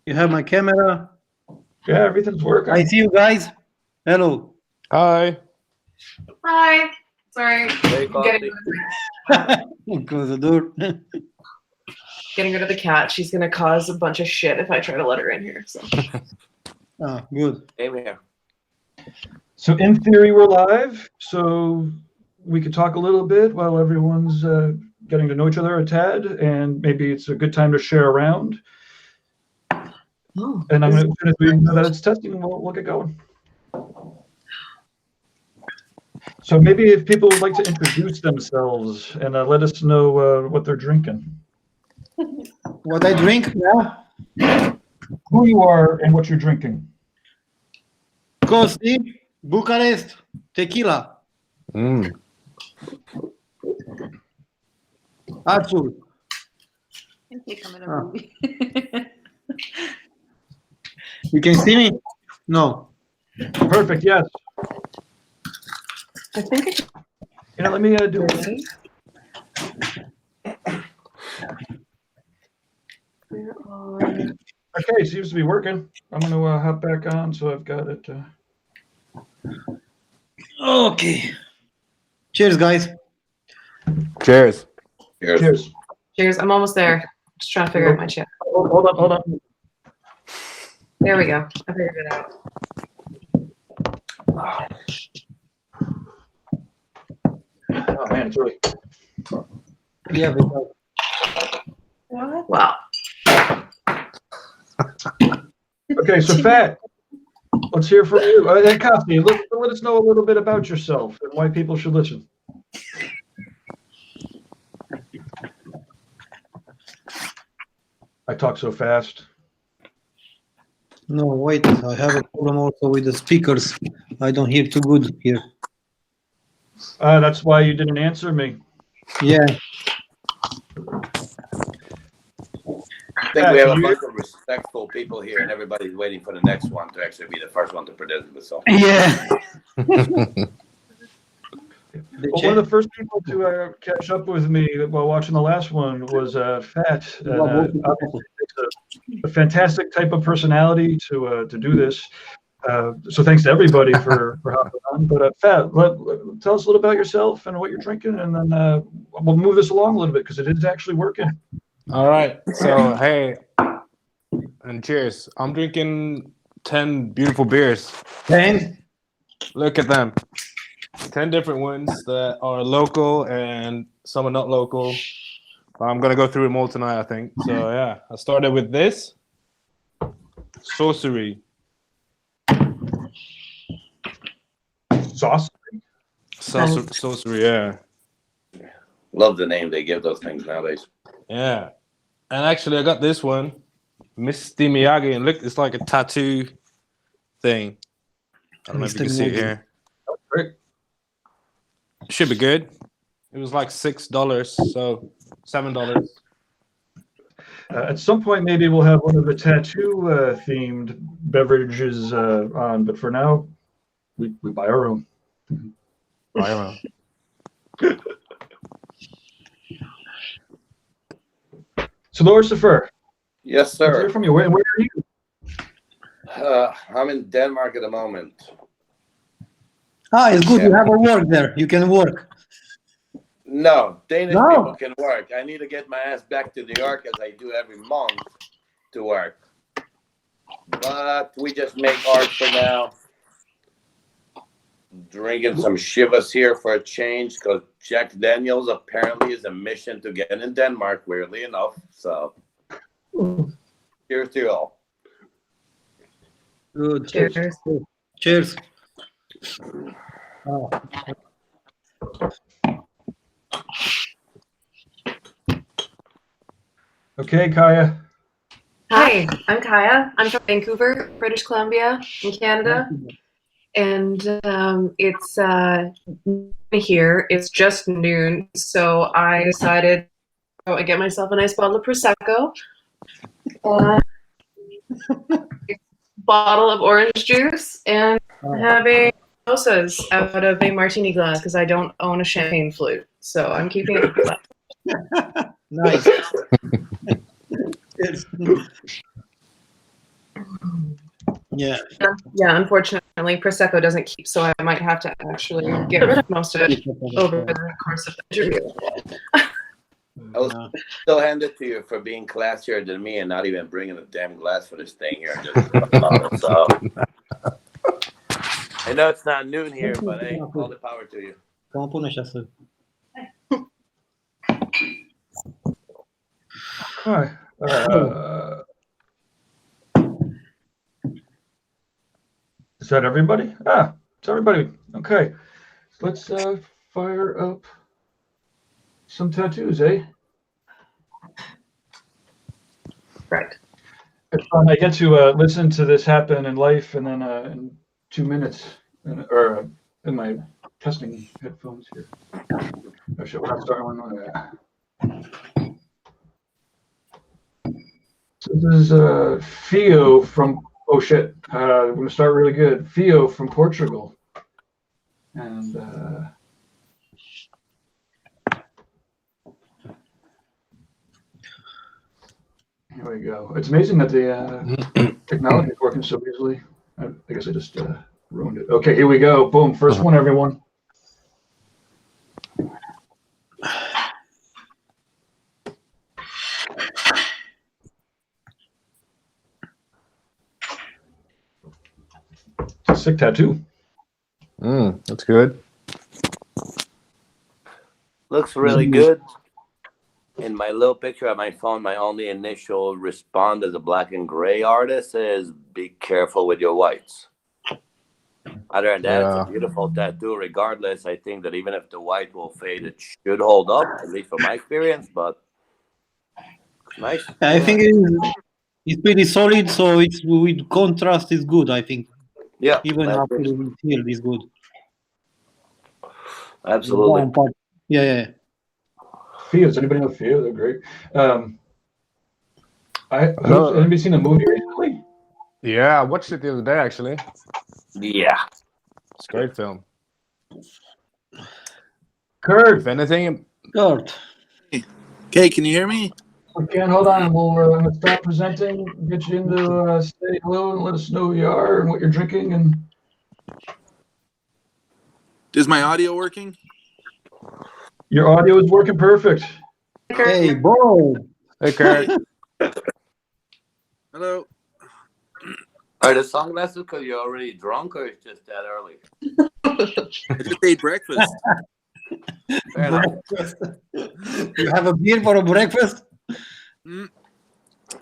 You have my camera. Yeah, everything's working. I see you guys. Hello. Hi. Hi. Sorry. Hey, Getting, Close the door. getting rid of the cat. She's gonna cause a bunch of shit if I try to let her in here. So. Oh, good. Same here. So in theory, we're live. So we could talk a little bit while everyone's getting to know each other a tad, and maybe it's a good time to share around. Oh, And I'm going to, as soon as we know that it's testing, we'll get going. So maybe if people would like to introduce themselves and let us know what they're drinking. What I drink now? Who you are and what you're drinking. Coffee, Bucharest, tequila. Azul. You can see me? No. Perfect, yes. I think Let me do it. Okay, seems to be working. I'm going to hop back on, so I've got it. Okay. Cheers, guys. Cheers. Cheers. Cheers. I'm almost there. Just trying to figure out my chat. Hold on. There we go. I figured it out. Oh man, it's early. Yeah, Wow. Okay, so Fat, let's hear from you. And Coffee, let us know a little bit about yourself and why people should listen. I talk so fast. No, wait. I have a problem also with the speakers. I don't hear too good here. That's why you didn't answer me. Yeah. I think we have a bunch of respectful people here, and everybody's waiting for the next one to actually be the first one to participate. So. Yeah. Well, one of the first people to catch up with me while watching the last one was Fat. And, obviously it's a fantastic type of personality to do this. So thanks to everybody for hopping on. But Fat, tell us a little about yourself and what you're drinking, and then we'll move this along a little bit because it is actually working. All right. So, hey, and cheers. I'm drinking 10 beautiful beers. 10? Look at them. 10 different ones that are local and some are not local. I'm going to go through them all tonight, I think. So, yeah, I started with this. Sorcery. Sauce. Sorcery, yeah. Love the name they give those things nowadays. Yeah. And actually, I got this one. Misty Miyagi. And look, it's like a tattoo thing. I don't know if you can see it here. Great. Should be good. It was like $6, so $7. At some point, maybe we'll have one of the tattoo themed beverages on, but for now, we buy our own. Buy your own. So, Lucifer, Yes, let's hear sir. from you. Where are you? I'm in Denmark at the moment. Ah, it's good. You have a work there. You can work. No, Danish No. people can work. I need to get my ass back to New York as I do every month to work. But we just make art for now. Drinking some Chivas here for a change because Jack Daniels apparently is a mission to get in Denmark, weirdly enough. So, cheers to you all. Good. Cheers. Cheers. Oh. Okay, Kaya. Hi, I'm Kaya. I'm from Vancouver, British Columbia, in Canada. And it's here. It's just noon, so I decided to go and get myself a nice bottle of Prosecco, bottle of orange juice, and having mimosas out of a martini glass because I don't own a champagne flute, so I'm keeping it flat. Nice. Cheers. Yeah. Yeah, unfortunately, Prosecco doesn't keep, so I might have to actually get rid of most of it over the course of the interview. I will still hand it to you for being classier than me and not even bringing a damn glass for this thing here. So I know it's not noon here, but hey, all the power to you. Comment pune așa să... Hi. Is that everybody? It's everybody. Okay. Let's fire up some tattoos, eh? Right. I get to listen to this happen in life, and then in 2 minutes, or in my testing headphones here. Oh shit, we're not starting one on that. So this is Fio from, oh shit, we're gonna start really good. Fio from Portugal. And here we go. It's amazing that the technology is working so easily. I guess I just ruined it. Okay, here we go. Boom, first one, everyone. It's a sick tattoo. That's good. Looks really good. In my little picture on my phone, my only initial response as a black and gray artist is be careful with your whites. Other than that, it's a beautiful tattoo. Regardless, I think that even if the white will fade, it should hold up, at least from my experience, but nice. I think it's pretty solid, so it's with contrast is good, I think. Yeah. Even after the field is good. Absolutely. Yeah. Fio, does anybody know Fio? They're great. Has anybody seen the movie recently? Yeah, I watched it the other day, actually. Yeah. It's a great film. Kurt. If anything... Kurt. Okay, can you hear me? Okay, hold on. We'll start presenting, get you into say hello and let us know who you are and what you're drinking. And Is my audio working? your audio is working perfect. Hey, boy. Hey, Kurt. Hello. Are the sunglasses because you're already drunk or it's just that early? I just ate breakfast. Breakfast. You have a beer for a breakfast?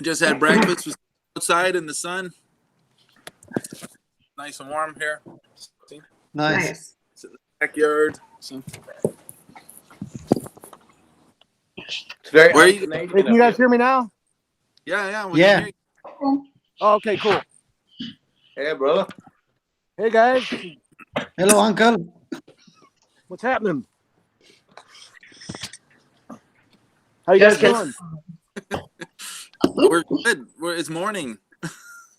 Just had breakfast. Was outside in the sun. Nice and warm here. See? Nice. It's in the backyard. So. It's very Where are you? Canadian. Hey, can you guys hear me now? Yeah. Yeah. Oh, okay, cool. Hey, brother. Hey, guys. Hello, uncle. What's happening? How you guys doing? We're good. It's morning.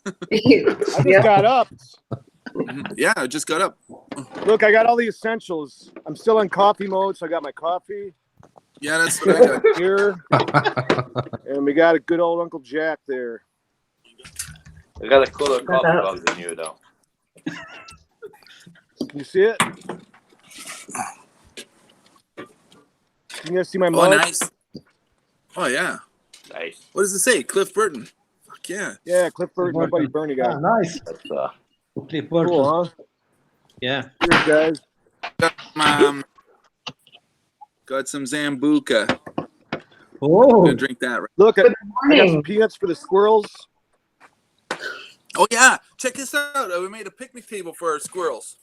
I just got up. Yeah, I just got up. Look, I got all the essentials. I'm still in coffee mode, so I got my coffee. Yeah, that's what I got. Here. And we got a good old Uncle Jack there. I got a cooler coffee mug than you, though. Can you see it? Can you guys see my Oh, mug? nice. Oh, yeah. Nice. What does it say? Cliff Burton. Fuck yeah. Yeah, Cliff Burton, my buddy Bernie guy. Ah, nice. That's, Cliff Burton. Cool, huh? Yeah. Cheers, guys. Got some Zambuca. Oh. Gonna drink that. Right? Look, I got morning. some peanuts for the squirrels. Oh yeah, check this out. We made a picnic table for our squirrels.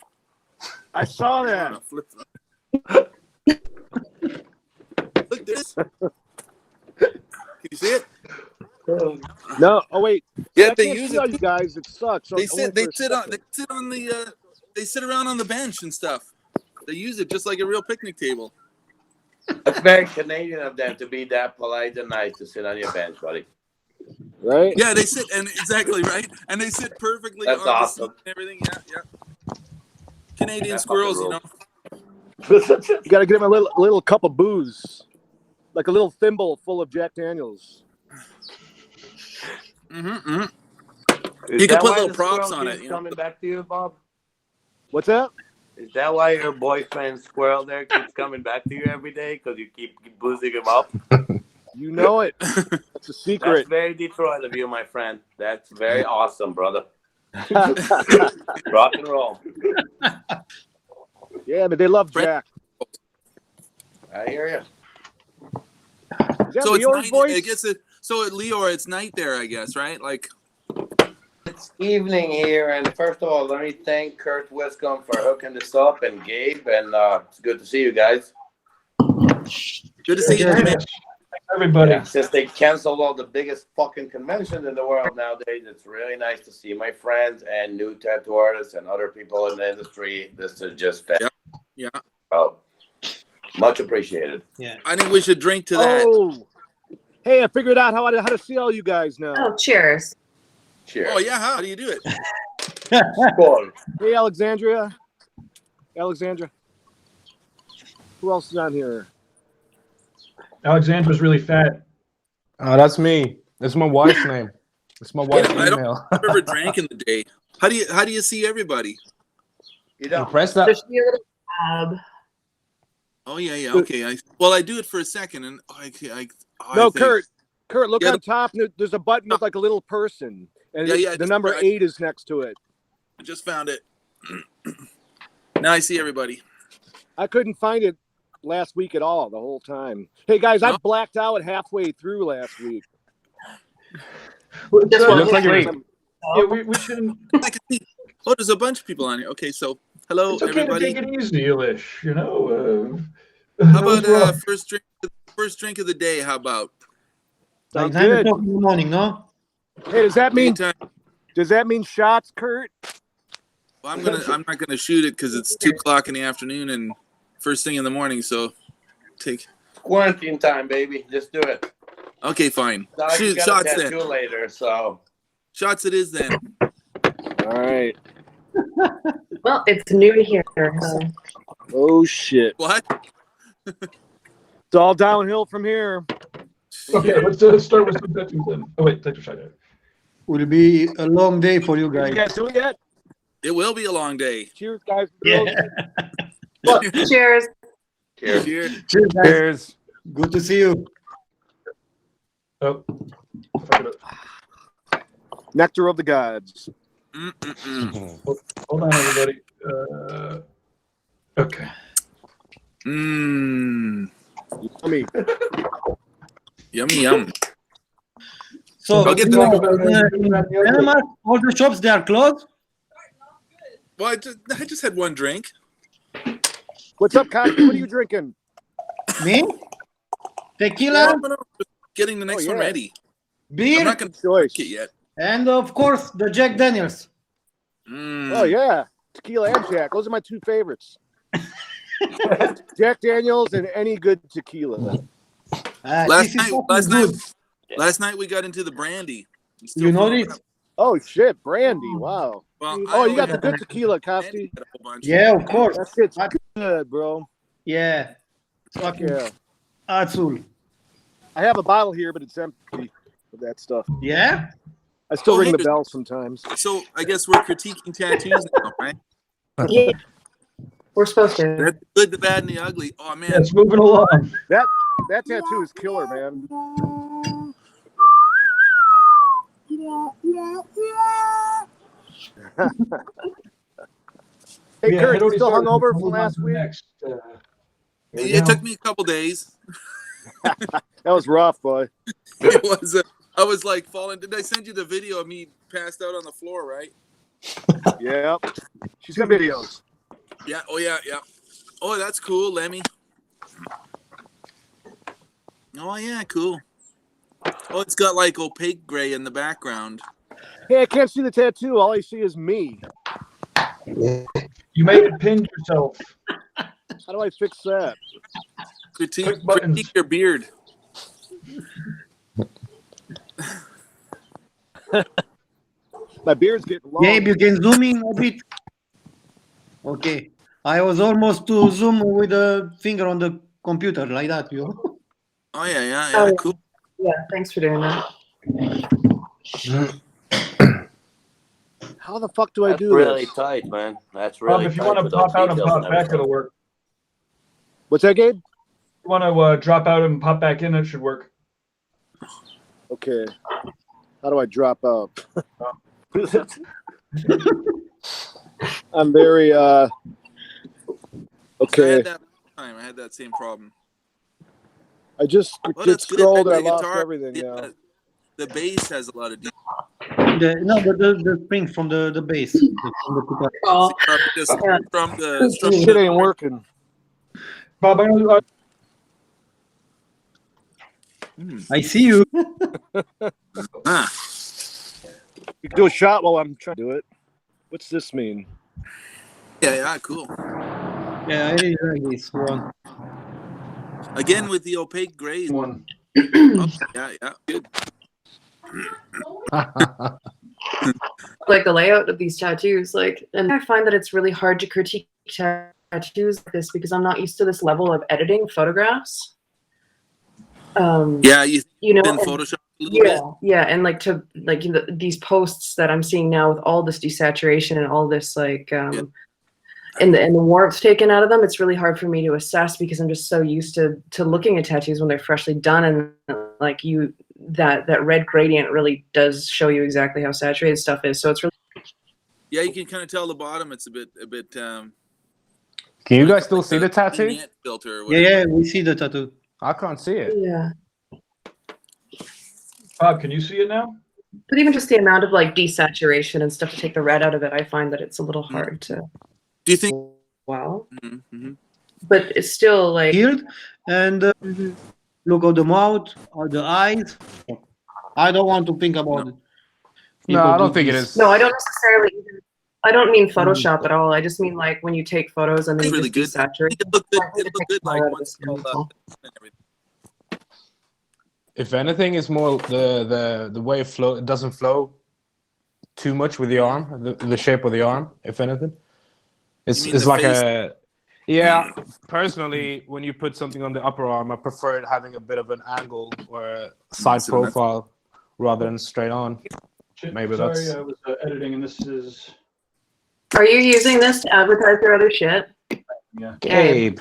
I saw that. Look this. Can you see it? No, oh wait. Yeah, I they can't use see it. all you guys. It sucks. They sit around on the bench and stuff. They use it just like a real picnic table. It's very Canadian of them to be that polite and nice to sit on your bench, buddy. Right? Yeah, they sit and exactly right, and they sit perfectly. That's on awesome. the seat and everything. Yeah. Canadian That squirrels, you fucking know. You got to get him a little cup of booze, like a little thimble full of Jack Daniels. Mm-hmm. You can that put why little the props squirrel on keeps it. You know? coming back to you, Bob? What's that? Is that why your boyfriend squirrel there keeps coming back to you every day? Because you keep boozing him up? You know it. That's a That's secret. very Detroit of you, my friend. That's very awesome, brother. Rock and roll. Yeah, but they love Jack. I hear you. Is that So it's Leor's night. voice? I guess so at Leor, it's night there. I guess, right? Like, It's evening here, and first of all, let me thank Kurt Wiscombe for hooking this up, and Gabe, and it's good to see you guys. good to see you, man. Yes. Everybody. Yeah, since they canceled all the biggest fucking conventions in the world nowadays, it's really nice to see my friends and new tattoo artists and other people in the industry. This is just Yeah. oh, much appreciated. Yeah. I think we should drink to that. Oh, hey, I figured out how to see all you guys now. Oh, cheers. Cheers. Oh yeah, how do you do it? Cool. Hey, Alexandra. Alexandra. Who else is on here? Alexandra's really fat. That's me. It's my wife's name. It's my wife's I don't- email. I've never drank in the day. How do you see everybody? You don't. Press that. There should be a little tab. Oh yeah. Okay. I do it for a second, and No, think- Kurt, look Yeah, on top. There's a button with like a little person, and Yeah, the just number right. 8 is next to it. I just found it. Now I see everybody. I couldn't find it last week at all the whole time. Hey guys, I No? blacked out halfway through last week. Just It one looks like you're. second. Yeah, we shouldn't. I can see. Oh, there's a bunch of people on here. Okay, so hello It's okay everybody. to take it easy-ish, you know. How about first drink of the day? How about? Like Sounds 9 good. o'clock in the morning, no? Hey, does that mean Anytime. shots, Kurt? Well, I'm not gonna shoot it because it's 2:00 in the afternoon and first thing in the morning. So take. Quarantine time, baby. Just do it. Okay, fine. Not like you Shoot got shots a tattoo then. later, so Shots it is then. All right. Well, it's noon here. So. Oh shit. What? It's all downhill from here. Okay, let's start with some tattoos then. Oh wait, tattoo shot. Will be a long day for you Did you guys. guys do it yet? It will be a long day. Cheers, guys. Yeah. Cheers. cheers. Cheers. Cheers, guys. Cheers. Good to see you. Oh, fuck it up. Nectar of the gods. Mm-mm-mm. Hold on, everybody. Okay. Mmm. Yummy. Yummy yum. So, I'll get the- Panama, all the shops, they are closed? Well, I just had one drink. What's up, Kaki? What are you drinking? Me? Tequila, Getting the next one yeah. ready. I'm beer, not gonna Choice. drink it yet. and of course, the Jack Daniels. Mm. Oh yeah, tequila and Jack. Those are my two favorites. Jack Daniels and any good tequila. Last This is night, fucking good. last night we got into the brandy. I'm still You know feeling this? it. Oh shit, brandy! Wow. Well, Oh, you got I the good tequila, brandy Costi. had a whole bunch. Yeah, of course. That shit's good, bro. Yeah. Fucking Yeah. Azul. I have a bottle here, but it's empty of that stuff. Yeah? I still Oh, ring hey, the bell sometimes. So I guess we're critiquing tattoos now, right? Yeah. We're supposed to. That's the good, the bad, and the ugly. Oh man, It's moving along. That tattoo is killer, man. Hey, Yeah, Kurt, it you already still started. hungover We'll from move on last to the week? next, here we it go. took me a couple days. That was rough, boy. It was. I was like falling. Did I send you the video of me passed out on the floor? Right? Yeah. She's got videos. Yeah. Oh yeah. Yeah. Oh, that's cool, Lemmy. Oh yeah, cool. Oh, it's got like opaque gray in the background. Hey, I can't see the tattoo. All I see is me. You made it pinned yourself. How do I fix that? Critique buttons. your beard. My beard's getting long. Gabe, you can zoom in a bit. Okay. I was almost to zoom with a finger on the computer like that, you know? Oh yeah, yeah, Oh, yeah. yeah. Cool. Yeah, thanks for doing that. How the fuck do I That's do really this? tight, man. That's Bob, really if you tight. want to with those pop out and details pop back, everything. it'll work. What's that, Gabe? If you want to drop out and pop back in, it should work. Okay. How do I drop out? I'm very I okay. had that time. I had that same problem. I just Well, did that's good. scroll and I The lost guitar, everything now. the bass has a lot of detail. The spring from the bass. From the guitar. Oh, Just yeah. from This the shit ain't working. Bob, I'm gonna, I see you. Ah, You can do a shot while I'm trying to do it. What's this mean? yeah, cool. Yeah, I really like this one. Again with the opaque grays. one. Oh, yeah, good. Like the layout of these tattoos, like, and I find that it's really hard to critique tattoos like this because I'm not used to this level of editing photographs. Yeah, you You know, in and- Photoshop a little bit. yeah, and like to like these posts that I'm seeing now with all this desaturation and all this like and the warmth taken out of them, it's really hard for me to assess because I'm just so used to looking at tattoos when they're freshly done, and like that red gradient really does show you exactly how saturated stuff is. So it's really Yeah, you can kind of tell the bottom. It's a bit. Can you guys still see the tattoo? vignette filter. Or Yeah, whatever. yeah, we see the tattoo. I can't see it. yeah. Bob, can you see it now? But even just the amount of like desaturation and stuff to take the red out of it, I find that it's a little hard to. Do you think? Wow. Mm-hmm. But it's still like. Here, and look at the mouth or the eyes. I don't want to think about it. No, I don't think it is. No, I don't necessarily. I don't mean Photoshop at all. I just mean like when you take photos and then It's you really just good. desaturate. It looked good. I think It it looked takes good like more out of once the all skin. and everything. If anything, it's more the way it flow. It doesn't flow too much with the arm, the shape of the arm. If anything, it's mean the like face? yeah. Personally, when you put something on the upper arm, I prefer it having a bit of an angle or a side So that's- profile rather than straight on. Shit, Maybe sorry, that's- I was editing, and this is Are you using this to advertise your other shit? yeah. Gabe,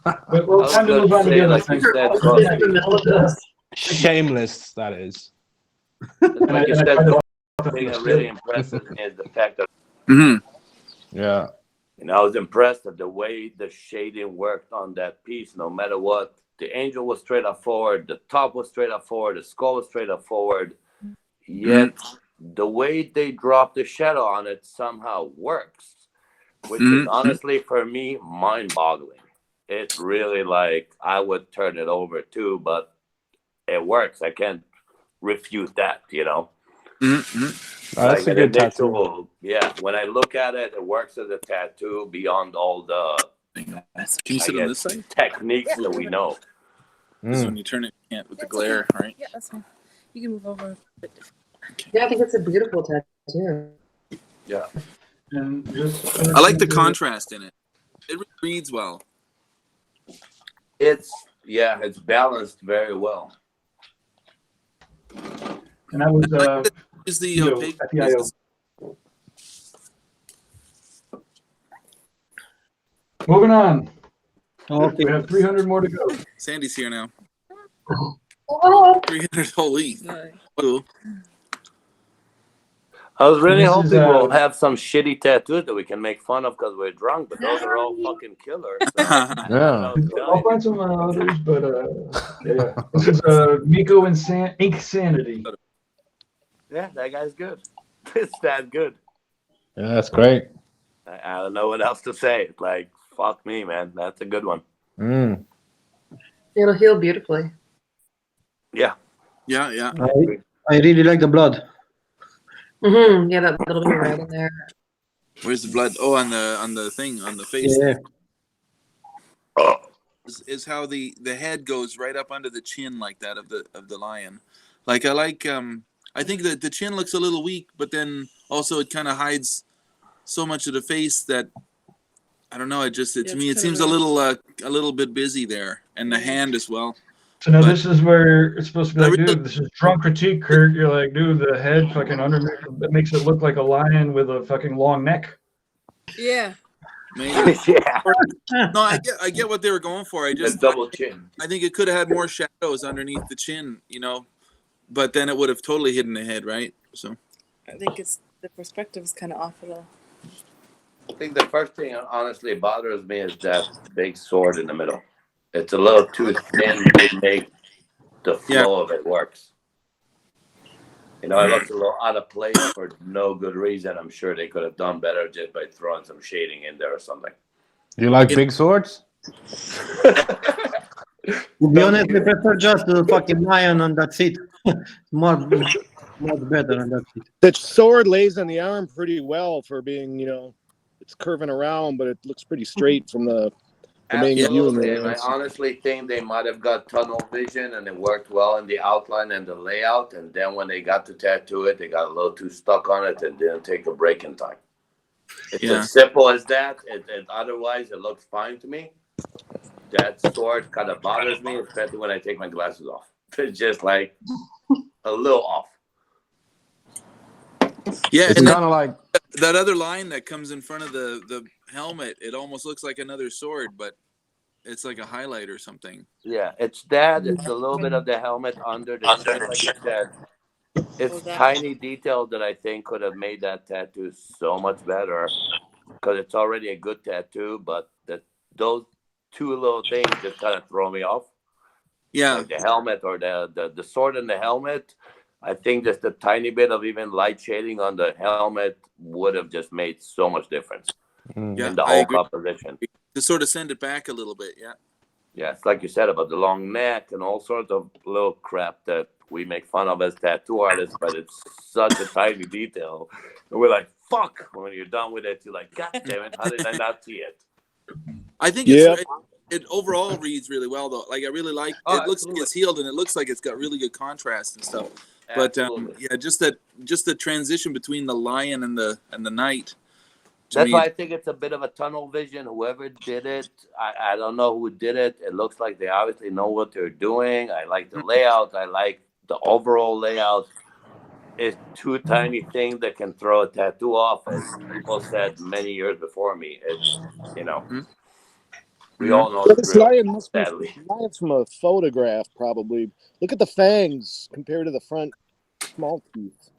But we'll I time to was move on gonna to the say, other like thing. you said, In the middle of this. shameless that is. like you And I said, tried to- the thing that really impresses me is the fact that Yeah. I was impressed at the way the shading worked on that piece. No matter what, the angel was straight up forward, the top was straight up forward, the skull was straight up forward. Yet the way they drop the shadow on it somehow works, which is honestly for me mind-boggling. It's really like I would turn it over too, but it works. I can't refute that, That's a good tattoo. Yeah, when I look at it, it works as a tattoo beyond all the Can you sit on this side? techniques that we know. Because when you turn it, you can't with the glare, right? Yeah, that's fine. You can move over. Yeah, I think it's a beautiful tattoo. Yeah. And just I like the contrast in it. It reads well. It's balanced very well. And that was Is the Yo, opaque? FEIO. moving on. Okay. We have 300 more to go. Sandy's here now. Oh, 300. Holy. Cool. I was really This is, hoping we'll have some shitty tattoos that we can make fun of because we're drunk, but those are all fucking killers. So Yeah. I'll find some others, but yeah. This is Miko Ink Sanity. Yeah, that guy's good. It's that good. Yeah, that's great. I don't know what else to say. Like, fuck me, man. That's a good one. it'll heal beautifully. Yeah. Yeah. I really like the blood. Yeah, that little bit right in there. Where's the blood? Oh, on the thing, on the face. Yeah. Is how the head goes right up under the chin like that of the lion. Like I think that the chin looks a little weak, but then also it kind of hides so much of the face that I don't know. To me it seems a little bit busy there, and the hand as well. So now But- this is where it's supposed to be I like, really- dude, this is drunk critique, Kurt. You're like, dude, the head fucking underneath, it makes it look like a lion with a fucking long neck. Yeah. Maybe. Yeah. No, I get what they were going for. I The just double chin. I think it could have had more shadows underneath the chin, you know, but then it would have totally hidden the head, right? So I think it's the perspective is kind of off at all. I think the first thing honestly bothers me is that big sword in the middle. It's a little too thin to make the flow of it works. You know, it looks a little out of place for no good reason. I'm sure they could have done better just by throwing some shading in there or something. You like big swords? To be honest, I prefer just the fucking lion and that's it. Much better and that's it. The sword lays on the arm pretty well for being, you know, it's curving around, but it looks pretty straight from the main view. Absolutely, and I honestly think they might have got tunnel vision and it worked well in the outline and the layout, and then when they got to tattoo it, they got a little too stuck on it and didn't take a break in time. It's as simple as that. Otherwise, it looks fine to me. That sword kind of bothers me, especially when I take my glasses off. It's just like a little off. yeah, It's and kind of like that other line that comes in front of the helmet, it almost looks like another sword, but it's like a highlight or something. Yeah, it's that. It's a little bit of the helmet under the chin, like you said. It's tiny detail that I think could have made that tattoo so much better, because it's already a good tattoo, but those two little things just kind of throw me off. Yeah, Like the helmet or the sword and the helmet. I think just a tiny bit of even light shading on the helmet would have just made so much difference in the I whole agree. composition. To sort of send it back a little bit. Yeah. Yeah, it's like you said about the long neck and all sorts of little crap that we make fun of as tattoo artists, but it's such a tiny detail. And we're like, fuck, when you're done with it, you're like, God damn it, how did I not see it? I think it overall reads really well though. Like I really like it. Looks like it's healed and it looks like it's got really good contrast and stuff. But yeah, just the transition between the lion and the knight. That's why I think it's a bit of a tunnel vision. Whoever did it, I don't know who did it. It looks like they obviously know what they're doing. I like the layout. I like the overall layout. It's two tiny things that can throw a tattoo off, as people said many years before me. It's, you know, we all know This lion must be sadly. lions from a photograph, probably. Look at the fangs compared to the front small teeth.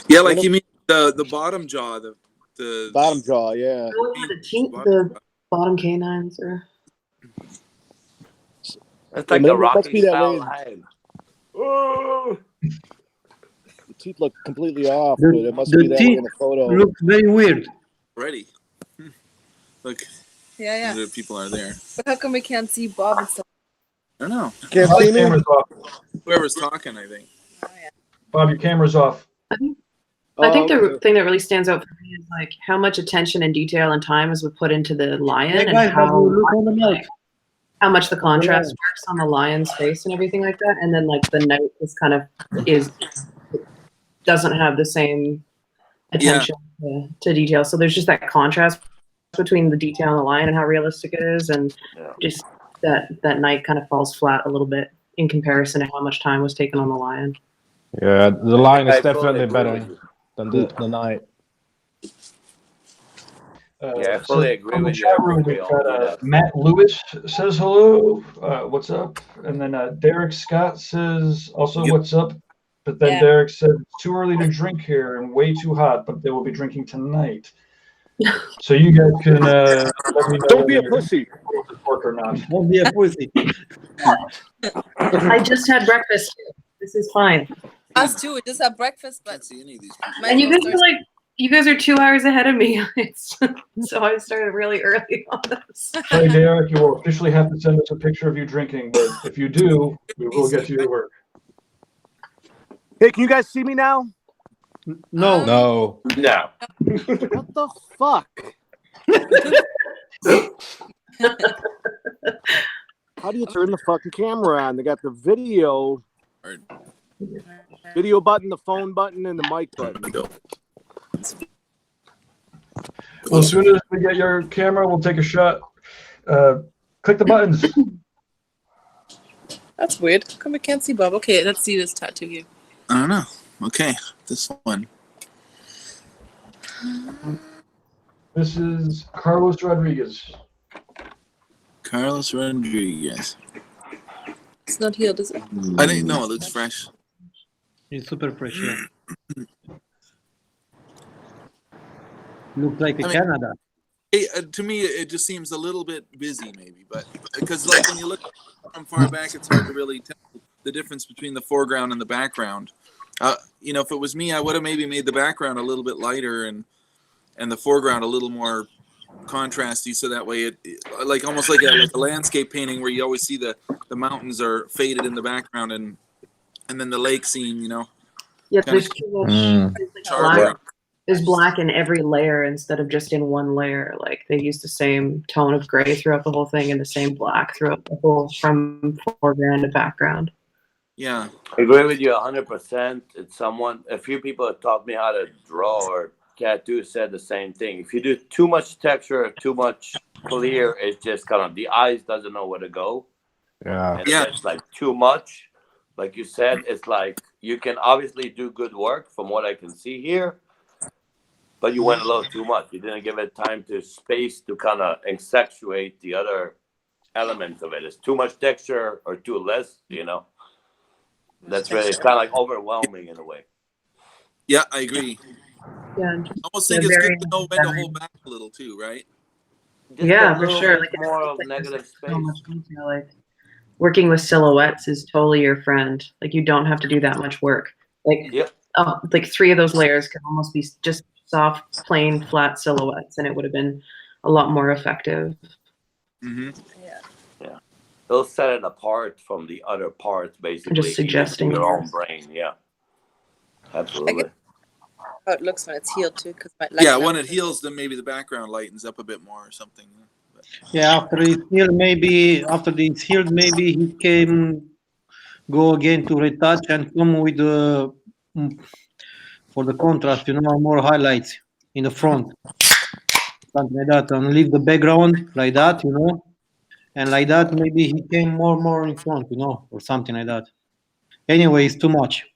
Yeah, like you mean the bottom jaw, the Bottom jaw, yeah. The bottom canines or It's like Maybe a it must Rocky be that style way. lion. Oh! The teeth look completely off, The- but it must the be that way teeth in the photo. Looks very weird. ready. Look, Yeah. the people are there. But how come we can't see Bob and stuff? I don't know. Can't Bob, see your me? camera's off. Whoever's talking, I think. Oh, yeah. Bob, your camera's off. I think the okay. thing that really stands out for me is like how much attention and detail and time is put into the lion Hey and guys, how look on the mic. much the contrast works on the lion's face and everything like that. And then like the knight is doesn't have the same attention to detail. So there's just that contrast between the detail on the lion and how realistic it is, and just that knight kind of falls flat a little bit in comparison to how much time was taken on the lion. yeah, the lion is I fully definitely agree better with you. than the knight. Yeah, I fully agree on the with you. chat room, we've got Matt Lewis says hello. What's up? And then Derek Scott says also what's up. But then Derek said it's too early to drink here and way too hot, but they will be drinking tonight. So you guys can let me know. Don't be a pussy. Work or not. Don't be a pussy. I just had breakfast too. This is fine. Us too. We just have breakfast, but Can't see any of these people. And you guys are 2 hours ahead of me. So I started really early on this. Hey Derek, you will officially have to send us a picture of you drinking, but if you do, we will get you to work. Hey, can you guys see me now? No. No. No. What the fuck? How do you turn the fucking camera on? They got the video button, the phone button, and the mic button. Well, as soon as we get your camera, we'll take a shot. Click the buttons. That's weird. How come we can't see Bob? Okay, let's see this tattoo here. I don't know. Okay, this one. This is Carlos Rodriguez. Carlos Rodriguez. It's not healed, is it? I didn't know. It looks fresh. It's super fresh, yeah. Looks like a Canada. To me, it just seems a little bit busy, maybe, but because like when you look from far back, it's hard to really tell the difference between the foreground and the background. You know, if it was me, I would have maybe made the background a little bit lighter and the foreground a little more contrasty, so that way it like almost like a landscape painting where you always see the mountains are faded in the background and then the lake scene, you know. Yeah, there's too much. Sharper. There's black in every layer instead of just in one layer. Like they use the same tone of gray throughout the whole thing and the same black throughout the whole from foreground to background. Yeah, I agree with you 100%. It's a few people have taught me how to draw or tattoo said the same thing. If you do too much texture or too much clear, it's just kind of the eyes doesn't know where to go. Yeah. And if it's like too much, like you said, it's like you can obviously do good work from what I can see here, but you went a little too much. You didn't give it time to space to kind of accentuate the other elements of it. It's too much texture or too less, you know. That's really, it's kind of like overwhelming in a way. yeah, I agree. Yeah, I almost think it's good to know when to hold back a little too, right? Just yeah, a for little sure. bit Like more of like, negative so space. much detail. Like working with silhouettes is totally your friend. Like you don't have to do that much work. Like Yep. like 3 of those layers can almost be just soft, plain, flat silhouettes, and it would have been a lot more effective. Mm-hmm. Yeah. They'll set it apart from the other parts, basically. Just suggesting your own brain. Yeah. Absolutely. How it looks when it's healed too, because Yeah, when it heals, then maybe the background lightens up a bit more or something. But, Yeah, after it's healed, maybe he can go again to retouch and come with for the contrast, more highlights in the front, something like that, and leave the background like that, and like that maybe he came more in front, or something like that. Anyway, it's too much.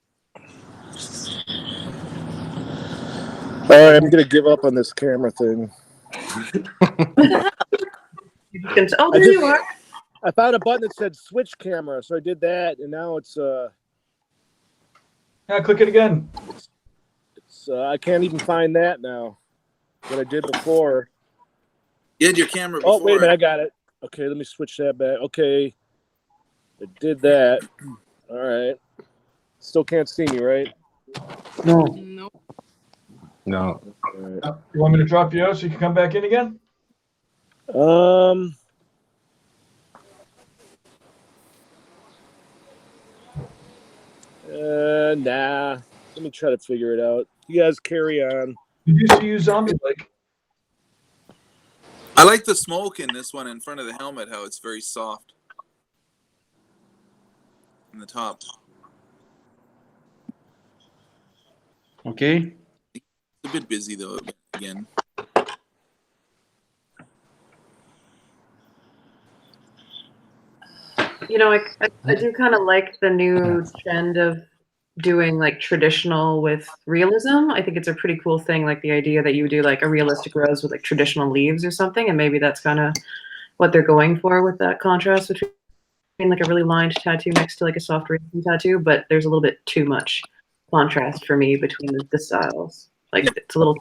All right, I'm gonna give up on this camera thing. Oh, there you are. I found a button that said switch camera, so I did that, and now it's Yeah, click it again. I can't even find that now. What I did before. you had your camera before. Oh, wait a minute, I got it. Okay, let me switch that back. Okay, I did that. All right. Still can't see me, right? No. Nope. No. All You want me to drop you out so you can come back in again? right. Nah. Let me try to figure it out. You guys carry on. Did you see you zombie like? I like the smoke in this one in front of the helmet, how it's very soft. In the top. Okay. It's a bit busy though, again. I do kind of like the new trend of doing like traditional with realism. I think it's a pretty cool thing, like the idea that you would do like a realistic rose with like traditional leaves or something, and maybe that's kind of what they're going for with that contrast between like a really lined tattoo next to like a soft realism tattoo, but there's a little bit too much contrast for me between the styles. Like it's a little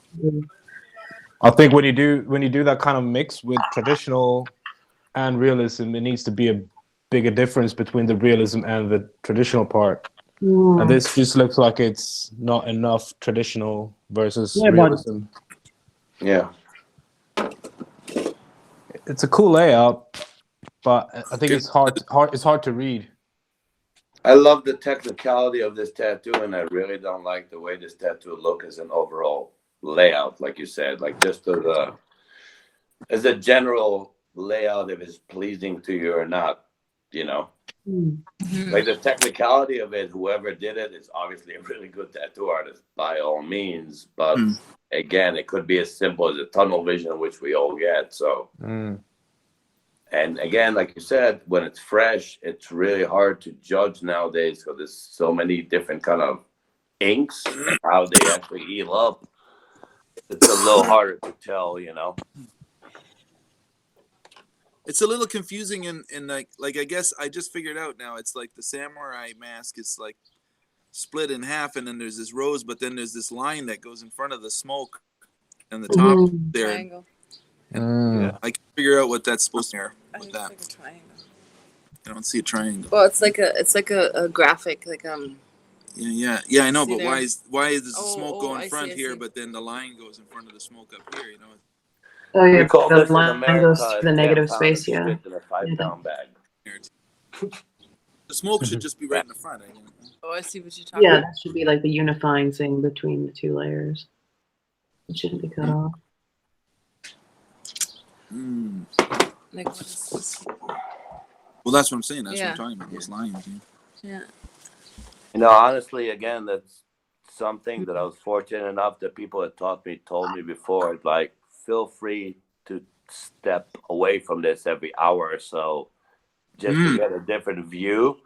I think when you do that kind of mix with traditional and realism, it needs to be a bigger difference between the realism and the traditional part. And this just looks like it's not enough traditional versus realism. Yeah. It's a cool layout, but I think it's hard to read. I love the technicality of this tattoo, and I really don't like the way this tattoo looks as an overall layout, like you said, like just as a general layout, if it's pleasing to you or not, Like the technicality of it, whoever did it is obviously a really good tattoo artist by all means, but again, it could be as simple as a tunnel vision, which we all get. So And again, like you said, when it's fresh, it's really hard to judge nowadays because there's so many different kind of inks and how they actually heal up. It's a little harder to tell, you know. It's a little confusing in like I guess I just figured out now. It's like the samurai mask is like split in half, and then there's this rose, but then there's this line that goes in front of the smoke and the top there. Triangle. Yeah. I can figure out what that's supposed to be I with think that. it's like a triangle. I don't see a triangle. Well, it's like a graphic, like Yeah. I know, See but there? why is the smoke go I in see, front I here, see. but then the line goes in front of the smoke up here? You know. Oh, yeah. We call The this in line goes America to the 10 negative pound space, of yeah. shit in a 5-pound bag. The smoke should just be right in the front. I see what you're talking Yeah, about. that should be like the unifying thing between the two layers. It shouldn't be cut off. Like what is this? Well, that's what I'm saying. That's what Yeah. I'm talking about. Those lines. Yeah. You know, honestly, again, that's something that I was fortunate enough that people had told me before. Like, feel free to step away from this every hour or so, just to get a different view.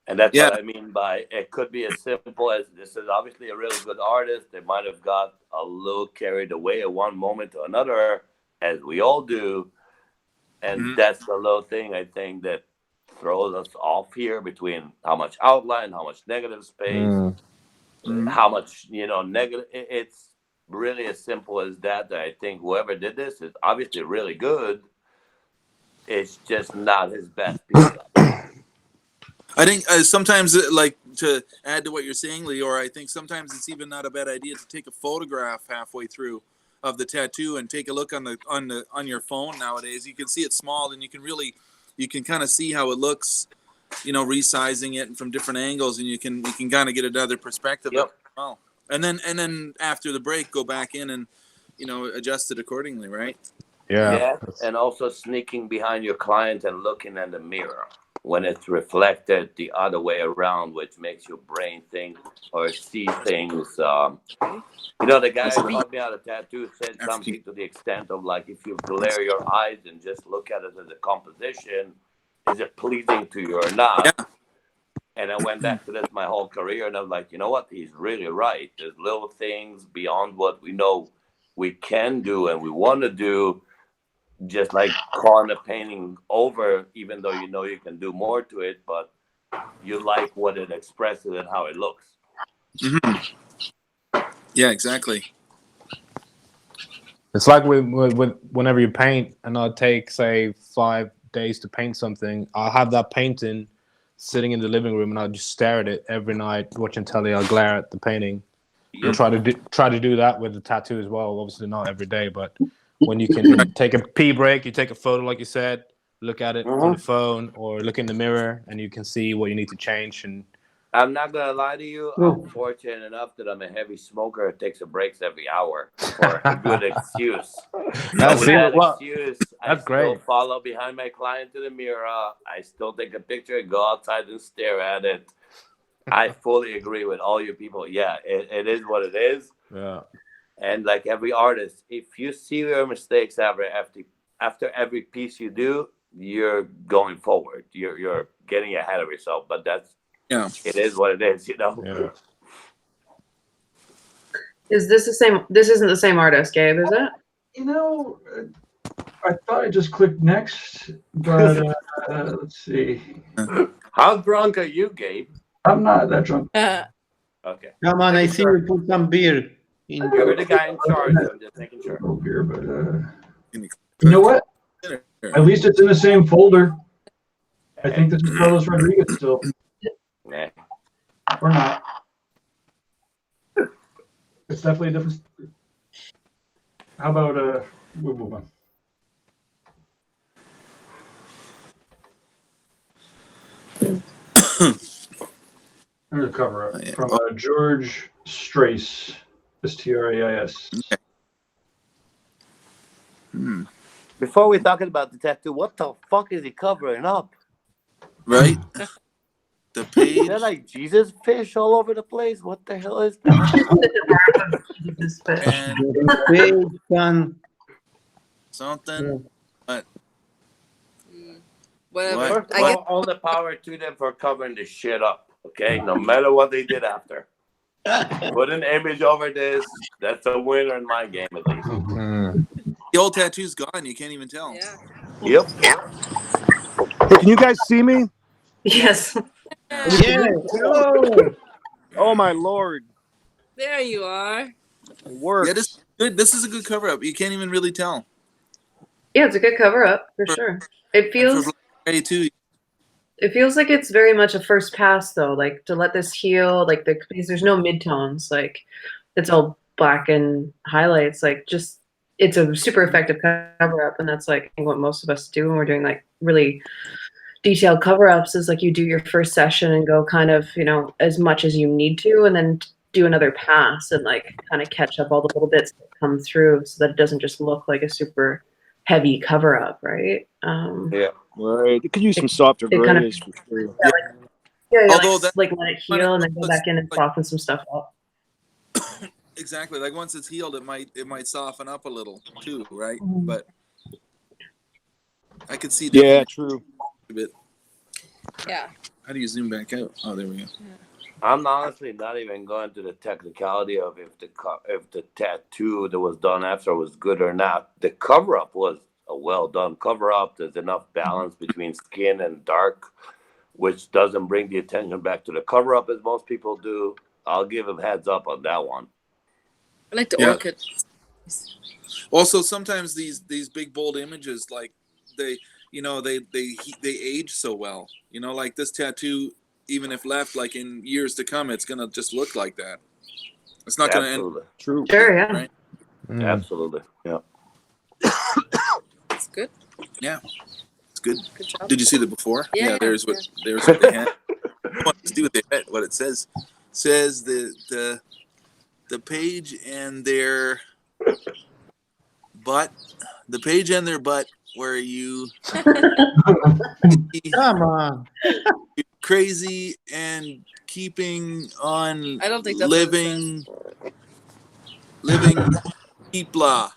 And that's what I mean by it could be as simple as this is obviously a really good artist. They might have got a little carried away at one moment to another, as we all do. And that's the little thing I think that throws us off here between how much outline, how much negative space, how much, negative. It's really as simple as that I think whoever did this is obviously really good. It's just not his best piece. I think sometimes, like to add to what you're saying, Lior, I think sometimes it's even not a bad idea to take a photograph halfway through of the tattoo and take a look on your phone nowadays. You can see it small, and you can kind of see how it looks, resizing it from different angles, and you can kind of get another perspective. Yep. Well, and then after the break, go back in and adjust it accordingly, right? Yeah, and also sneaking behind your client and looking in the mirror when it's reflected the other way around, which makes your brain think or see things. The guy who taught me how to tattoo said something to the extent of like, if you glare your eyes and just look at it as a composition, is it pleasing to you or not? Yeah. And I went back to this my whole career, and I was like, you know what? He's really right. There's little things beyond what we know we can do and we want to do. Just like calling a painting over, even though you can do more to it, but you like what it expresses and how it looks. Yeah, exactly. It's like with whenever you paint, and I'll take say 5 days to paint something. I'll have that painting sitting in the living room, and I'll just stare at it every night, watching telly. I'll glare at the painting. And try to do that with the tattoo as well. Obviously not every day, but when you can take a pee break, you take a photo, like you said, look at it on the phone or look in the mirror, and you can see what you need to change. And I'm not gonna lie to you. I'm fortunate enough that I'm a heavy smoker who takes a breaks every hour for a good excuse. That's I great. still follow behind my client to the mirror. I still take a picture and go outside and stare at it. I fully agree with all you people. Yeah, it is what it is. Yeah. And like every artist, if you see your mistakes after every piece you do, you're going forward. You're getting ahead of yourself. But it is what it is, Yeah. Is this the same? This isn't the same artist, Gabe, is it? I thought I just clicked next, but let's see. How drunk are you, Gabe? I'm not that drunk. Okay. Come on, I see you put some beer in. You're the guy in charge. I'm just making sure. No beer, but you know what? At least it's in the same folder. I think this is Carlos Rodriguez still. Nah. Or not. It's definitely a different. How about we'll move on. There's a cover up from George Strace, Strais. Before we're talking about the tattoo, what the fuck is he covering up? Right? The page. Is there like Jesus fish all over the place? What the hell is that? And something. But Whatever. First I of guess all the power to them for covering this shit up. Okay, no matter what they did after. Put an image over this. That's a winner in my game, at least. The old tattoo's gone. You can't even tell. yeah. Yep. Hey, can you guys see me? Yes. Yeah. Hello. Oh my lord, There you are. it works. Yeah, this is good. This is a good cover up. You can't even really tell. Yeah, it's a good cover up for sure. It And feels for Black too. It feels like it's very much a first pass though, like to let this heal, like because there's no midtones, like it's all black and highlights, like just it's a super effective cover up, and that's like I think what most of us do when we're doing like really detailed cover ups is like you do your first session and go kind of, you know, as much as you need to, and then do another pass and like kind of catch up all the little bits that come through so that it doesn't just look like a super heavy cover up, right? Yeah. Right, it could use some softer it kind of- grays for sure. Yeah, Although like let it heal and then go back in and soften some stuff up. Exactly. Like once it's healed, it might soften up a little too, right? Mhm. But I could see Yeah, definitely true. a bit. Yeah. How do you zoom back out? Oh, there we go. I'm honestly not even going to the technicality of if the tattoo that was done after was good or not. The cover up was a well done cover up. There's enough balance between skin and dark, which doesn't bring the attention back to the cover up as most people do. I'll give him heads up on that one. I like the Yeah. orchid. Also, sometimes these big bold images, like they age so well. You know, like this tattoo, even if left like in years to come, it's gonna just look like that. It's not gonna end. Absolutely. True. Sure, yeah. Right? Absolutely. Yeah. It's good. It's good. Good job. Did you see the before? Yeah, There's what they had. Let's do what it says. Says the page and their butt. The page and their butt where you Come on. crazy and keeping on I don't think that's what it living Keepla.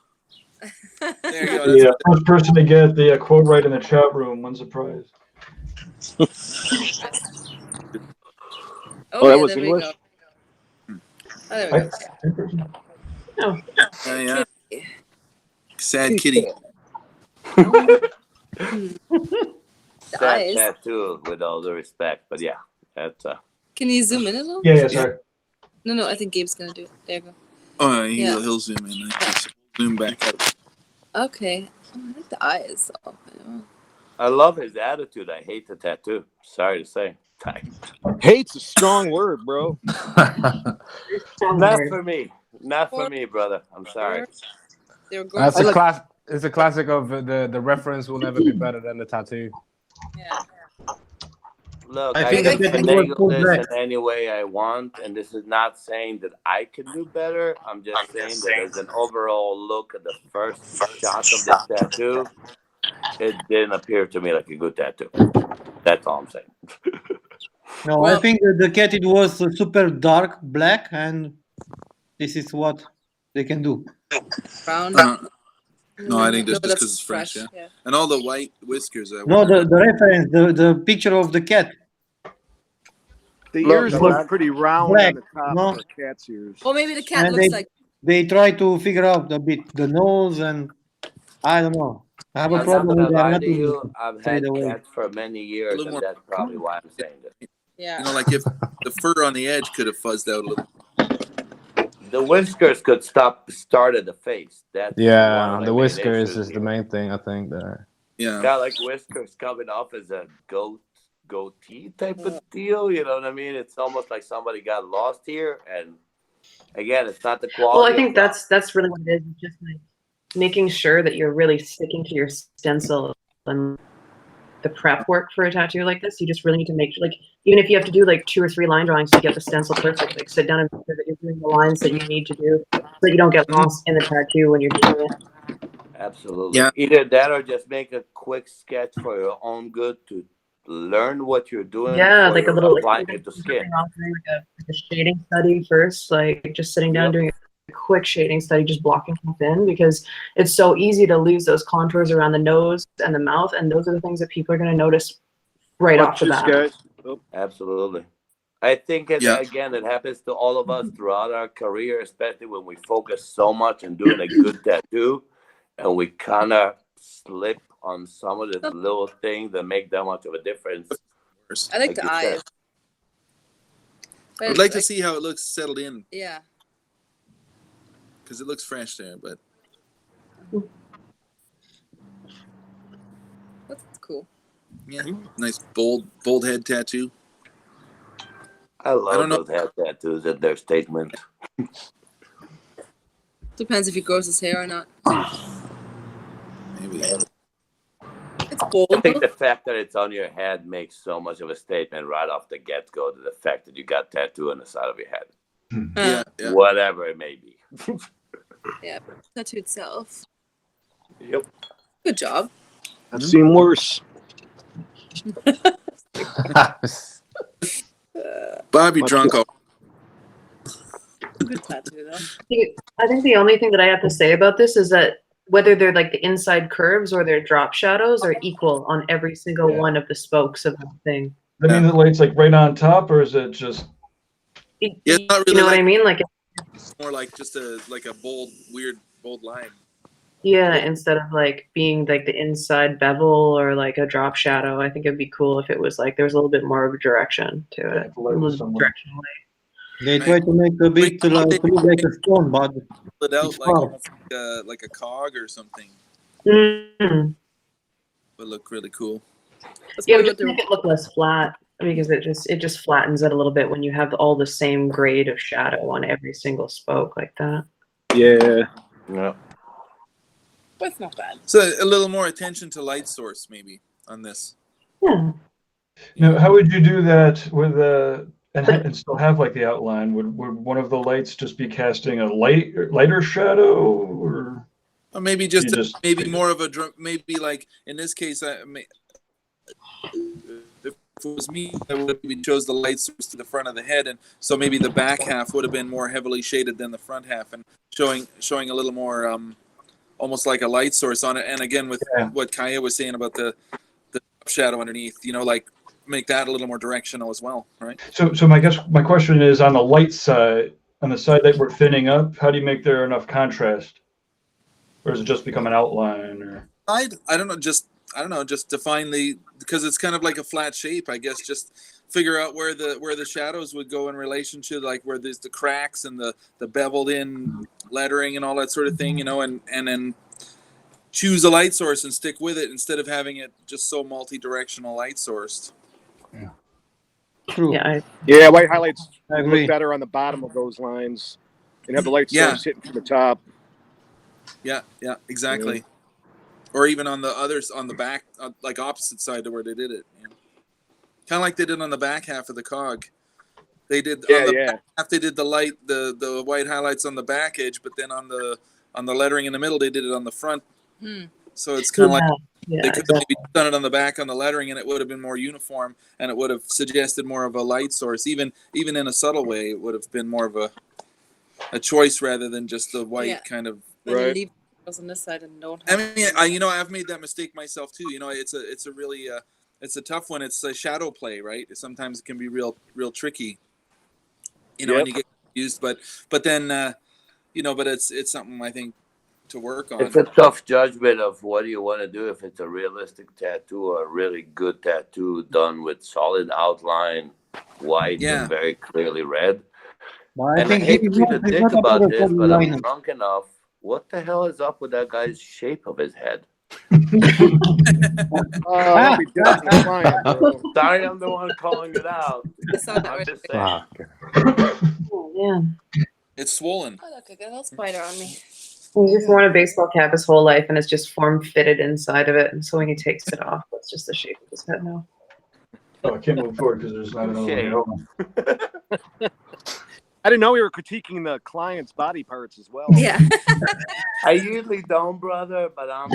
There you go. The first person to get the quote right in the chat room wins a prize. Oh, that was there English? we go. Oh, there we go. Yeah. Sad kitty. The Sad eyes. tattoo, with all the respect, but yeah, that's Can you zoom in a little? Yeah, sorry. No, I think Gabe's gonna do it. There you go. Oh, Yeah. he'll zoom in. Zoom back up. Okay. Oh, I like the eyes. Oh, I love his attitude. I hate the tattoo. Sorry to say. Hate's a strong word, bro. Not for me. Not for me, brother. I'm sorry. They're That's gorgeous. a class. It's a classic of the reference will never be better than the tattoo. Yeah. Look, I I think can the tattoo finagle was this correct. in any way I want, and this is not saying that I can do better. I'm just saying that as an overall look at the first shot of this tattoo, it didn't appear to me like a good tattoo. That's all I'm saying. No, I Well- think that the cat it was super dark black, and this is what they can do. Brown. No, I think just that's because it's French, yeah. Yeah. And all the white whiskers. No, the reference, the picture of the cat. The Look, ears the look black- pretty round black, on the top no? of a cat's ears. Well, maybe the cat And looks like. they try to figure out a bit the nose, and I don't know. I have a I'm not problem gonna with that. lie Not to you. I've had straight away. cats for many years, little and more- that's probably why I'm saying this. Yeah. You know, like if the fur on the edge could have fuzzed out a little. The whiskers could start at the face. That's one Yeah, of my the main whiskers issues is the here. main thing I think there. Yeah. Got like whiskers coming off as a goatee type of deal. You know what I mean? It's almost like somebody got lost here. And again, it's not the quality. Well, I think of that's really what it is. It's just like making sure that you're really sticking to your stencil and the prep work for a tattoo like this. You just really need to make, like, even if you have to do like 2 or 3 line drawings to get the stencil perfect, like sit down and make sure that you're doing the lines that you need to do so that you don't get lost in the tattoo when you're doing it. Absolutely. Yeah. Either that or just make a quick sketch for your own good to learn what you're doing. Yeah, before like a you're little applying like it to skin. a shading study first, like just sitting down Yep. doing a quick shading study, just blocking stuff in, because it's so easy to lose those contours around the nose and the mouth, and those are the things that people are going to notice right off the bat. Guys. Oh. Absolutely. I think again, it happens to all of us throughout our career, especially when we focus so much on doing a good tattoo, and we kind of slip on some of the little things that make that much of a difference. I like the eyes. I'd like to see how it looks settled in. Yeah. Because it looks fresh there, but that's cool. Yeah, nice bold head tattoo. I love those head tattoos and their statement. Depends if he grows his hair or not. Maybe. It's bold. I think the fact that it's on your head makes so much of a statement right off the get-go to the fact that you got tattoo on the side of your head. Yeah. Whatever it may be. Yeah, tattoo itself. Yep. Good job. I've seen worse. Bob, you drunk. Good tattoo, though. I think the only thing that I have to say about this is that whether they're like the inside curves or their drop shadows are equal on every single one of the spokes of the thing. I mean, the light's like right on top, or is it just? Yeah, it's not really, you know what I mean? Like it's more like just a weird bold line. Yeah, instead of like being like the inside bevel or like a drop shadow, I think it'd be cool if it was like there was a little bit more of a direction to it. A little directional light. They try to make a bit to look like a stone, but Split out like almost like a cog or something. Mm-hmm. Would look really cool. Yeah, just make it look less flat because it just flattens it a little bit when you have all the same grade of shadow on every single spoke like that. Yeah. Yeah. But it's not bad. So a little more attention to light source maybe on this. Yeah. Now, how would you do that with and still have like the outline? Would one of the lights just be casting a lighter shadow, or maybe maybe more of a maybe like in this case if it was me, I would have chose the light source to the front of the head, and so maybe the back half would have been more heavily shaded than the front half, and showing a little more almost like a light source on it. And again, with what Kaya was saying about the shadow underneath, like make that a little more directional as well, right? So my question is on the light side, on the side that we're thinning up, how do you make there enough contrast, or does it just become an outline? Or I don't know, just define because it's kind of like a flat shape, I guess. Just figure out where the shadows would go in relation to like where there's the cracks and the beveled in lettering and all that sort of thing, and then choose a light source and stick with it instead of having it just so multi-directional light sourced. Yeah. True. Yeah, white highlights I agree. look better on the bottom of those lines and have the light source hitting from the top. Yeah, exactly. Yeah. Or even on the others on the back, like opposite side to where they did it. Kind of like they did on the back half of the cog. They did back half, they did the light, the white highlights on the back edge, but then on the lettering in the middle, they did it on the front. So it's kind of like they could have maybe done it on the back on the lettering, and it would have been more uniform, and it would have suggested more of a light source. Even in a subtle way, it would have been more of a choice rather than just the white kind of. Right. Leave on this side and don't. I mean, I've made that mistake myself too. It's a really it's a tough one. It's a shadow play, right? Sometimes it can be real tricky. And you get confused, but then but it's something I think to work on. It's a tough judgment of what do you want to do, if it's a realistic tattoo or a really good tattoo done with solid outline, white and very clearly red. Well, I hate to be the dick about this, but I'm drunk enough. What the hell is up with that guy's shape of his head? Sorry, I'm the one calling it out. I'm just saying. Oh, it's swollen. Oh, look, I got a little spider on me. He's just worn a baseball cap his whole life, and it's just form-fitted inside of it. And so when he takes it off, that's just the shape of his head now. Oh, I can't move forward because there's not another one. I didn't know we were critiquing the client's body parts as well. Yeah. I usually don't, brother, but I'm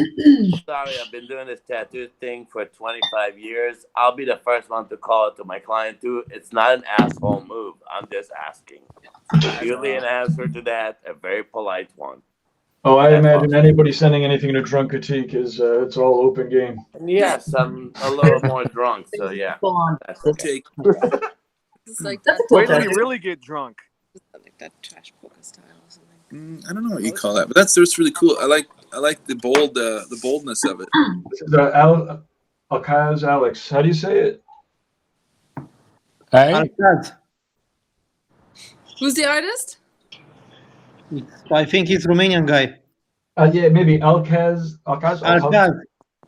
sorry. I've been doing this tattoo thing for 25 years. I'll be the first one to call it to my client, too. It's not an asshole move. I'm just asking. Usually an answer to that, a very polite one. Oh, I imagine anybody sending anything to Drunk Critique is it's all open game. Yes, I'm a little more drunk, so yeah. That's okay. It's like that. Wait till you really get drunk. Like that trash polka style or something. I don't know what you call that, but that's really cool. I like the boldness of it. This is Alcaz Alex. How do you say it? Hey, Alcaz. Who's the artist? I think he's Romanian guy. Yeah, maybe Alcaz. Alcaz.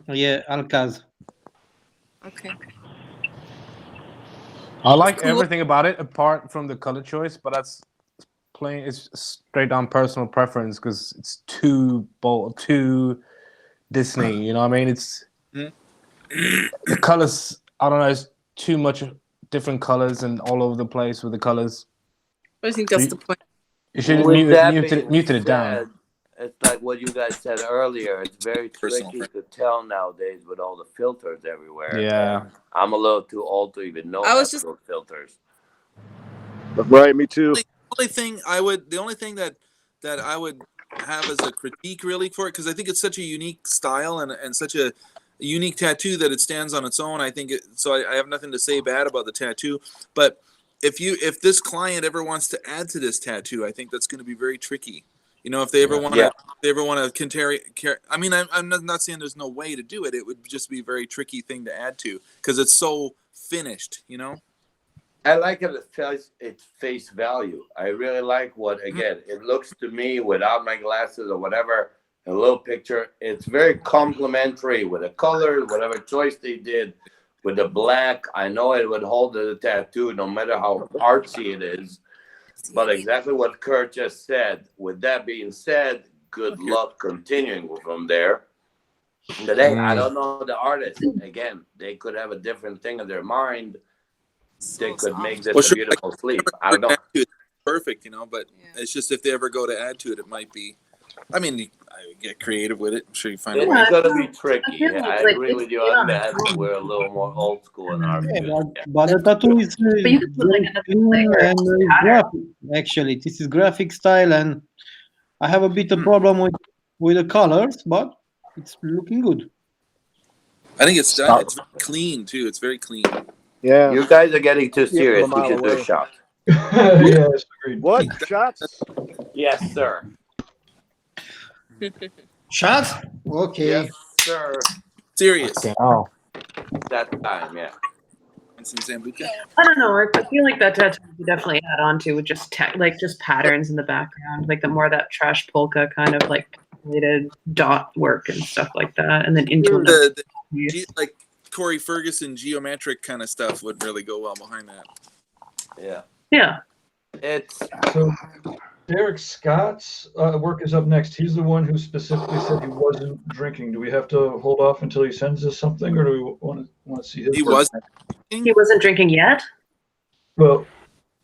Yeah, Alcaz. Okay. I like Cool. everything about it apart from the color choice, but that's plain. It's straight on personal preference because it's too bold, too Disney. You know what I mean? It's the colors. I don't know. It's too much different colors and all over the place with the colors. I think that's the point. You should With that muted it down. said, it's like what you guys said earlier. It's very Personal tricky to tell nowadays with all the filters everywhere. Yeah. I'm a little too old to even know I was just- those filters. Right, me too. The only thing that I would have as a critique really for it, because I think it's such a unique style and such a unique tattoo that it stands on its own. I think I have nothing to say bad about the tattoo, but if this client ever wants to add to this tattoo, I think that's going to be very tricky. You know, if they ever want to, I mean, I'm not saying there's no way to do it. It would just be a very tricky thing to add to because it's so finished. You know. I like it at its face value. I really like what, again, it looks to me without my glasses or whatever, a little picture. It's very complimentary with the colors, whatever choice they did with the black. I know it would hold the tattoo no matter how artsy it is. But exactly what Kurt just said. With that being said, good luck continuing from there. Today, I don't know the artist. Again, they could have a different thing in their mind. They could make this a beautiful sleep. I don't know. It's perfect, you know, but it's just if they ever go to add to it, it might be. I mean, I get creative with it. I'm sure you find a way. It's going to be tricky. I feel I like agree with you on that. We're a little more old school in our view. But the tattoo is But you could put like another clean layer and of graphic. Actually, this is graphic style, and I have a bit of problem with the colors, but it's looking good. I think it's done. It's very clean too. It's very clean. Yeah. You guys are getting too serious. from a We mile should do a away. shot. Yes, agreed. What? Shots? Yes, sir. Shots? Okay. Yes, sir. Serious. Oh. That time, yeah. And some Zambuca. I don't know. I feel like that tattoo you definitely add on to with just just patterns in the background, like the more that trash polka kind of like related dot work and stuff like that, and then into Like Corey Ferguson geometric kind of stuff would really go well behind that. Yeah. yeah. It's So Derek Scott's work is up next. He's the one who specifically said he wasn't drinking. Do we have to hold off until he sends us something, or do we want to see his? He work was. next? He wasn't drinking yet. Well,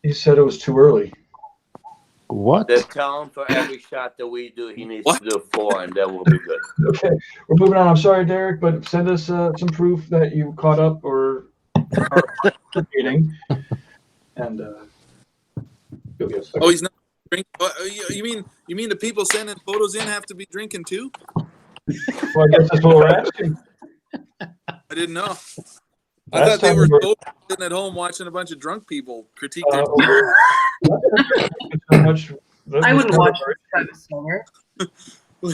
he said it was too early. What? they tell him for every shot that we do, he needs to do 4, and then we'll be good. Okay, we're moving on. I'm sorry, Derek, but send us some proof that you caught up or are eating, and you'll get stuck. Oh, he's not drinking. You mean the people sending photos in have to be drinking too? Well, I guess that's what we're asking. I didn't know. I Last thought they time were we were- sitting at home watching a bunch of drunk people critique Uh, their. so much. I wouldn't watch this kind of summer.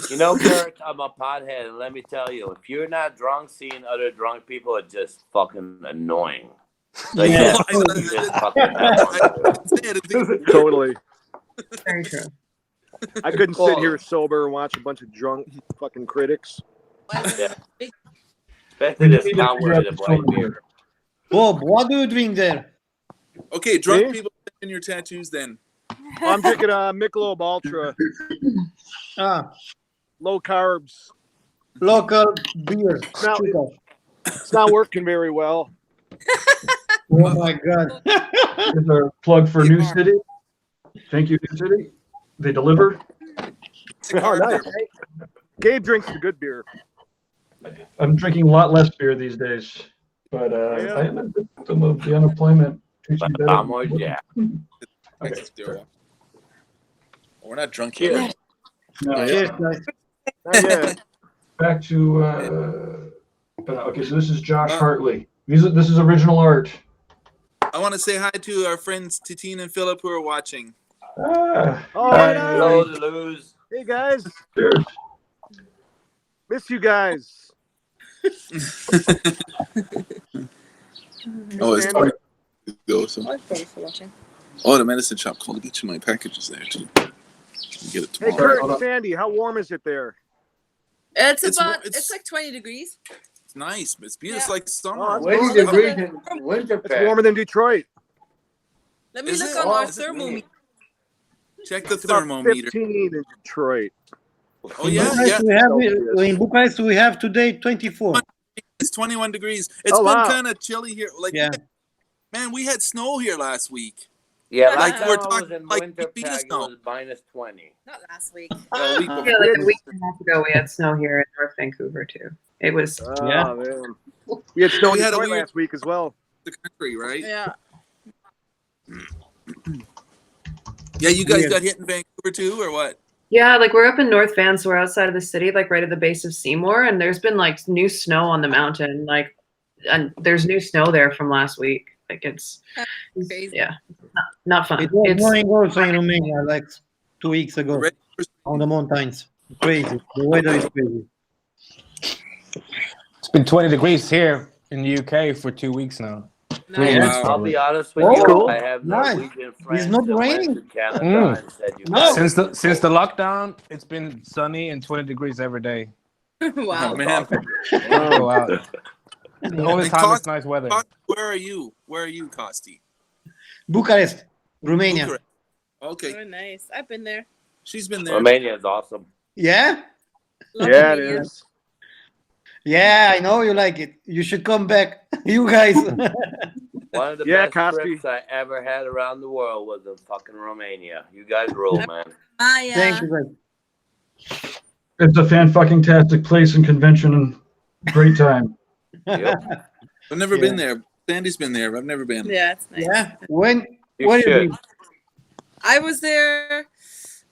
You know, Kurt, I'm a pothead, and let me tell you, if you're not drunk, seeing other drunk people are just fucking annoying. So Yeah. just fucking have fun. Totally. Very true. I couldn't sit here sober and watch a bunch of drunk fucking critics. Why is it big? Especially this town where the white beer. Bob, what do you drink there? Okay, drunk Me? people sending your tattoos then. I'm drinking Michelob Ultra, Ah, low carbs. local beer. Now, Sugar. it's not working very well. Oh my god. Is there a plug for New City? Thank you, New City. They delivered. Oh, nice. Gabe drinks the good beer. I'm drinking a lot less beer these days, but Yeah. I am a victim of the unemployment. Treats me better. Vamos, yeah. Okay. We're not drunk yet. No, Cheers, yeah. guys. Not yet. Back to okay. So this is Josh Hartley. This is original art. I want to say hi to our friends Titine and Philip who are watching. Oh, Hello, nice. the lose. Hey, guys. Cheers. Miss you guys. Oh, it's Stanley. go. So. Oh, thanks for watching. Oh, the medicine shop called. Get you my packages there too. You get it Hey, tomorrow. Kurt and Sandy, how warm is it there? It's It's- about it's- it's like 20 degrees. It's nice. It's beautiful. It's Yeah. like summer. Oh, that's 20 awesome. degrees in winter It's pack. warmer than Detroit. Let me Is look it? on Oh, our is it thermometer. Check the It's about thermometer. 15 in Detroit. Oh yeah, Bucharest, yeah. in Bucharest, we have today 24. It's 21 degrees. It's Oh, been wow. kind of chilly here. Like, Yeah. man, we had snow here last week. Yeah, Like, last we're time I was talking in like winter feet of pack, it snow. was -20. Not last week. Well, a week Yeah, before. like a week and a half ago, we had snow here in North Vancouver too. It was Oh, Yeah. man. We had snow in We had a Detroit weird- last week as well. the country, right? Yeah. Yeah, you guys Weird. got hit in Vancouver too, or what? yeah, like we're up in North Van, so we're outside of the city, like right at the base of Seymour, and there's been like new snow on the mountain, like, and there's new snow there from last week. Like it's Crazy. yeah, not fun. It was It's snowing also in Romania like 2 weeks ago Ready for- on the mountains. Crazy. The weather is crazy. It's been 20 degrees here in the UK for 2 weeks now. Nice. Yeah. Wow. I'll be honest with Oh, you. cool. I have Nice. Norwegian friends not that went raining. to Canada Mm. and said you No. guys Since the lockdown, it's been sunny and 20 degrees every day. Wow. Oh, man. Go out. The only And time Cost- it's nice weather. Where are you? Where are you, Kosti? Bucharest, Romania. Bucharest. Okay, Very nice. I've been there. she's been there. Romania is awesome. Yeah? Love Yeah, it Romania. is. Yeah, I know you like it. You should come back. You guys. One of the Yeah, best Kosti. trips I ever had around the world was in fucking Romania. You guys rule, man. Maya. Thank you, guys. It's a fan-fucking-tastic place and convention and great time. Yep. I've never Yeah. been there. Sandy's been there. But I've never been. Yeah, it's nice. Yeah. When You what should. is it? I was there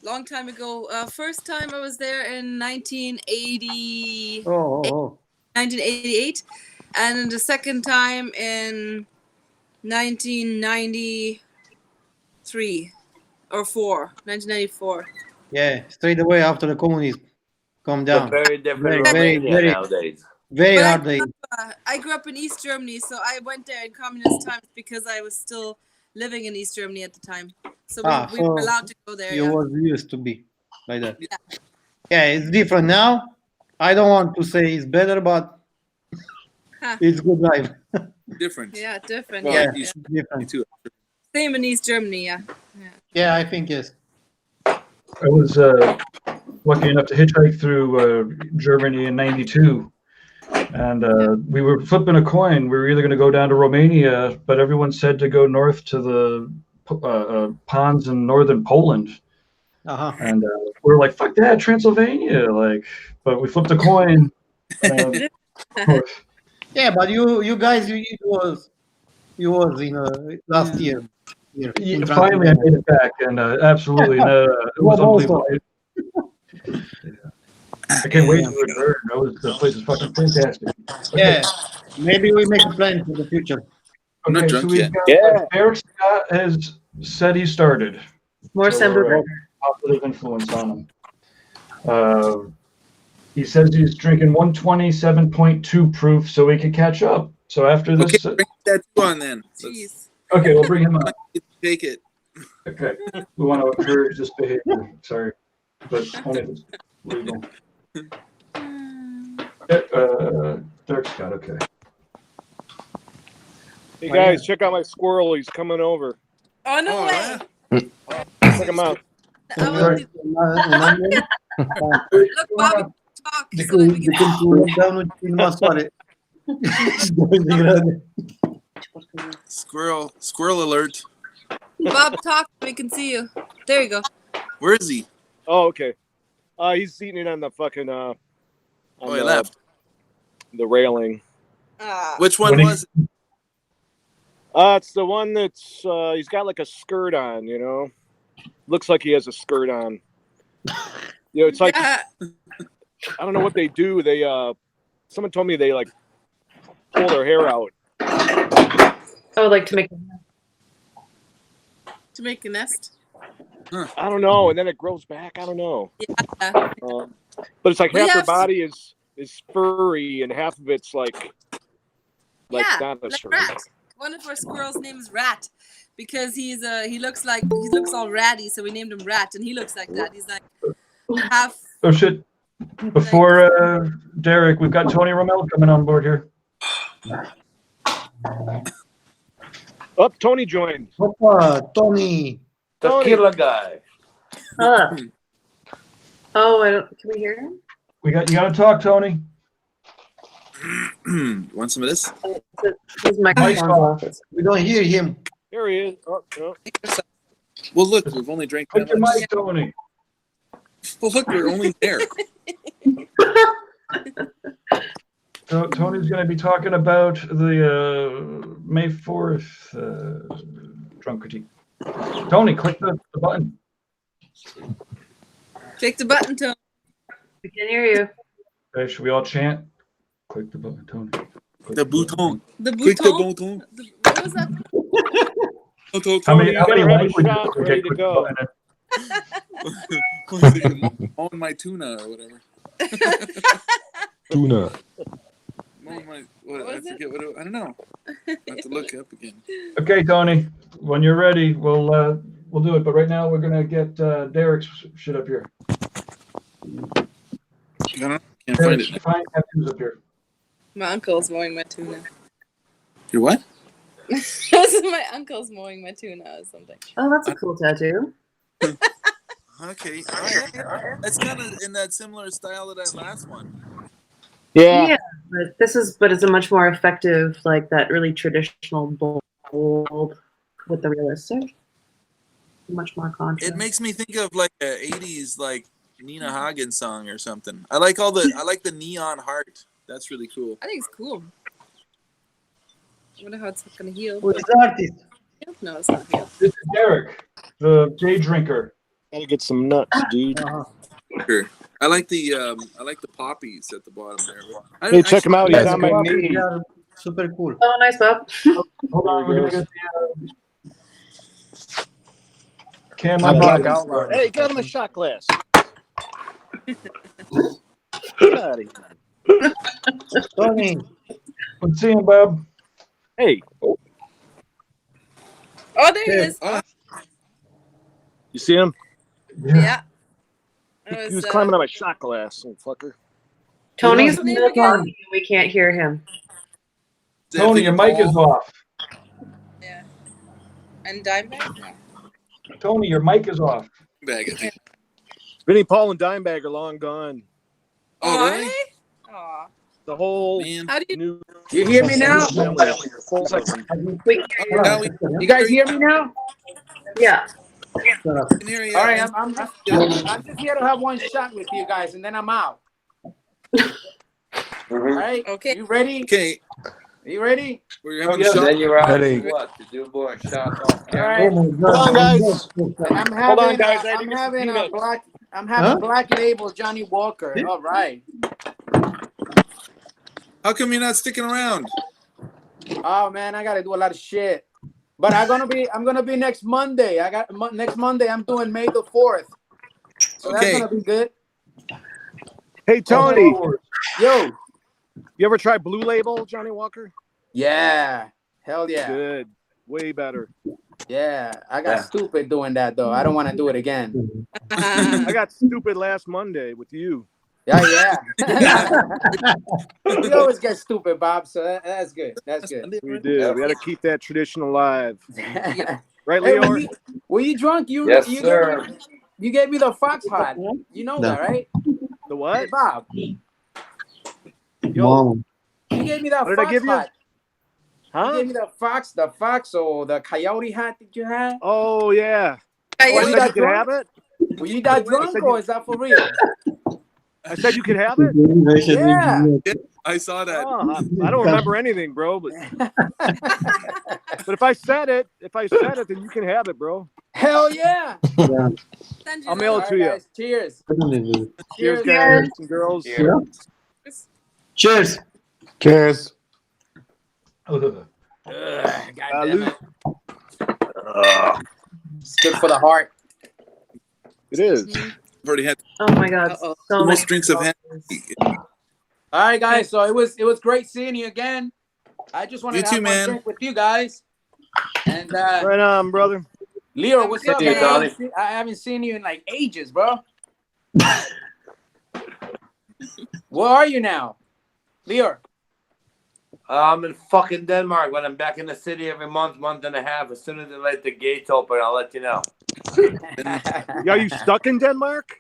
long time ago. First time I was there in 1980, Oh. 1988, and then the second time in 1993 or 1994. Yeah, straight away after the communism come It's a down. very different Very, Romania very- nowadays. Very But hard day. I grew up in East Germany, so I went there in communist times because I was still living in East Germany at the time. So we were so allowed to go there. You Yeah. was used to be like that. Yeah, it's different now. I don't want to say it's better, but Huh. it's good life. Different. Yeah, different. Well, yeah. you Yeah. should be Different. too. Same in East Germany. Yeah. Yeah, I think yes. I was lucky enough to hitchhike through Germany in '92. And we were flipping a coin. We were either going to go down to Romania, but everyone said to go north to the ponds in northern Poland. Uh-huh. And we were like, fuck that, Transylvania. Like, but we flipped a coin. Yeah, but you guys, you was in last year. Yeah, finally, I made it back, and absolutely, it was unbelievable. I can't wait to return. The place is fucking fantastic. Yeah, maybe we make a plan for the future. I'm not Okay, drunk so we've yet. got Yeah. Eric Scott has said he started. more So we're, Semper. positive influence on him. He says he's drinking 127.2 proof so he can catch up. So after Okay, this, bring that tattoo on then. Jeez. okay, we'll bring him up. Take it. Okay, we want to encourage this behavior. Sorry, but only if it's legal. Derek Scott. Okay. Hey, guys, check out my squirrel. He's coming over. Oh no Oh, way! yeah. Check him out. I want to look, Bobby, talk. So that we can... Squirrel alert. Bob, talk. We can see you. There you go. Where is he? Oh, okay. He's eating it on the fucking Oh, he left. the railing. Which one was it? It's the one that's he's got like a skirt on, you know. Looks like he has a skirt on. You know, it's like I don't know what they do. They someone told me they like pull their hair out. Oh, like to make. To make a nest. I don't know, and then it grows back. I don't know. Yeah. But it's like We half their have- body is furry, and half of it's like Yeah, not a like furry. Rat. One of our squirrels' name is Rat because he looks all ratty, so we named him Rat, and he looks like that. He's like half. Oh shit! Before Derek, we've got Tony Rommel coming on board here. Oh, Tony joined. Tony. Tequila guy. Oh, can we hear him? You got to talk, Tony. Want some of this? His microphone's off. We don't hear him. Here he is. Oh, no. Well, look, we've only drank Put that your much. mic, Tony. Well, look, we're only there. So Tony's going to be talking about the May 4th drunk critique. Tony, click the button. Click the button, Tony. We can hear you. Okay, should we all chant? Click the button, Tony. Click The bouton. The Click the bouton. bouton. What was that? How many Tony, you gotta have a languages shot do we ready get? to Click the go. button. Mowing my tuna or whatever. Tuna. Mowing my, what, What I was it? forget what it, I don't know. I have to look it up again. Okay, Tony, when you're ready, we'll do it. But right now, we're going to get Derek's shit up here. I don't know. Can't find Derek's it. fine tattoos up here. My uncle's mowing my tuna. Your what? This is my uncle's mowing my tuna or something. Oh, that's a cool tattoo. Okay. All right. It's kind of in that similar style of that last one. Yeah. But it's a much more effective, like that really traditional bold with the realistic. Much more contrast. It makes me think of like a 80s like Nina Hagen song or something. I like the neon heart. That's really cool. I think it's cool. I wonder how it's gonna heal. Who's the artist? No, it's not healed. This is Derek, the day drinker. Gotta get some nuts, dude. Sure. I like the poppies at the bottom there. Hey, check him out. He's Yes, on my cool. knee. Yeah, super cool. Oh, nice, Bob. Hold on, we're going to get the Cam I'm on black bottom. outlaw. Hey, get him a shot glass. Get out of here. Tony. Let's see him, Bob. Hey, Oh, there he is. you see him? Yeah. He was climbing on my shot glass, little fucker. Tony's What's his name again? on. We can't hear him. Tony, your mic is off. Yeah. And Dimebag? No. Tony, your mic is off. Bag, I think. Vinny, Paul, and Dimebag are long gone. Oh, really? Aw. The whole Man. How do you new. You hear me now? We can hear you. Now You guys hear me now? Yeah. we can hear you. All right, I'm just here to have one shot with you guys, and then I'm out. All right? Okay. You ready? Okay. You ready? We're having yeah. a shot. Then you're out Ready. to what? To do more shots off All camera? right. Hold on, guys. I'm Hold on, having, guys. I had to I'm get some having a peanuts. black. I'm having Black Label Johnny Walker. All right. How come you're not sticking around? Oh man, I gotta do a lot of shit. But I'm gonna be next Monday. Next Monday. I'm doing May the 4th. So Okay. that's gonna be good. Hey, Tony. Yo. You ever try Blue Label, Johnny Walker? Yeah. Hell yeah. Good. Way better. Yeah. I got stupid doing that though. I don't want to do it again. I got stupid last Monday with you. Yeah. We always get stupid, Bob. So that's good. That's good. We did. We had to keep that tradition alive. Right, Hey, Leor? were you drunk? Yes, sir. You gave me the fox hot. You know that, right? The Hey, what? Bob. Yo, You gave me that What did I fox give you? hot. He gave you the fox or the coyote hat that you had. Oh yeah. Yeah, Oh, I you said got you could drunk? have it. Were you that drunk or is that for real? I said you could have it. Yeah. I saw that. Oh, I don't remember anything, bro. But if I said it, then you can have it, bro. Hell yeah. send I'll you mail All it right, to you. guys. Cheers. Cheers, Cheers. guys and girls. Cheers. Cheers. God damn Salud. it. It's good for the heart. It is. I've already had Oh my God. Uh-oh. So the much. most drinks I've had. All right, guys. So it was great seeing you again. I just wanted You to too, have one man. drink with you guys. And Right on, brother. Leo, what's up, Hey, man? Donnie. I haven't seen you in like ages, bro. Where are you now, Leo? I'm in fucking Denmark, but I'm back in the city every month and a half. As soon as they let the gates open, I'll let you know. Are you stuck in Denmark?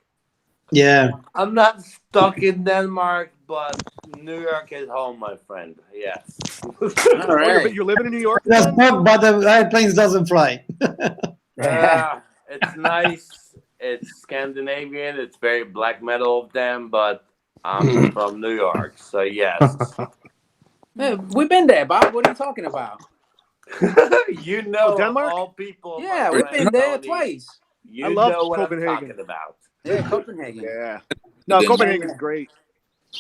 Yeah. I'm not stuck in Denmark, but New York is home, my friend. Yes. All Oh, right. you're living in New York? That's Then? not, but the airplanes doesn't fly. It's nice. It's Scandinavian. It's very black metal of them, but I'm from New York, so yes. Hey, we've been there, Bob. What are you talking about? You know, Denmark? of all people. Yeah, my we've friend been there Tony, twice. You I love know what Copenhagen. I'm talking about. Yeah, Copenhagen. Yeah. No, Copenhagen's great.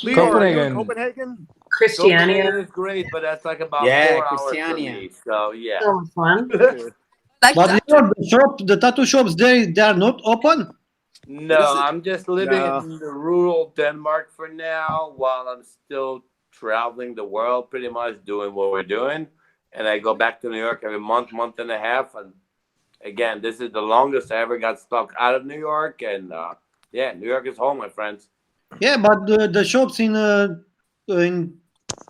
Leo, are you in Copenhagen? Christiania. Copenhagen is great, but that's like about Yeah, 4 hours for Christiania. me. So yeah. So much fun. Like But that. you know, the tattoo shops, they are not open. No, I'm just living No. in the rural Denmark for now while I'm still traveling the world pretty much doing what we're doing. And I go back to New York every month and a half. And again, this is the longest I ever got stuck out of New York. And yeah, New York is home, my friends. Yeah, but the shops in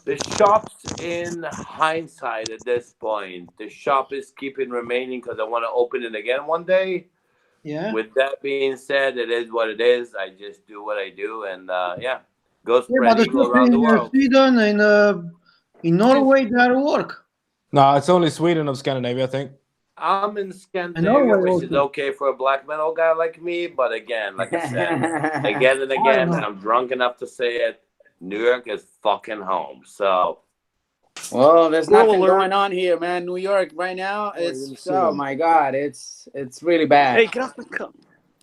The shops, in hindsight at this point, the shop is keeping remaining because I want to open it again one day. yeah. With that being said, it is what it is. I just do what I do, and yeah, go Yeah, spread but the evil shops around the in world. Sweden and in Norway, they are work. No, it's only Sweden of Scandinavia, I think. I'm in Scandinavia, Norway which is also. okay for a black metal guy like me, but again, like I said, again and again, and I'm drunk enough to say it, New York is fucking home. So Well, there's Squirrel nothing alert. going on here, man. New York right now, you're it's missing my God, it's really bad. Hey, get off the cup.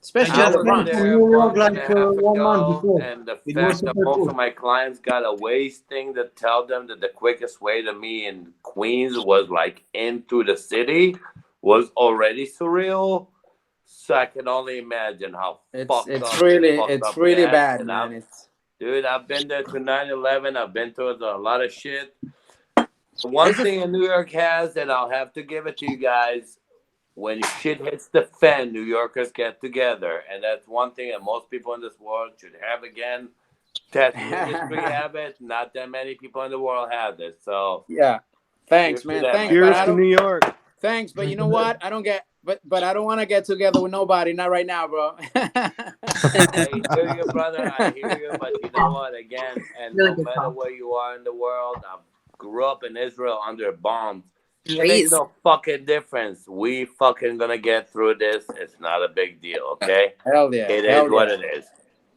Especially I at the was front. there a New York month and like a half 1 month ago, before. and the It was fact that super most cool. of my clients got a Waze thing to tell them that the quickest way to me in Queens was like in through the city was already surreal. So I can only imagine how fucked It's up really fucked it's up really it is. bad, And man. dude, I've been there to 9/11. I've been through a lot of shit. One thing in New York has, and I'll have to give it to you guys, when shit hits the fan, New Yorkers get together. And that's one thing that most people in this world should have again. Tattoo industry have it. Not that many people in the world have this. So Yeah. Thanks, cheers to man. them, Thanks, my but Cheers I to don't. New York. Thanks, but you know what? I don't get. But I don't want to get together with nobody. Not right now, bro. I hear you, brother. I hear you. But you know what? Again, and Really no good matter talk. where you are in the world, I grew up in Israel under bombs. It Jeez. makes no fucking difference. We fucking gonna get through this. It's not a big deal, okay? Hell yeah. It Hell is what yeah. it is.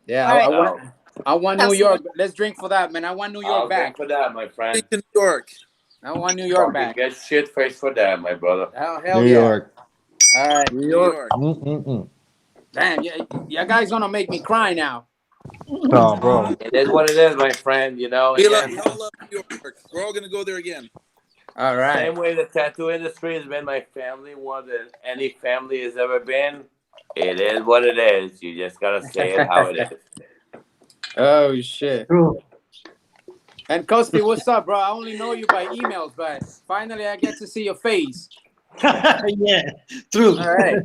Yeah. All right. I want Have New some- York. Let's drink for that, man. I want New York I'll back. drink for that, my friend. Drink in New York. I want New York Fucking back. get shit faced for that, my brother. Hell New yeah. York. All right. New York. Damn. Yeah. You guys gonna make me cry now. Oh, bro. It is what it is, my friend. You know, We again, all love New York. We're all gonna go there again. All right. same way the tattoo industry has been my family more than any family has ever been. It is what it is. You just gotta say it how it is. Oh shit. True. And Kosti, what's up, bro? I only know you by emails, but finally I get to see your face. Yeah, true. All right.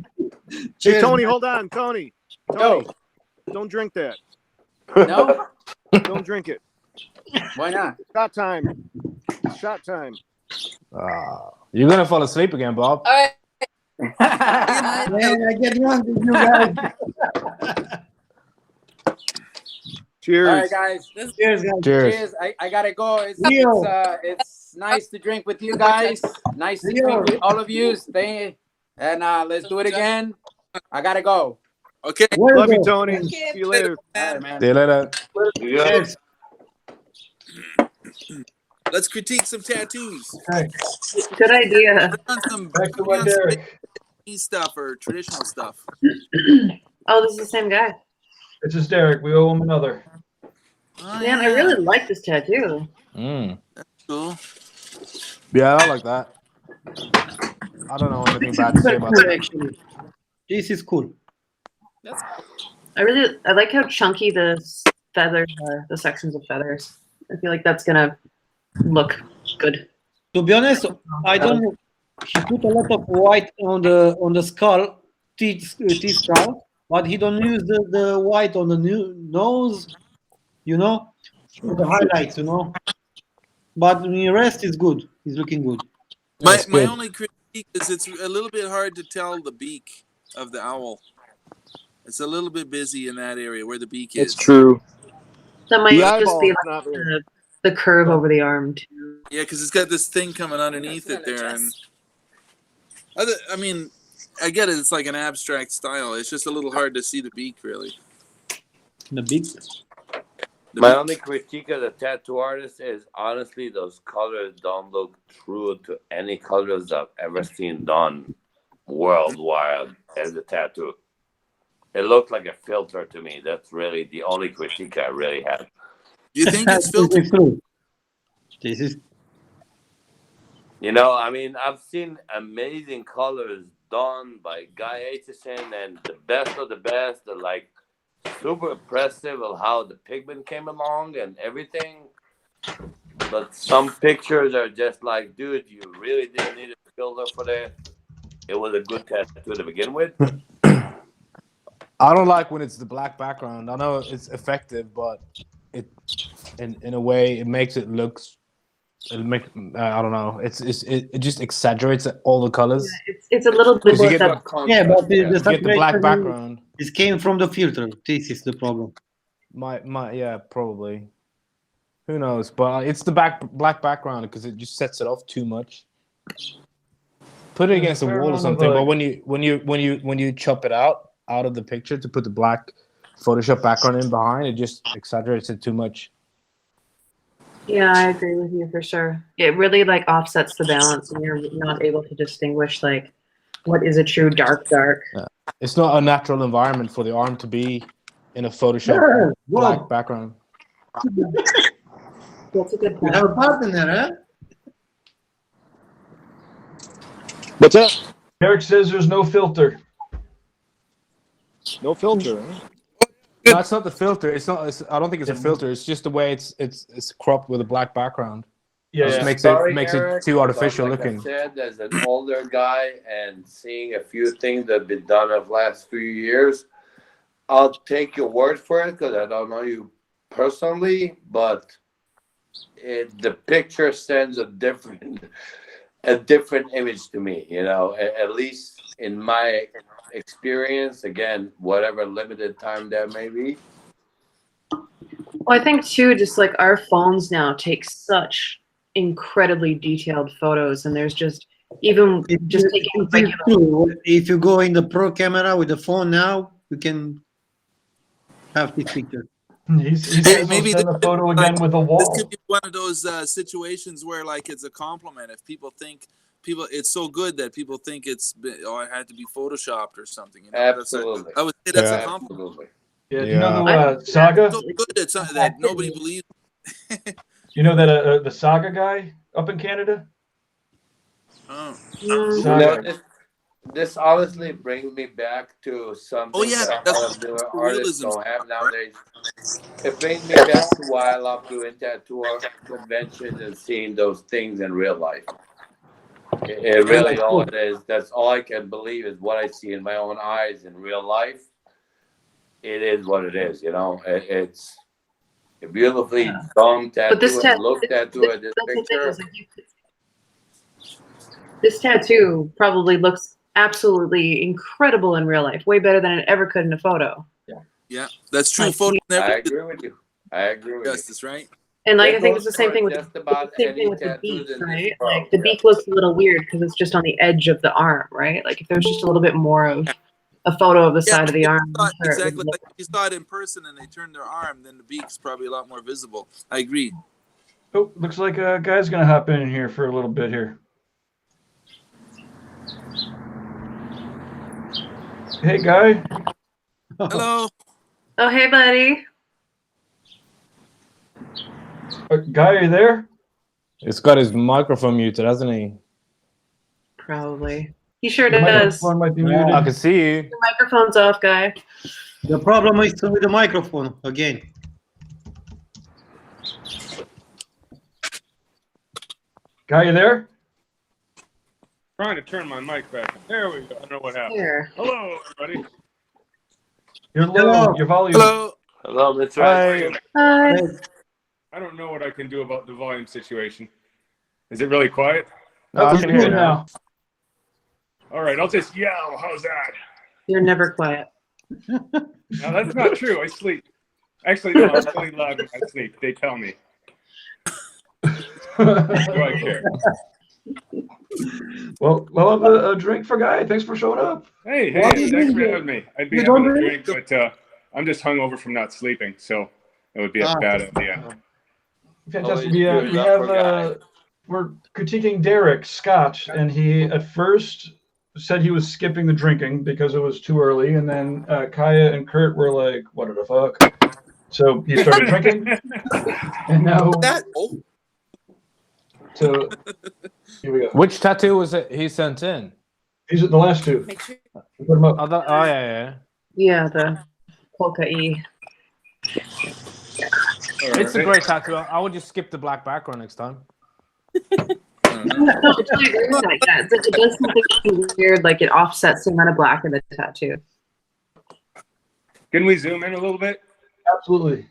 Hey, Cheers. Tony, hold on. Tony, Yo. don't drink that. No? Don't drink it. Why not? Shot time. Shot time. You're going to fall asleep again, Bob. All right. Man, I get drunk with you guys. Cheers. All right, guys. Cheers, guys. Cheers. Cheers. I gotta go. Leo. It's nice to drink with you guys. Nice to drink with all of you. Stay and let's do it again. I gotta go. Okay. Love you, Tony. Okay. See you later. All right, man. See you later. Cheers. Let's critique some tattoos. Okay, Good idea. Bring on some, back to bring what on some Derek. Japanese stuff or traditional stuff. Oh, this is the same guy. This is Derek. We owe him another. Oh, Man, I really like this tattoo. cool. Yeah, I like that. I don't know anything bad to say about Cool, that. actually. This is cool. I like how chunky the feathers are, the sections of feathers. I feel like that's gonna look good. To be honest, I don't know. He put a lot of white on the skull, teeth skull, but he don't use the white on the nose, you know, the highlights, you know. But the rest is good. He's looking good. My good. only critique is it's a little bit hard to tell the beak of the owl. It's a little bit busy in that area where the beak is. It's true. That might The just eyeball be is like not very. the curve over the arm too. Yeah, because it's got this thing coming underneath it there, and I mean, I get it. It's like an abstract style. It's just a little hard to see the beak, really. The big. My only critique of the tattoo artist is honestly those colors don't look true to any colors I've ever seen done worldwide as a tattoo. It looked like a filter to me. That's really the only critique I really have. Do you think it's filtered? It's true. This is You know, I mean, I've seen amazing colors done by Guy Aitchison and the best of the best. They're like super impressive of how the pigment came along and everything. But some pictures are just like, dude, you really didn't need a filter for that. It was a good tattoo to begin with. I don't like when it's the black background. I know it's effective, but it, in a way, it makes it look. It make I don't know. It just exaggerates all the colors. It's a little bit You get more yeah, but the You get the black saturation, background. This came from the filter. This is the problem. Yeah, probably. Who knows? But it's the black background because it just sets it off too much. Put it against a wall or something. But when you chop it out of the picture to put the black Photoshop background in behind, it just exaggerates it too much. Yeah, I agree with you for sure. It really like offsets the balance, and you're not able to distinguish like what is a true dark. Yeah. It's not a natural environment for the arm to be in a Photoshop black background. That's a good You point. have a partner, huh? What's up? Derek says there's no filter. No filter. Huh? No, it's not the filter. I don't think it's a filter. It's just the way it's cropped with a black background. Yeah, It just makes Eric, it too artificial like looking. I said, as an older guy and seeing a few things that have been done of the last few years, I'll take your word for it because I don't know you personally, but the picture sends a different image to me. You know, at least in my experience. Again, whatever limited time there may be. Well, I think too, just like our phones now take such incredibly detailed photos, and there's just even just taking a regular. If you go in the pro camera with the phone now, you can have this picture. He says maybe send a photo again with a wall. This could be one of those situations where, like, it's a compliment. If people think it's so good that people think it had to be photoshopped or something. You know? Absolutely. I would say that's a compliment. Absolutely. Yeah, you know the Saga? It's so good that nobody believes. You know that the Saga guy up in Canada? Oh. Saga. This honestly brings me back to something that a lot of newer artists don't have nowadays. It brings me back to why I love doing tattoo conventions and seeing those things in real life. It really all it is. That's all I can believe is what I see in my own eyes in real life. It is what it is, you know. It's a beautifully done tattoo and look tattoo at this picture. This tattoo probably looks absolutely incredible in real life, way better than it ever could in a photo. Yeah, that's true. Like, I agree with you. I agree with Justice, right? And like That I think goes it's the same for thing with just about the same any thing with the tattoos beak, in this right? world. Like the beak looks a little weird because it's just on the edge of the arm, right? Like if there was just a little bit more of a photo of the Yeah, side of the if arm, you saw I'm it- sure it would exactly. look. Like if you saw it in person and they turned their arm, then the beak's probably a lot more visible. I agree. Oh, looks like a guy's gonna hop in here for a little bit here. Hey, guy. Hello. Oh, hey, buddy. Guy, are you there? It's got his microphone muted, hasn't he? Probably. He sure Your does. microphone might be Yeah. muted. I can see you. The microphone's off, guy. The problem is with the microphone again. Guy, you there? Trying to turn my mic back. There we go. I don't know what happened. Here. Hello, everybody. You're low. Hello. Your volume. Hello. Hello, Mr. Hi. Hi. I don't know what I can do about the volume situation. Is it really quiet? No, I You're can hear you good now. All right, I'll just yell. How's that? You're never quiet. No, that's not true. I sleep. Actually, no, I'm really loud when I sleep. They tell me. Do I care? Well, we'll have a drink for Guy. Thanks for showing up. Hey, What do hey, you thanks do? for having me. I'd be You having don't a drink? drink, but I'm just hungover from not sleeping, so it would be a bad idea. Fantastic. Always We good luck have for Guy. we're critiquing Derek Scott, and he at first said he was skipping the drinking because it was too early, and then Kaya and Kurt were like, "What the fuck?" So he started drinking, and now That. Oh. so here we go. Which tattoo was it he sent in? These are the last two. Make sure. We put them up. Oh, oh yeah. Yeah, the polka E. It's a great tattoo. I would just skip the black background next time. No, it's really weird like that. It's like it does something weird, like it offsets the amount of black in the tattoo. Can we zoom in a little bit? Absolutely.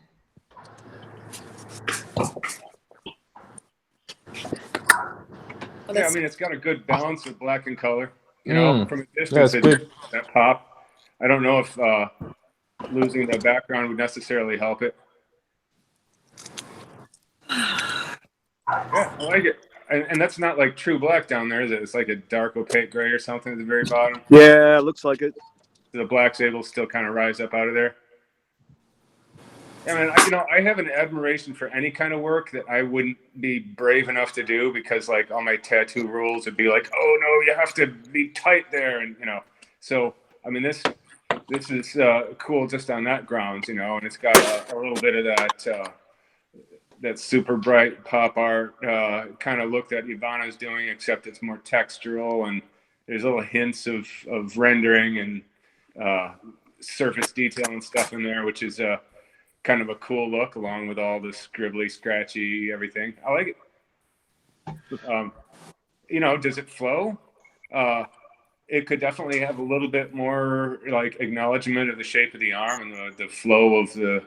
Yeah, I mean, it's got a good balance of black and color. You know, from a That's distance, good. that pop. I don't know if losing the background would necessarily help it. Yeah, I like it. And that's not like true black down there, is it? It's like a dark opaque gray or something at the very bottom. Yeah, looks like it. The black's able to still kind of rise up out of there. I mean, I have an admiration for any kind of work that I wouldn't be brave enough to do because, like, all my tattoo rules would be like, oh no, you have to be tight there, and So, I mean, this is cool just on that grounds, and it's got a little bit of that super bright pop art kind of look that Ivana's doing, except it's more textural and there's little hints of rendering and surface detail and stuff in there, which is kind of a cool look along with all the scribbly, scratchy everything. I like it. Does it flow? It could definitely have a little bit more like acknowledgement of the shape of the arm and the flow of the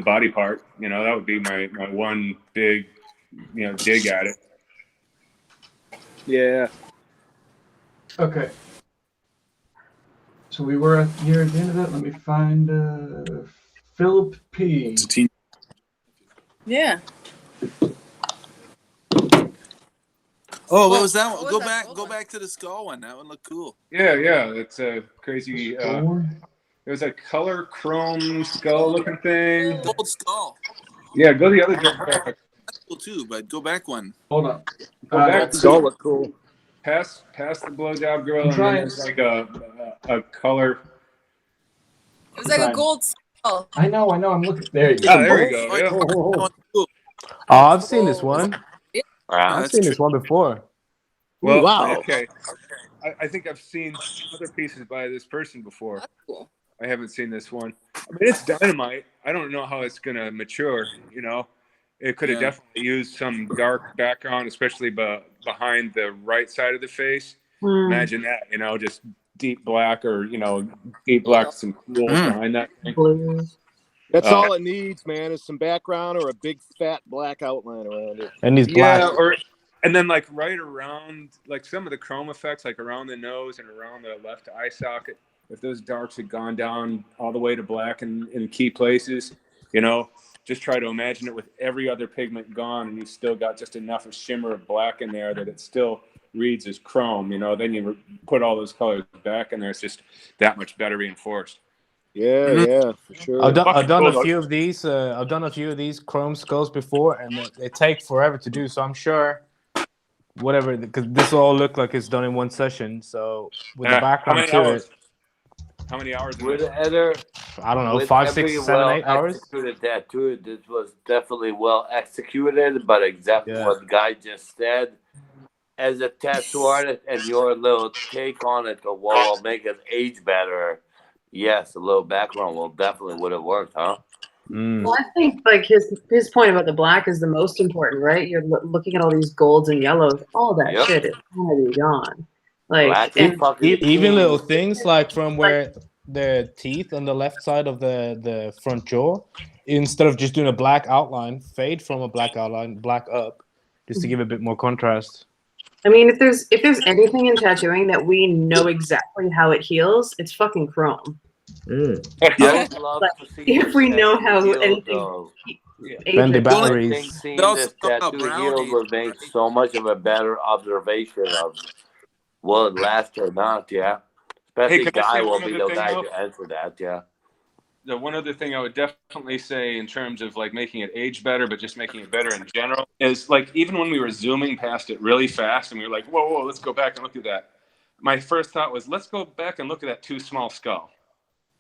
body part. That would be my one big dig at it. Yeah. Okay. So we were here at the end of that. Let me find Philip P. Yeah. Oh, what was that one? What Go was that back one? to the skull one. That one looked cool. Yeah, it's a crazy. It was a color chrome skull looking thing. Gold skull. Yeah, go the other direction. That's cool too, but go back one. Hold on. Go back. Skull look cool. Past the blowjob girl, I'm and then trying. there's like a color. It was like a gold skull. I know. I'm looking. There you go. Oh, there we go. Yeah. Oh, cool. Oh, I've seen this one. Wow. I've seen this one before. Well, Wow. okay. I think I've seen other pieces by this person before. That's cool. I haven't seen this one. I mean, it's dynamite. I don't know how it's gonna mature. It could have definitely used some dark background, especially behind the right side of the face. Imagine that. Just deep black or deep black, some pools behind that thing. Blue. That's all it needs, man, is some background or a big fat black outline around it. And he's black. And then like right around like some of the chrome effects, like around the nose and around the left eye socket, if those darks had gone down all the way to black in key places, just try to imagine it with every other pigment gone, and you still got just enough of shimmer of black in there that it still reads as chrome. Then you put all those colors back in there. It's just that much better reinforced. Yeah, for sure. I've done a few of these. I've done a few of these chrome skulls before, and they take forever to do. So I'm sure, whatever, because this all look like it's done in one session. So with the background to it, how many hours? With Eder, I don't know, with 5, every 6, 7, 8 hours. executed tattoo, this was definitely well executed. But exactly what Guy just said, as a tattoo artist, and your little take on it, what will make it age better. Yes, a little background would have worked, huh? Well, I think like his point about the black is the most important, right? You're looking at all these golds and yellows. All that shit is gonna be gone. Like, and even little things like from where the teeth on the left side of the front jaw, instead of just doing a black outline, fade from a black outline, black up, just to give a bit more contrast. I mean, if there's anything in tattooing that we know exactly how it heals, it's fucking chrome. Like, if we know how anything, then the batteries. I think seeing this tattoo healed would make so much of a better observation of will it last or not. Yeah, especially Guy will be the guy to answer that. Yeah. The one other thing I would definitely say in terms of like making it age better, but just making it better in general, is like even when we were zooming past it really fast and we were like, whoa, let's go back and look at that. My first thought was, let's go back and look at that too small skull.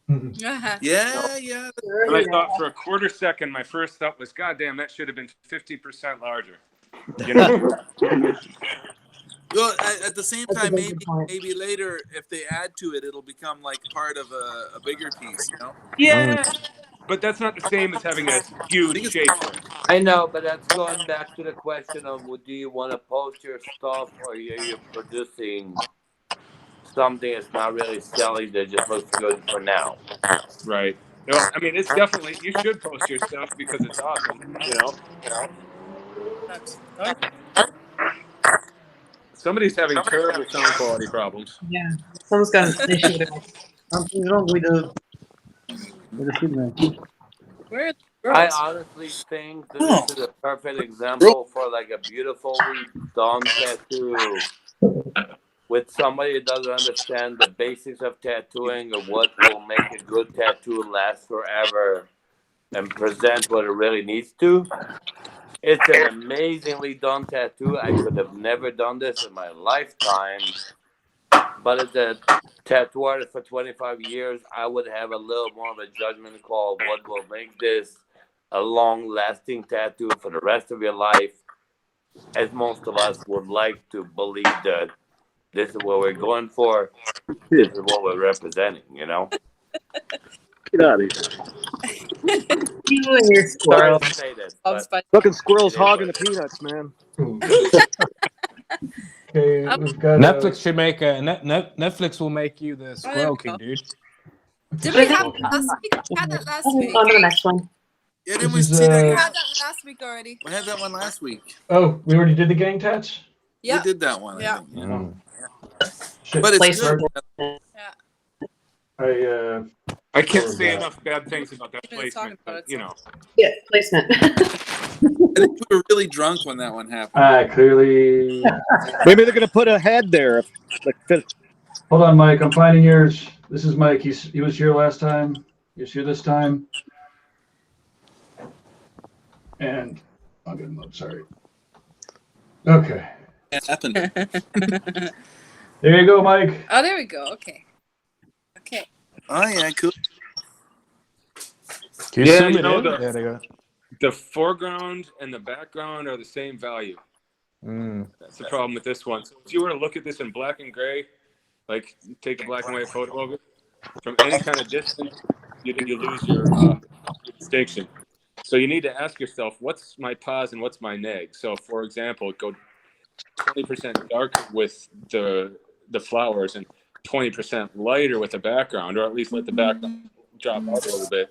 Yeah. And I thought for a quarter second, my first thought was, God damn, that should have been 50% larger. Well, at the same time, maybe later, if they add to it, it'll become like part of a bigger piece, Yeah, but that's not the same as having a huge shape. I know, but that's going back to the question of do you want to post your stuff or are you producing something that's not really selling that just looks good for now? Right. No, I mean, it's definitely, you should post your stuff because it's awesome, Somebody's having terrible sound quality problems. Yeah, someone's got an issue. Something wrong with the signal. I honestly think that this is a perfect example for like a beautifully done tattoo with somebody who doesn't understand the basics of tattooing or what will make a good tattoo last forever and present what it really needs to. It's an amazingly done tattoo. I could have never done this in my lifetime. But as a tattoo artist for 25 years, I would have a little more of a judgment call of what will make this a long-lasting tattoo for the rest of your life, as most of us would like to believe that this is what we're going for, this is what we're representing, Get out of here. You and your squirrel. Sorry to say this, Fucking squirrels hogging the peanuts, man. Okay, we've got Netflix should make a Netflix will make you the Squirrel King, dude. Did we have last week? We had that last week. On to the next one. Yeah, didn't we This is, see that? We had that last week already. We had that one last week. Oh, we already did the gang tats? Yeah. We did that one. Yeah. Shit. But it's good. I can't say enough bad things about that placement, but, Yeah, placement. I think we were really drunk when that one happened. Clearly. Maybe they're gonna put a head there. Hold on, Mike. I'm finding yours. This is Mike. He was here last time. He's here this time. And I'll get him up. Sorry. Okay. It happened. There you go, Mike. Oh, there we go. Okay. Oh yeah, cool. Can you zoom it in? the, There they go. the foreground and the background are the same value. That's the problem with this one. So if you were to look at this in black and gray, like take a black and white photo of it, from any kind of distance, you lose your distinction. So you need to ask yourself, what's my pos and what's my neg? So for example, go 20% darker with the flowers and 20% lighter with the background, or at least let the background drop out a little bit.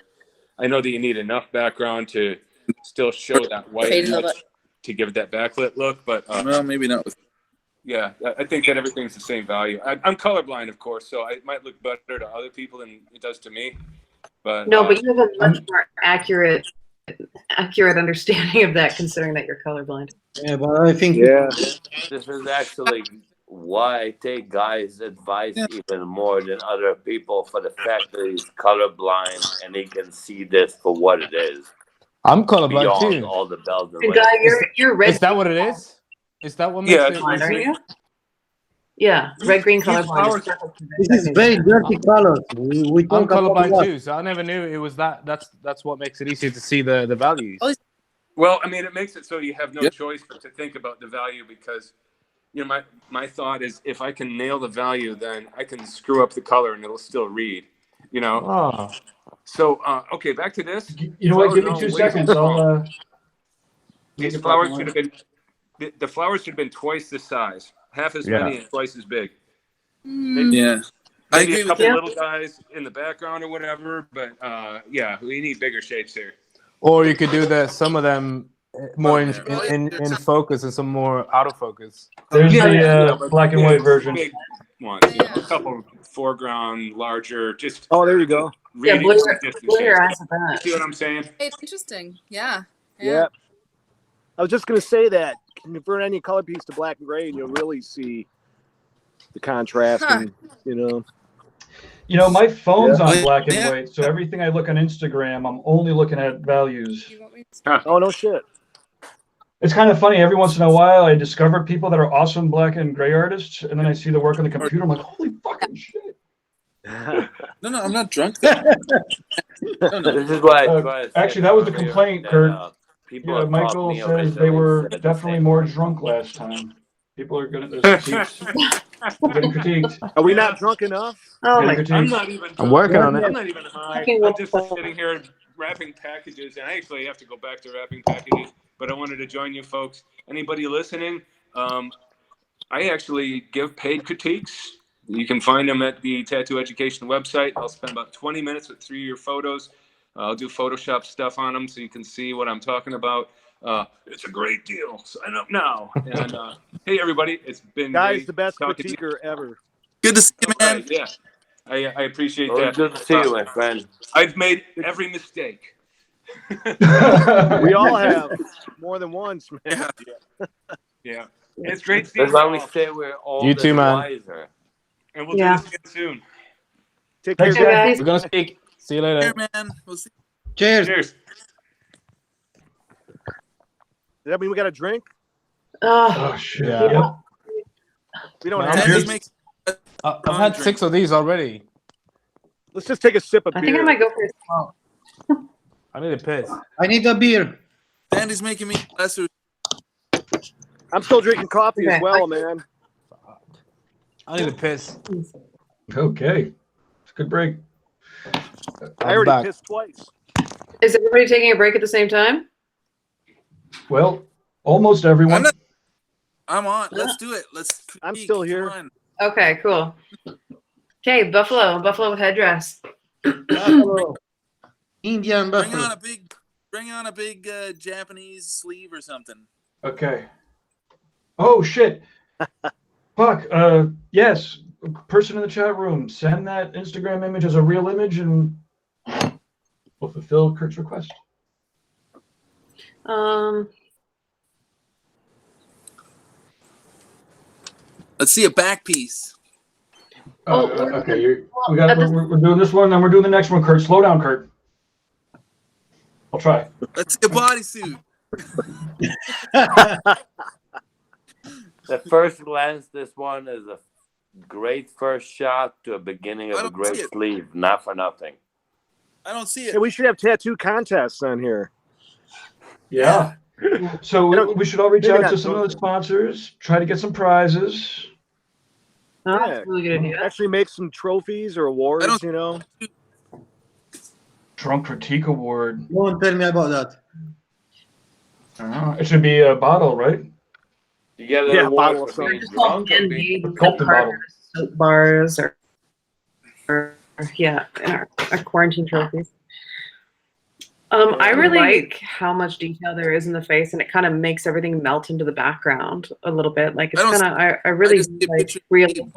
I know that you need enough background to still show that white to give it that backlit look, but well, maybe not. Yeah, I think that everything's the same value. I'm colorblind, of course, so it might look better to other people than it does to me. But no, but you have a much more accurate accurate understanding of that, considering that you're colorblind. Yeah, but I think This is actually why I take guys' advice even more than other people, for the fact that he's colorblind and he can see this for what it is. I'm colorblind Beyond too. all the bells and And whistles. Guy, you're red. Is that what it is? Is that what makes it? Colorblind, aren't you? Yeah, red green colorblind. this is very dirty colors. We I'm talk about colorblind what? too, so I never knew it was that. That's what makes it easier to see the values. Well, I mean, it makes it so you have no choice but to think about the value, because, you know, my thought is, if I can nail the value, then I can screw up the color and it'll still read, you know. Oh. So, okay, back to this. You know what? Give me 2 seconds. These flowers should have been, the flowers should have been twice this size, half as many and twice as big. Maybe, I agree a couple with little guys in the background or whatever, but yeah, we need bigger shapes here. Or you could do some of them more in focus and some more out of focus. There's the black and white version. Big ones, you know, a couple foreground, larger, just. Oh, there you go. Really blow your ass at that. See what I'm saying? It's interesting. Yeah. Yeah. I was just going to say that. Convert any color piece to black and gray, and you'll really see the contrast. And, you know, my phone's on black and white, so everything I look on Instagram, I'm only looking at values. Oh, no shit. It's kind of funny. Every once in a while, I discover people that are awesome black and gray artists, and then I see the work on the computer. I'm like, holy fucking shit. No, I'm not drunk. No. This is why. Actually, that was the complaint, Kurt. Yeah, Michael says they were definitely more drunk last time. People are getting critiques. Getting critiqued. Are we not drunk enough? Oh my God. I'm not even drunk. I'm working on it. I'm not even high. I'm just sitting here wrapping packages, and I actually have to go back to wrapping packages, but I wanted to join you folks. Anybody listening, I actually give paid critiques. You can find them at the Tattoo Education website. I'll spend about 20 minutes with 3 of your photos. I'll do Photoshop stuff on them so you can see what I'm talking about. It's a great deal. Sign up now. And hey, everybody, it's been Guy's the best critiquer ever. Good to see you, man. Yeah, I appreciate Well, that. good to see you, my friend. I've made every mistake. We all have more than once, man. Yeah. It's great seeing That's why we say we're all You too, man. wiser. And we'll do this again soon. Take care, Thanks, guys. We're gonna speak. See you later. Here, man. We'll see. Cheers. Cheers. Does that mean we got a drink? Oh, shit. Yeah. Yep. We don't Man, have Just to. make I've had 6 of these already. Let's just take a sip of I beer. think I might go for a small. I need a piss. I need a beer. Dandy's making me lesser. I'm still drinking coffee as Okay. well, man. I need a piss. Okay. It's a good break. I already back. pissed twice. Is everybody taking a break at the same time? Well, almost everyone. I'm on. Let's do it. Let's. I'm critique. still here. Come on. Okay, cool. Okay, Buffalo with headdress. Buffalo. Indian Bring buffalo. on a big Japanese sleeve or something. Okay. Oh, shit. Fuck. Yes. Person in the chat room, send that Instagram image as a real image and we'll fulfill Kurt's request. Let's see a back piece. Okay. We're doing this one, then we're doing the next one, Kurt. Slow down, Kurt. I'll try. Let's see a bodysuit. At first glance, this one is a great first shot to a beginning of a great sleeve. Not for nothing. I don't see it. Hey, we should have tattoo contests on here. Yeah. So we should all reach maybe out not to some of the sponsors, try to get some prizes. Oh, that's a really good idea. Actually make some trophies or awards, you know. Drunk Critique Award. Don't tell me about that. It should be a bottle, right? You get an award for something. being drunk or being Colton bottle. Soap bars or yeah, in our quarantine trophies. I really like how much detail there is in the face, and it kind of makes everything melt into the background a little bit. Like it's kind of, I really like realism.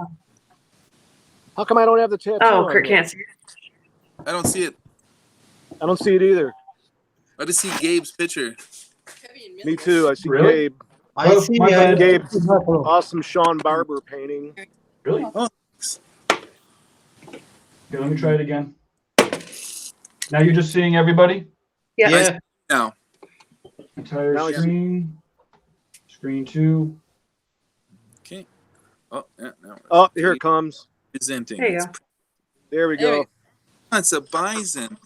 How come I don't have the tattoo? Oh, on Kurt here? can't see it. I don't see it. I don't see it either. I just see Gabe's picture. Me too. I see Really? Gabe. I see my bad. Gabe's buffalo. awesome Sean Barber painting. Really? Oh, Okay, let me try it again. Now you're just seeing everybody? Yeah. Yeah. now. Entire Now I see- screen. Screen 2. Okay. Oh, yeah. Now Oh, here it comes. presenting. There you It's go. There we There go. we That's a bison.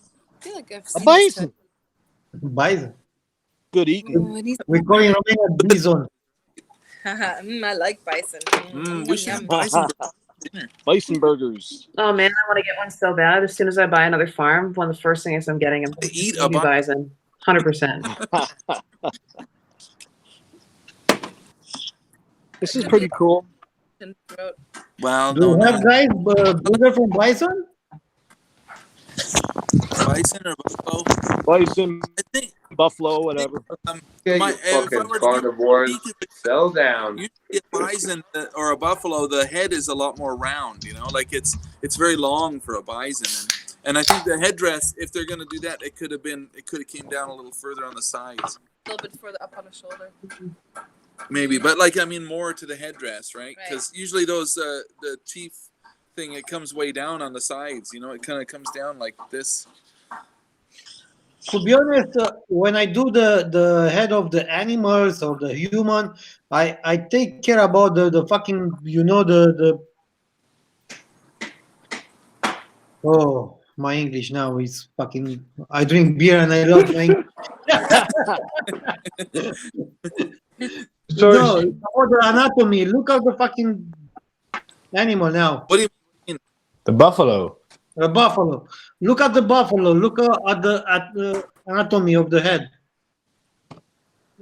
I feel like I've A seen bison. Bison. Good eating. Oh, it is. We call in Romania bison. I like bison. We should have Yum. bison for dinner. Bison burgers. Oh man, I want to get one so bad. As soon as I buy another farm, one of the first things I'm getting is Eat a baby bison. 100%. This is pretty cool. Well, Do no, you no. have guys bigger from bison? Bison or buffalo? Bison, I think buffalo, whatever. Yeah, My- you if I fucking were to carnivores. speak of Settle down. usually a bison or a buffalo, the head is a lot more round. You know, like it's very long for a bison, and I think the headdress, if they're gonna do that, it could have came down a little further on the sides, A little bit further up on the shoulder. maybe. But like I mean, more to the headdress, right? Right. Because usually those the chief thing, it comes way down on the sides. You know, it kind of comes down like this. To be honest, when I do the head of the animals or the human, I take care about the fucking, you know, the oh, my English now is fucking, I drink beer and I love my English. So No, it's about the anatomy. Look at the fucking animal now. What do you The buffalo. A buffalo. Look at the buffalo. Look at the anatomy of the head.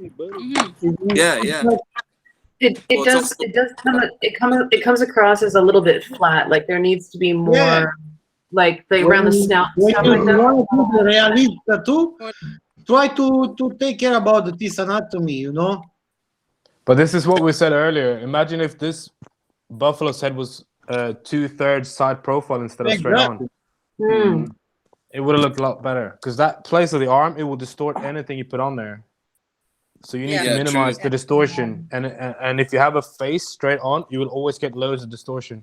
Hey, buddy. Mhm. Yeah. It Well, it's does it comes across as a little bit flat. Like there needs to be more Yeah. like around the snout and When stuff you like that. want to do the realist tattoo, try to take care about this anatomy, you know. But this is what we said earlier. Imagine if this buffalo's head was 2/3 side profile instead of straight on. Hmm. It would have looked a lot better. Because that place of the arm, it will distort anything you put on there. So you need Yeah. to Yeah, minimize true. the distortion. And if you have a face straight on, you will always get loads of distortion.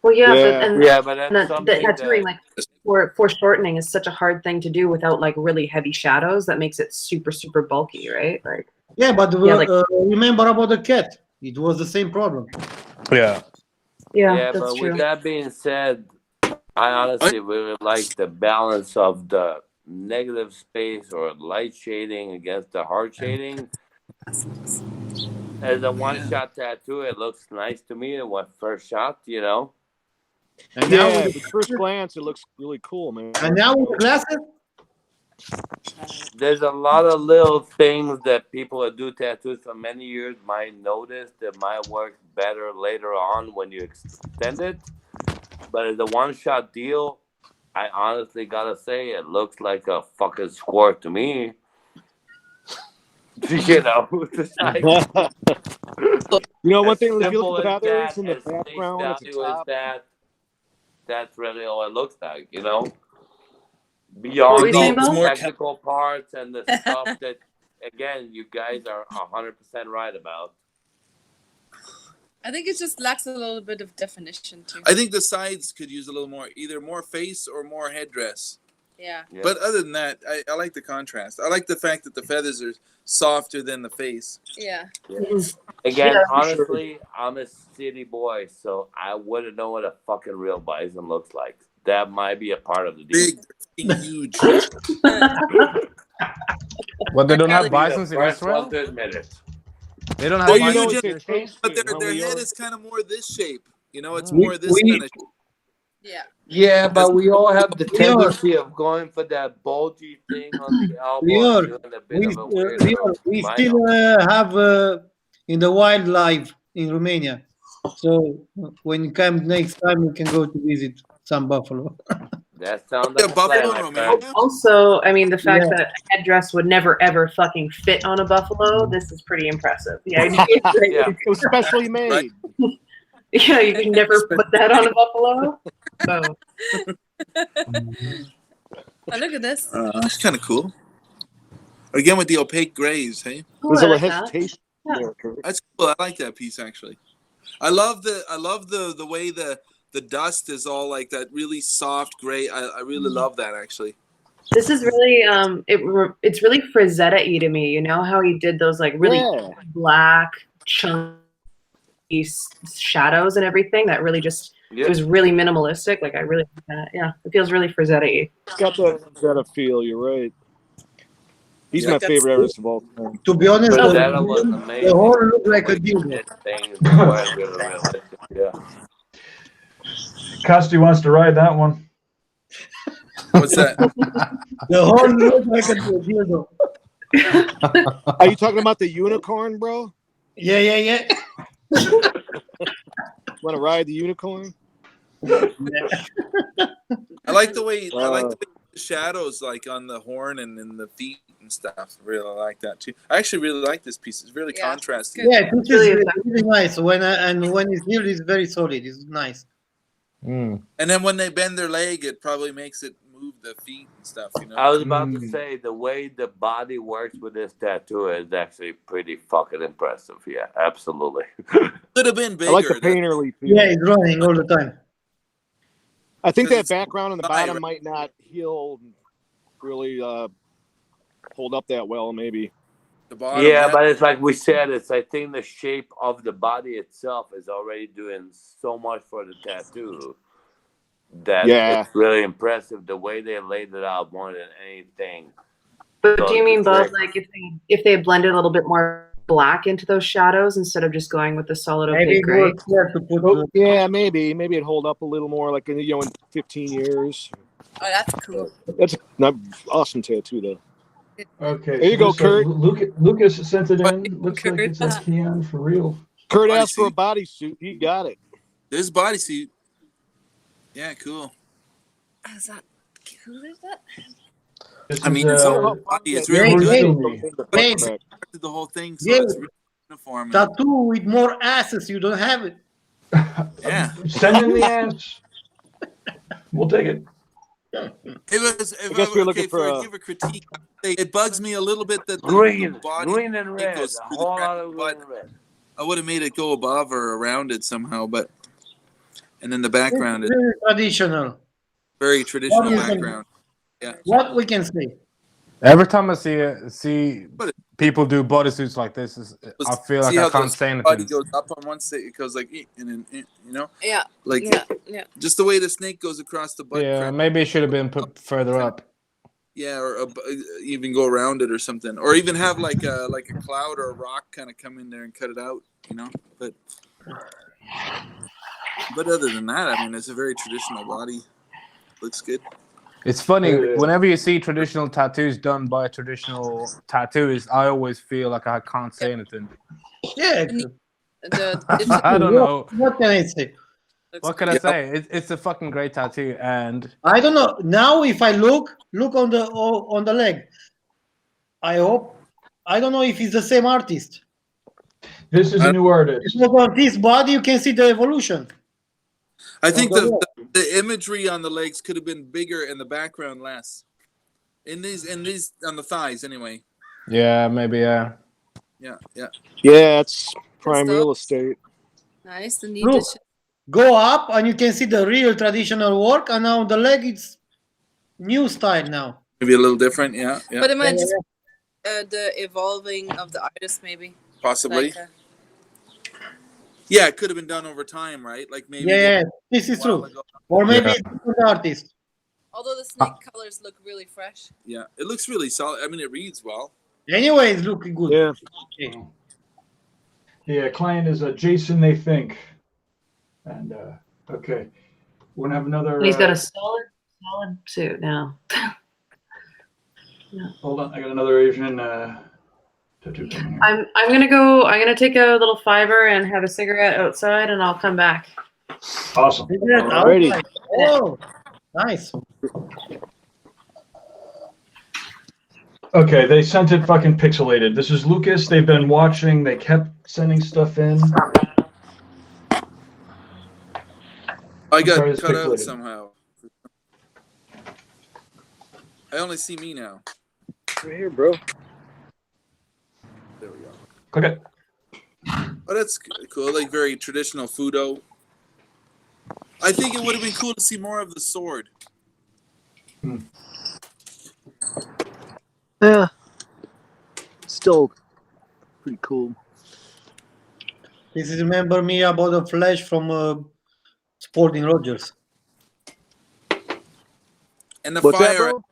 Well, yeah, Yeah. but and Yeah, but that's the something tattooing that like foreshortening is such a hard thing to do without like really heavy shadows. That makes it super bulky, right? Like Yeah, but Yeah, like- remember about the cat? It was the same problem. Yeah. yeah, that's but true. with that being said, I honestly really like the balance of the negative space or light shading against the hard shading. As a one-shot tattoo, it looks nice to me. At first shot, you know. And now, Yeah, with, but first glance, it looks really cool, man. and now with the glasses, There's a lot of little things that people that do tattoos for many years might notice that might work better later on when you extend it. But as a one-shot deal, I honestly gotta say it looks like a fucking squirt to me. You know, it's like, You know, one thing as if you simple look at the as batteries in the as face background at the value as top. that's really all it looks like, you know. What Beyond were you saying, all Bill? the technical parts and the stuff that, again, you guys are 100% right about. I think it just lacks a little bit of definition too. I think the sides could use a little more, either more face or more headdress. Yeah. Yeah. But other than that, I like the contrast. I like the fact that the feathers are softer than the face. Yeah. Again, Yeah, honestly, I'm a city boy, so I wouldn't know what a fucking real bison looks like. That might be a part of the deal. Big, they're huge. Well, they don't have Be the bisons in first Israel? one to admit it. They don't have Well, bisons you in just- Israel? But their When we head are- is kind of more this shape. You know, it's We- more this we- kind of shape. Yeah. Yeah, but we all have the Lior. tendency of going for that bulgy thing on the elbow. Lior, and doing a bit we, of a weird little we rhino. still have in the wildlife in Romania. So when you come next time, we can go to visit some buffalo. That sounds Yeah, like a plan, buffalo my in friend. Romania. Also, I mean, the fact Yeah. that a headdress would never ever fucking fit on a buffalo, this is pretty impressive. The idea that Yeah. It was specially made. yeah, you can never put that on a buffalo. So Oh, look at this. That's kind of cool. Again with the opaque grays, hey? Cool, There's I a like that. hesitation Yeah. there, Kurt. That's cool. I like that piece actually. I love the way the dust is all like that really soft gray. I really love that actually. This is really it's really Frazetta-y to me. You know how he did those like really Yeah. black chunky shadows and everything. That really just Yeah. it was really minimalistic. Like I really like that. Yeah, it feels really Frazetta-y. It's got that feel. You're right. He's my favorite artist of all time. To be honest, Oh, That was amazing. the horn looked like a Way he dildo. did things was really realistic. Yeah. Costi wants to ride that one. What's that? The horn looked like a dildo. Are you talking about the unicorn, bro? Yeah. Want to ride the unicorn? I like the way the shadows like on the horn and in the feet and stuff. I really like that too. I actually really like this piece. It's really Yeah, contrasting. it's Yeah, this is really nice. When it's here, it's very solid. It's nice. Mm. And then when they bend their leg, it probably makes it move the feet and stuff. You know. I was about to say the way the body works with this tattoo is actually pretty fucking impressive. Yeah, absolutely. Could have been bigger. I like the painterly feel. Yeah, it's running all the time. I think Because that it's background on the dry, bottom right? might not heal, really hold up that well, maybe. The bottom. Yeah, but it's like we said. I think the shape of the body itself is already doing so much for the tattoo that Yeah. it's really impressive the way they laid it out more than anything. But So do you mean it's both? great. Like if they had blended a little bit more black into those shadows instead of just going with the solid Maybe opaque it gray? works here to put. Yeah, maybe it'd hold up a little more, like in 15 years. Oh, that's cool. That's an awesome tattoo, though. Okay. There you go, Kurt. Lucas sent it in. Looks like it's a Keon for real. Kurt asked for a bodysuit. He got it. This bodysuit. Yeah, cool. Is that who is that? This I mean, is, it's all body. It's really Hey, good. Hey, The whole thing, so yeah. it's really uniform. Tattoo with more asses. You don't have it. Yeah. Send in the ass. We'll take it. If I guess we're looking okay, for give a critique, it bugs me a little bit that the Green body and red. goes A through whole the lot of green but and red. I would have made it go above or around it somehow, but and then the background is Very traditional. very traditional What you can- background. Yeah. What we can say. Every time I see people do bodysuits like this, I feel like See I how can't the say body anything. goes up on one side, it goes like and then you know, Yeah. like Yeah. just the way the snake goes across the butt. Yeah, crack. maybe it should have been put further up. Yeah, or even go around it or something, or even have like a cloud or a rock kind of come in there and cut it out, you know. But other than that, I mean, it's a very traditional body. Looks good. It's funny, whenever you see traditional tattoos done by traditional tattooists, I always feel like I can't say anything. Yeah. I don't know. What can I say? What can I say? It's a fucking great tattoo, and I don't know. Now, if I look on the leg. I don't know if it's the same artist. This is a new artist. Because on this body, you can see the evolution. I think the imagery on the legs could have been bigger and the background less. In these on the thighs anyway. yeah, maybe Yeah. Yeah, it's prime real estate. Nice. The neat Look, addition. go up and you can see the real traditional work, and now the leg it's new style now. Maybe a little different, yeah. But it might just the evolving of the artist, maybe. Possibly. Like, Yeah, it could have been done over time, right? Like maybe. Yeah, this is true. Or maybe it's the artist. although the snake colors look really fresh. Yeah, it looks really solid. I mean, it reads well. Anyway, it's looking good. Yeah. Okay. Yeah, client is Jason, they think. And okay. We're gonna have another. And he's got a solid suit now. Hold on, I got another Asian tattoo coming here. I'm gonna take a little fiver and have a cigarette outside, and I'll come back. Awesome. Alrighty. Oh, nice. Okay, they sent it fucking pixelated. This is Lucas. They've been watching. They kept sending stuff in. I got Sorry, it's cut out pixelated. somehow. I only see me now. Right here, bro. There we go. Okay. Oh, that's cool. Like very traditional Fudo. I think it would have been cool to see more of the sword. Yeah. Still pretty cool. This is remember me about the Flash from Sporting Rogers. And the What's that, fire, bro?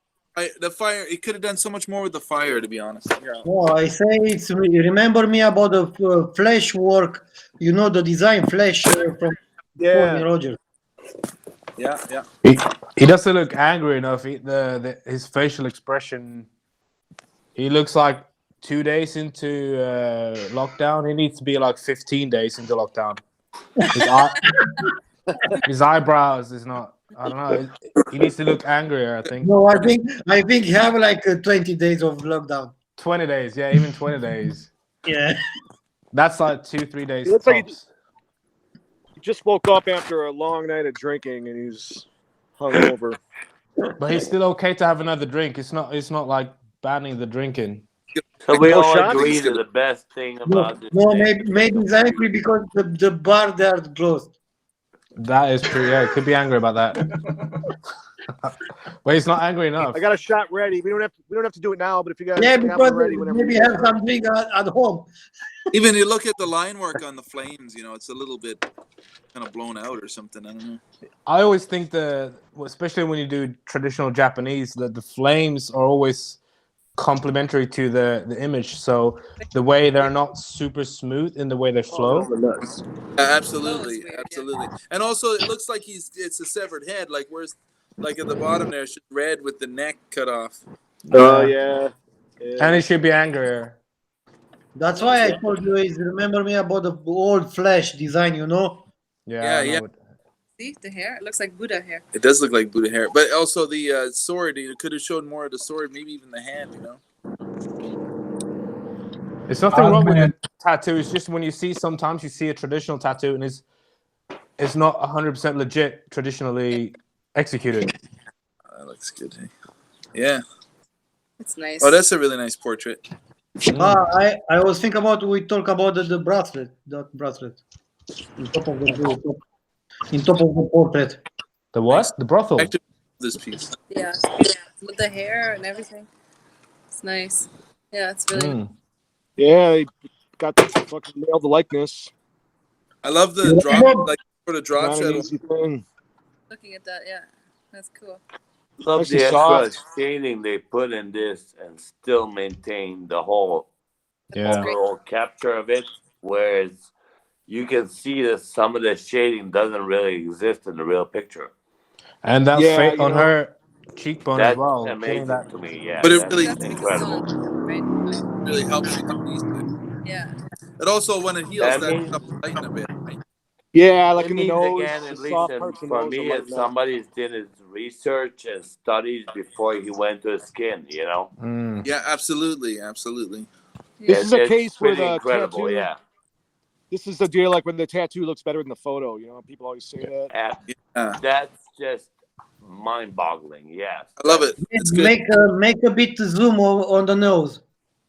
the fire. It could have done so much more with the fire, to be honest. Yeah. No, I say it's remember me about the Flash work. You know the design Flash from Sporting Yeah. Rogers. Yeah, yeah. He doesn't look angry enough. His facial expression. He looks like 2 days into lockdown. He needs to be like 15 days into lockdown. His eyebrows is not. I don't know. He needs to look angrier, I think. No, I think you have like 20 days of lockdown. 20 days, yeah, even 20 days. Yeah. That's like 2-3 days. It looks like tops. he just woke up after a long night of drinking and he's hungover. But he's still okay to have another drink. It's not like banning the drinking. So we Oh, all shots? agree that the best thing about this No, thing- maybe it's angry because the bar they are closed. That is true. Yeah, could be angry about that. But he's not angry enough. I got a shot ready. We don't have to do it now, but if you guys Yeah, have because it ready whenever maybe you have some drink at home. Even you look at the line work on the flames, you know, it's a little bit kind of blown out or something. I don't know. I always think especially when you do traditional Japanese, that the flames are always complementary to the image. So the way they're not super smooth in the way they flow. Absolutely, weird, absolutely. And also, it looks like it's a severed head. Like where's like at the bottom there, it's just red with the neck cut off. Oh yeah. And it should be angrier. That's why I told you is remember me about the old Flash design, you know? Yeah, Yeah. See the hair? It looks like Buddha hair. It does look like Buddha hair, but also the sword. You could have showed more of the sword, maybe even the hand. You know. There's nothing wrong with a tattoo. It's just when you sometimes you see a traditional tattoo and it's not 100% legit, traditionally executed. That looks good. Hey? Yeah. It's nice. Oh, that's a really nice portrait. I was thinking about we talk about the bracelet, that bracelet, in top of the portrait. The what? The brothel. This piece. Yeah, with the hair and everything. It's nice. Yeah, it's really. Yeah, they got fucking nailed the likeness. I love the drop, like for the drop Not an shadow. easy thing. Looking at that, yeah, that's cool. Love Nice the and extra soft. shading they put in this and still maintain the whole Yeah. overall capture of it. Whereas you can see that some of the shading doesn't really exist in the real picture. And that Yeah, on her cheekbone That's as well. amazing Getting that. to me. Yeah, But it that's really, incredible. Right? really helps you get used to it. Yeah. It also, when it heals, That that means- helps lighten a bit. Right? Yeah, like It in the means nose, again, the at least soft parts of the for nose me, are if lightened up. somebody did his research and studies before he went to his skin, you know. Yeah, absolutely, absolutely. This is a It's case where pretty the incredible. tattoo. Yeah. This is the deal, like when the tattoo looks better than the photo. You know, people always say that. That's just mind-boggling. Yes, I love it. It's good. Make a bit zoom on the nose.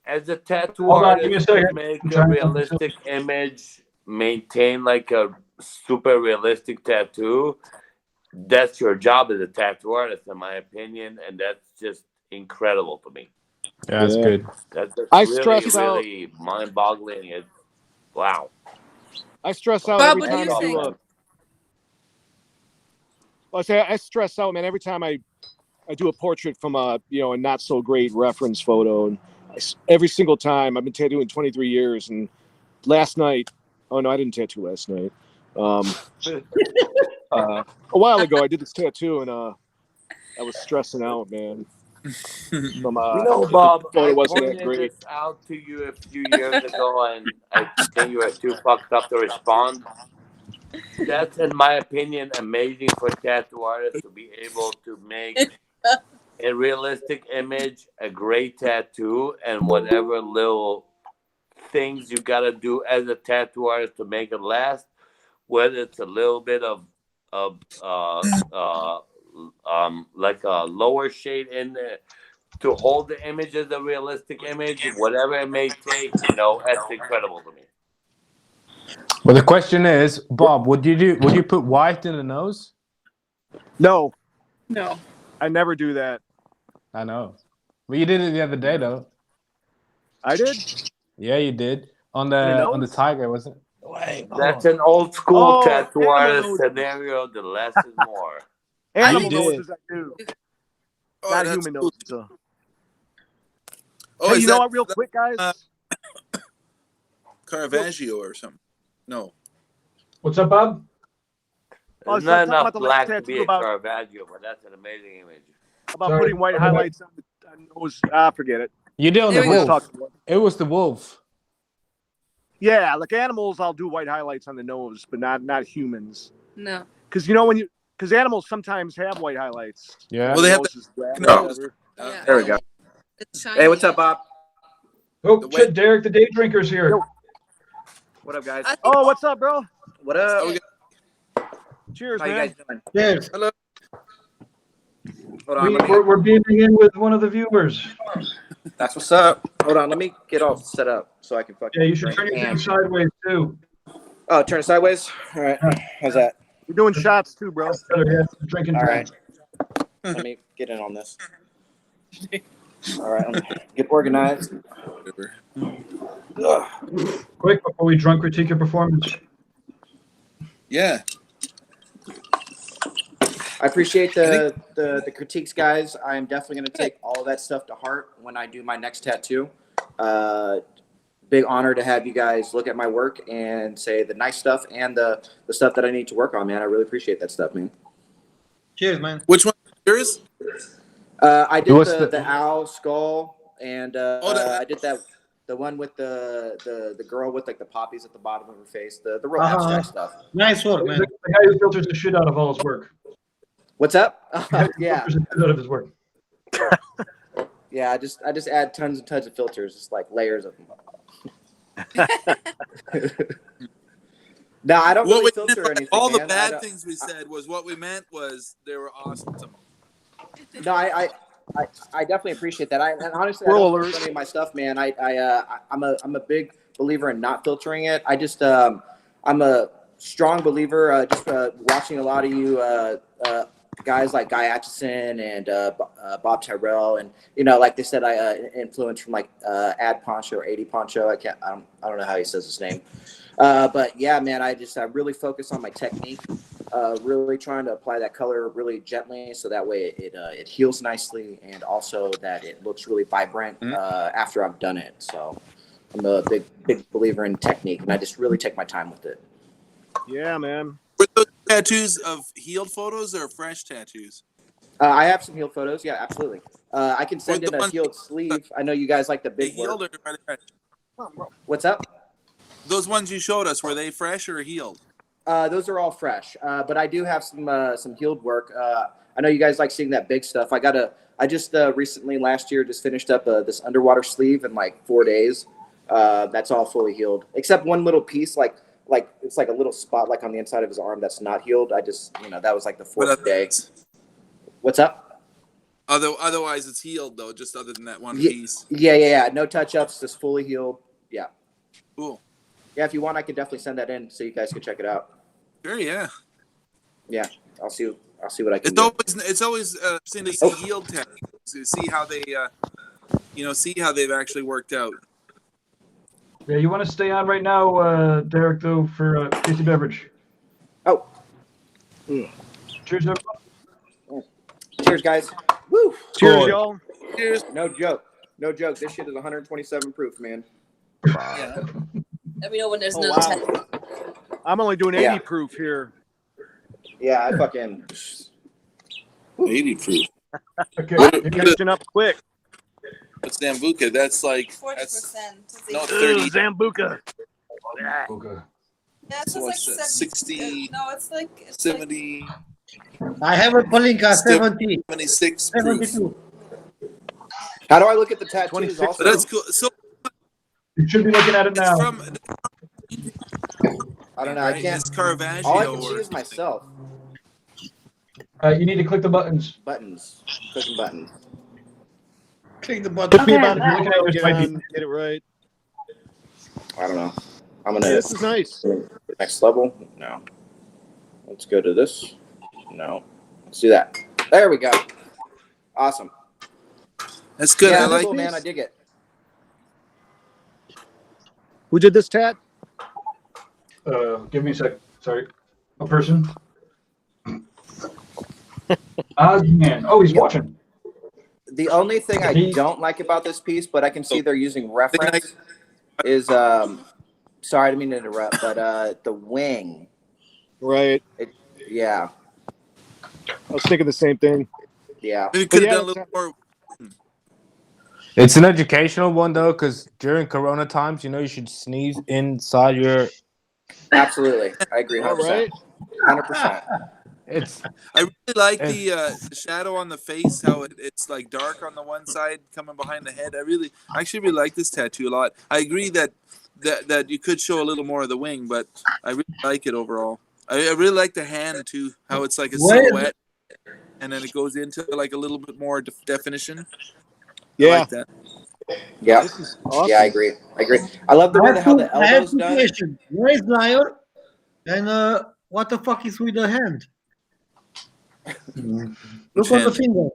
As a tattoo Hold on, give me a artist, to second. make I'm a trying to- realistic image, maintain like a super realistic tattoo, that's your job as a tattoo artist, in my opinion, and that's just incredible to me. Yeah, that's good. That's just I really, stress out- really mind-boggling. It's wow. I stress out Bob, every what do time you I think? do a. I say I stress out, man. Every time I do a portrait from a a not so great reference photo, and every single time I've been tattooing 23 years, and last night, oh no, I didn't tattoo last night. A while ago, I did this tattoo, and I was stressing out, man. From You know, Bob, the photo I wasn't that pointed great. this out to you a few years ago, and I think you were too fucked up to respond. That's, in my opinion, amazing for tattoo artists to be able to make a realistic image, a great tattoo, and whatever little things you gotta do as a tattoo artist to make it last. Whether it's a little bit of like a lower shade in there, to hold the image as a realistic image, whatever it may take, you know, that's incredible to me. Well, the question is, Bob, would you put white in the nose? No, No. I never do that. I know. Well, you did it the other day, though. I did. Yeah, you did on the the nose? tiger, wasn't it? Wait, That's an old school tattoo animal artist nose. scenario. The less is more. Animal did. noses I do. Oh, Not that's human cool. noses. Though. Oh, Hey, is you know that what? Real quick, guys. Caravaggio or something? No. What's up, Bob? I was There's not talking enough about the last black to be tattoo a about Caravaggio, but that's an amazing image. Sorry. putting white highlights on the nose. Forget it. You did on There the we go. wolf. It was the wolf. Yeah, like animals, I'll do white highlights on the nose, but not humans. No. Because you know because animals sometimes have white highlights. Yeah. Well, they have Nose is black or No. whatever. Yeah. There we go. It's shiny. Hey, what's up, Bob? Oh, The shit, Derek, the day drinker's here. Yo. What up, guys? I think Oh, what's up, bro? What up? Okay. Cheers, How you man. guys doing? Cheers. Hold on. let me- We're beaming in with one of the viewers. That's what's up. Hold on. Let me get all set up so I can fucking. Yeah, you should drink turn your thing and- sideways too. Oh, turn it sideways. All right. How's that? We're doing shots too, bro. Better, yeah, drinking. All right. Let me get in on this. All right. Let me get organized. Whatever. Ugh. Quick before we drunk critique your performance. Yeah. I appreciate the critiques, guys. I am definitely going to take all of that stuff to heart when I do my next tattoo. Big honor to have you guys look at my work and say the nice stuff and the stuff that I need to work on, man. I really appreciate that stuff, man. Cheers, man. Which one? Yours? I did What's the the- owl skull, and that- I did the one with the girl with like the poppies at the bottom of her face, the real Uh-huh. abstract stuff. Nice work, man. The guy who filters the shit out of all his work. What's up? The guy who Yeah, filters the shit out of his work. yeah. I just add tons and tons of filters, just like layers of them. No, I don't What really we filter meant, anything. all the man. bad things we said was what we meant was they were awesome. No, I definitely appreciate that. And honestly, I Squirrel don't alert. filter any of my stuff, man. I'm a big believer in not filtering it. I'm a strong believer. Just watching a lot of you guys like Guy Atchison and Bob Tyrrell, and like they said, I influenced from like Ad Poncho or 80 Poncho. I don't know how he says his name. But yeah, man, I really focus on my technique, really trying to apply that color really gently, so that way it heals nicely, and also that it looks really vibrant after I've done it. So I'm a big believer in technique, and I just really take my time with it. Yeah, man. Were those tattoos of healed photos or fresh tattoos? I have some healed photos. Yeah, absolutely. I can send Or the in a ones- healed sleeve. I know you guys like the They big healed work. or are they fresh? What's up? Those ones you showed us, were they fresh or healed? Those are all fresh, but I do have some healed work. I know you guys like seeing that big stuff. I just recently last year just finished up this underwater sleeve in like 4 days. That's all fully healed, except one little piece, like it's like a little spot like on the inside of his arm that's not healed. I just that was like the fourth day. What's up? Otherwise, it's healed though. Just other than that one Ye- piece. Yeah. No touch ups, just fully healed. Yeah. Cool. Yeah, if you want, I can definitely send that in so you guys can check it out. Sure. Yeah. Yeah, I'll see what I can do. It's always interesting to see healed tattoos, to see how they see how they've actually worked out. Yeah, you want to stay on right now, Derek, though, for tasty beverage. Oh. Cheers, everyone. Cheers, guys. Woo. Cheers, y'all. Cheers. No joke. This shit is 127 proof, man. Yeah. Let me know when there's Oh, no wow. test. I'm only doing 80 Yeah. proof here. Yeah, I fucking. 80 proof. Okay. Catching up quick. What's Zambuca? That's like 40%. no Ooh, 30. Zambuca. Okay. Yeah, it's So like what's that, 70. 60, No, it's like 70, I have a Palinka 70, 76 proof. 72. How do I look at the tattoos 26. also? But that's cool. So You should be looking at it it's now. from I don't know. right? I can't. It's Caravaggio All I can see or is myself. You need to click the buttons. Buttons. Clicking buttons. Click the button. Took me Okay, about a wow. minute to get it right. I don't know. I'm gonna. Hey, this is nice. Next level. No. Let's go to this. No. Let's do that. There we go. Awesome. That's good. Yeah, I like cool, man. I dig it. Who did this, Tat? Give me a sec. Sorry. A person. Man. Oh, he's watching. The only thing I don't like about this piece, but I can see they're using reference, is sorry, I didn't mean to interrupt, but the wing. Right. Yeah. I was thinking the same thing. Yeah. Maybe could have done a little more. It's an educational one though, because during Corona times, you should sneeze inside your. Absolutely, I agree. 100%. Right. 100%. I really like the shadow on the face. How it's like dark on the one side, coming behind the head. I actually really like this tattoo a lot. I agree that you could show a little more of the wing, but I really like it overall. I really like the hand too. How it's like a silhouette, and then it goes into like a little bit more definition. Yeah. I like that. Yeah. This is awesome. Yeah, I agree. I love the way how the I have elbow's two done. questions. Where is Liar? And what the fuck is with the hand? Look on the finger.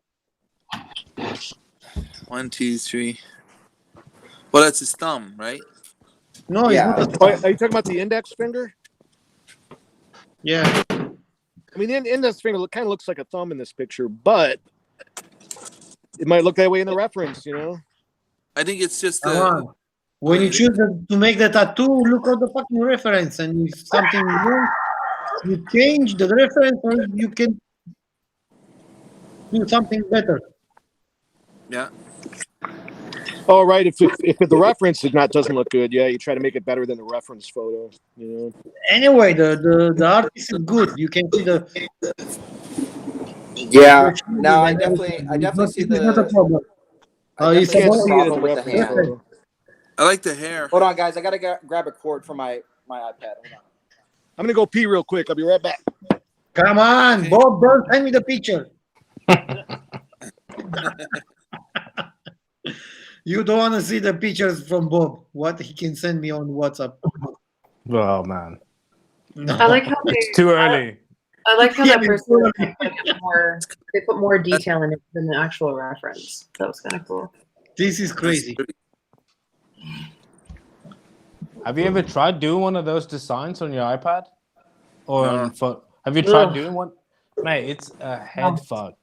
1, 2, 3. Well, that's his thumb, right? No, Yeah. it's not. Oh, are you talking about the index finger? Yeah. I mean, the index finger kind of looks like a thumb in this picture, but it might look that way in the reference, I think it's just when you choose to make the tattoo, look at the fucking reference, and if something wrong, you change the reference, or you can do something better. Yeah. Oh, right. If the reference doesn't look good, yeah, you try to make it better than the reference photo. Anyway, the artist is good. You can see the. Yeah. No, I definitely see It's not a the. problem. I definitely can't see the see it in problem the with the reference hand. photo. I like the hair. Hold on, guys. I gotta grab a cord for my iPad. Hold on. I'm gonna go pee real quick. I'll be right back. Come on, Okay. Bob, don't send me the picture. You don't want to see the pictures from Bob. What he can send me on WhatsApp. Oh man, I like how it's too early. I like how Yeah, that person they put more detail in it than the actual reference. That was kind of cool. This is crazy. Have you ever tried doing one of those designs on your iPad? Or No. on phone? Have you tried doing one? Mate, it's a head fuck.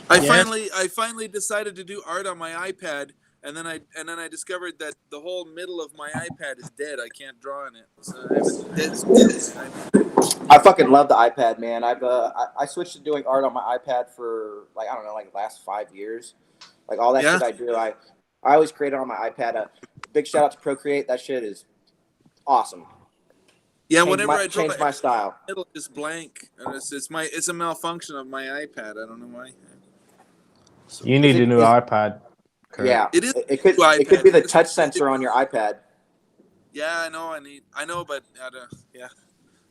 I finally decided to do art on my iPad, and then I discovered that the whole middle of my iPad is dead. I can't draw on it. So I have a dead space. I fucking love the iPad, man. I switched to doing art on my iPad for like the last 5 years. Like all that shit I do, I always create it on my iPad. Big shout out to Procreate. That shit is awesome. Yeah, whenever I draw change my style. It'll just blank. And it's a malfunction of my iPad. I don't know why. So, You need a new iPad. Kurt. Yeah, it is. It could be the touch sensor on your iPad. Yeah, I know, but yeah,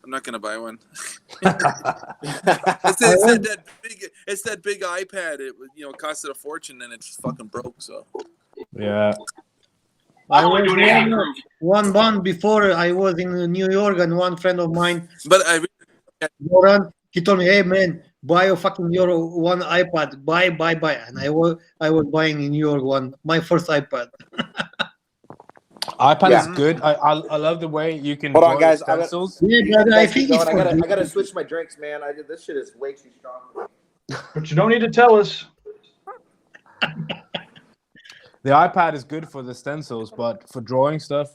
I'm not gonna buy one. It's that big iPad. It costed a fortune and it's fucking broke. So Yeah. I was one month before I was in New York, and one friend of mine, but Goran, he told me, "Hey man, buy a fucking one iPad, buy," and I was buying in New York my first iPad. iPad is good. I love the way you can Hold draw on, guys. stencils. I think it's I gotta switch my drinks, man. This shit is way too strong. But you don't need to tell us. The iPad is good for the stencils, but for drawing stuff,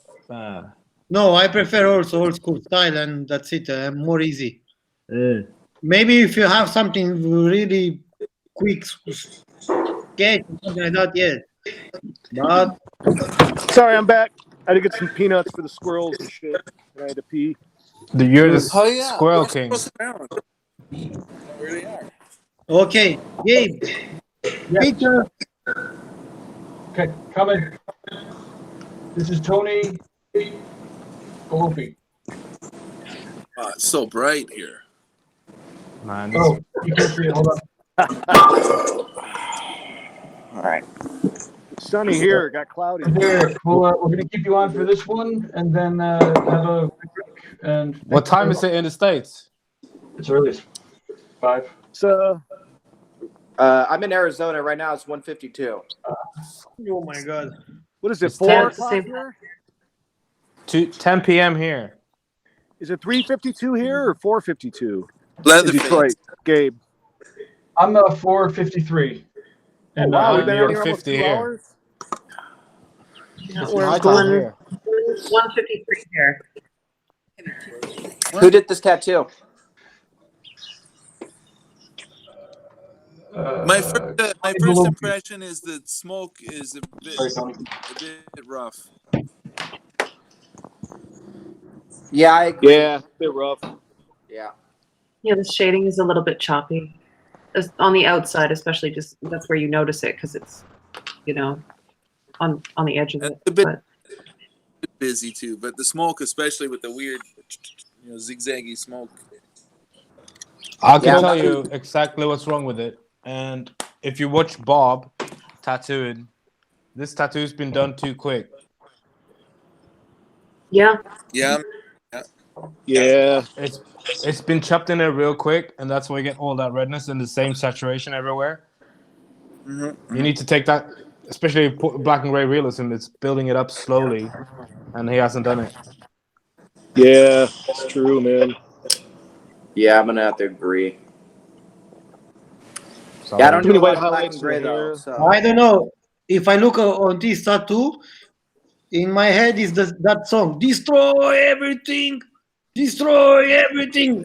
No, I prefer also old school style, and that's it. More easy. Maybe if you have something really quick, sketch something like that, yes. But Sorry, I'm back. I had to get some peanuts for the squirrels and shit. And I had to pee. you're the Squirrel King. Where they are. okay, Gabe. Picture. Okay, coming. This is Tony Golopi. It's so bright here. Man, Oh, you can't see it. Hold on. All right. Sunny here. It got cloudy. Here, we're going to keep you on for this one, and then have a break. And What time is it in the States? It's early. 5. So, I'm in Arizona right now. It's 1:52. Oh my God. what is it? It's 4 10. o'clock here? 10 p.m. here. Is it 3:52 here or 4:52 in Leatherface. Detroit? Gabe. I'm 4:53. Oh, wow, we've New been York out here almost 50 2 here. hours. It's We're my time going here. 153 here. Who did this tattoo? My first impression is that smoke is a bit rough. Yeah, I agree. Yeah, a bit rough. Yeah. Yeah, the shading is a little bit choppy. On the outside, especially, just that's where you notice it because it's, on the edge of And it. a bit But busy too, but the smoke, especially with the weird, zigzaggy smoke. I can Yeah, tell that- you exactly what's wrong with it. And if you watch Bob tattooing, this tattoo's been done too quick. yeah, Yeah. Yeah. It's been chopped in there real quick, and that's why you get all that redness and the same saturation everywhere. Mm-hmm. You need to take that, especially black and gray realism. It's building it up slowly, and he hasn't done it. Yeah, it's true, man. Yeah, I'm gonna have to agree. So, Yeah, I don't Too do many a lot white of black highlights and gray in the though. hair. So I don't know. If I look on this tattoo, in my head is that song, Destroy Everything, Destroy Everything.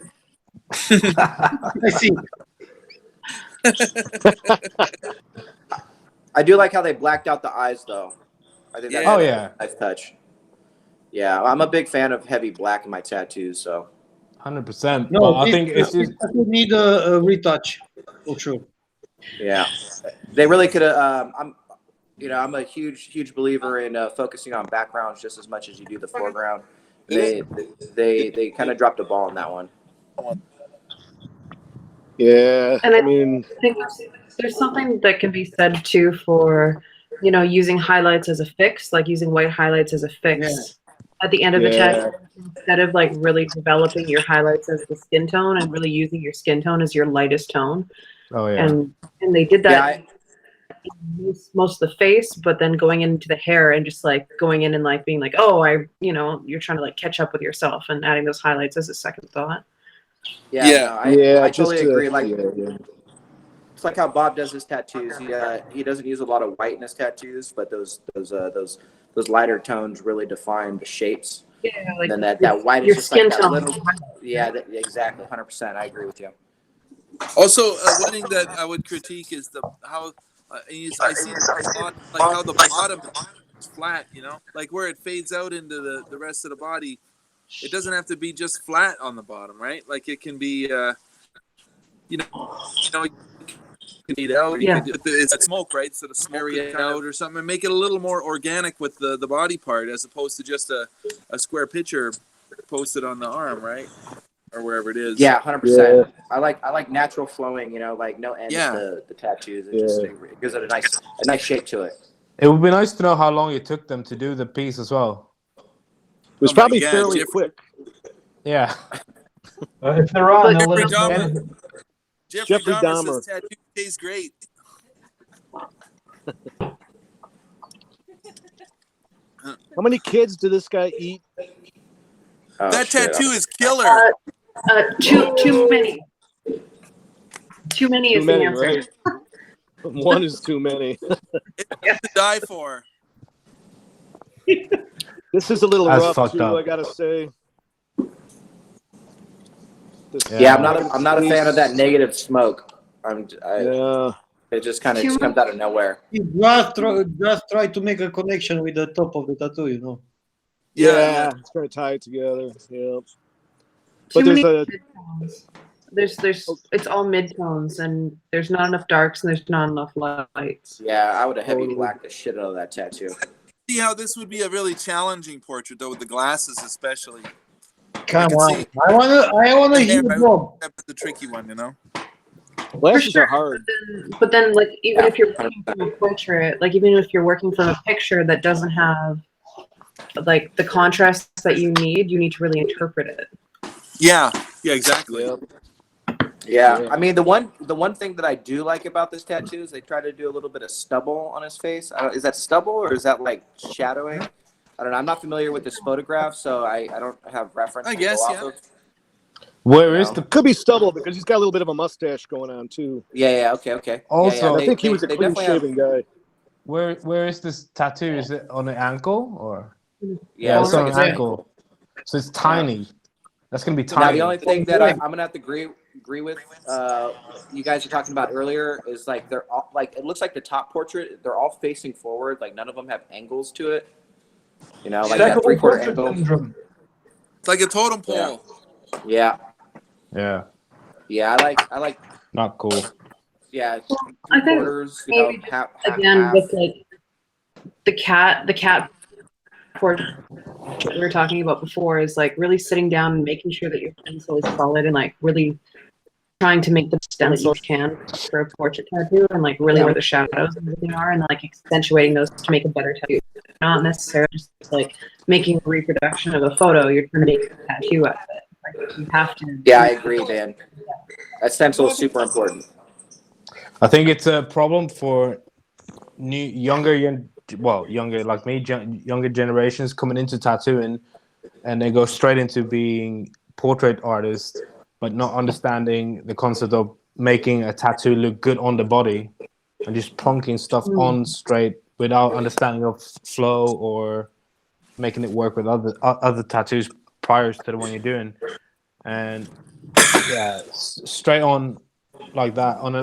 I see. I do like how they blacked out the eyes though. I think that's Yeah. Oh, a yeah. nice touch. Yeah, I'm a big fan of heavy black in my tattoos. So 100%. No, But I this, think it's this just tattoo need a retouch, for sure. yeah, they really could have. I'm a huge believer in focusing on backgrounds just as much as you do the foreground. They kind of dropped a ball on that one. Yeah, and I mean, I think there's something that can be said too for, using highlights as a fix, like using white highlights as a fix at the end of the tattoo, instead of like really developing your highlights as the skin tone and really using your skin tone as your lightest tone. oh yeah. And they did that most of the face, but then going into the hair and just like going in and like being like, oh, you're trying to like catch up with yourself and adding those highlights as a second thought. Yeah, Yeah. no, I totally agree. Like yeah. it's like how Bob does his tattoos. He doesn't use a lot of white in his tattoos, but those lighter tones really define the shapes. Yeah, like And then that white your is just skin like that tone. little. Yeah, exactly, 100%. I agree with you. Also, one thing that I would critique is how I see a lot, like how the bottom is flat. Like where it fades out into the rest of the body. It doesn't have to be just flat on the bottom, right? Like it can be, you can eat out. Yeah. It's that smoke, right? So the smoke it out or something, and make it a little more organic with the body part, as opposed to just a square picture posted on the arm, right? Or wherever it is. Yeah, 100%. I like natural flowing. Like no end Yeah. to the tattoos. It gives it a nice shape to it. It would be nice to know how long it took them to do the piece as well. It was probably fairly Jeffrey, quick. Yeah. If they're on, they'll Jeffrey let us know. Dahmer. Jeffrey Dahmer Dahmer. says tattoo tastes great. How many kids did this guy eat? Oh, That shit. tattoo is killer. Too many. Too many is the answer. Right? One is too many. It's to die for. This is a little That's rough fucked too, up. I gotta say. Yeah, I'm not a fan of that negative smoke. Yeah. It just kind of comes out of nowhere. You just try to make a connection with the top of the tattoo, Yeah, it's gonna tie it together. Yeah. Too But many there's mid-tones. There's it's all mid-tones, and there's not enough darks and there's not enough lights. Yeah, I would have heavy blacked the shit out of that tattoo. See how this would be a really challenging portrait, though, with the glasses especially. Come on. I wanna hear Bob. That's the tricky one, Lashes sure. are hard. But then, like, even if you're working from a portrait, like, even if you're working from a picture that doesn't have, like, the contrast that you need to really interpret it. Yeah, exactly. Yep. Yeah, I mean the one thing that I do like about this tattoo is they try to do a little bit of stubble on his face. Is that stubble or is that like shadowing? I don't know. I'm not familiar with this photograph, so I don't have reference. I to guess, go yeah. off of. Where is the Could be stubble because he's got a little bit of a mustache going on too. Yeah. Okay. Also, I think he was a clean shaven guy. where is this tattoo? Is it on the ankle or? Yeah, it's on an ankle. So it's tiny. That's gonna be tiny. Now the only thing that I'm gonna have to agree with you guys were talking about earlier is like they're all like it looks like the top portrait they're all facing forward, like none of them have angles to it. You know, like that 3/4 angle. Syndrome. It's like a totem pole. Yeah. Yeah. Yeah, I like Not cool. yeah. I think 3/4, maybe just, half, again half. with like the cat portrait we were talking about before is like really sitting down and making sure that your pencil is solid and like really trying to make the stencil you can for a portrait tattoo and like really where the shadows and everything are and like accentuating those to make a better tattoo. Not necessarily just like making a reproduction of a photo. You're trying to make a tattoo out of it. Like you have to. Yeah, I agree, Dan. That stencil is super important. I think it's a problem for younger like me, younger generations coming into tattooing, and they go straight into being portrait artists, but not understanding the concept of making a tattoo look good on the body, and just plonking stuff on straight without understanding of flow or making it work with other tattoos prior to the one you're doing, and straight on. Like that on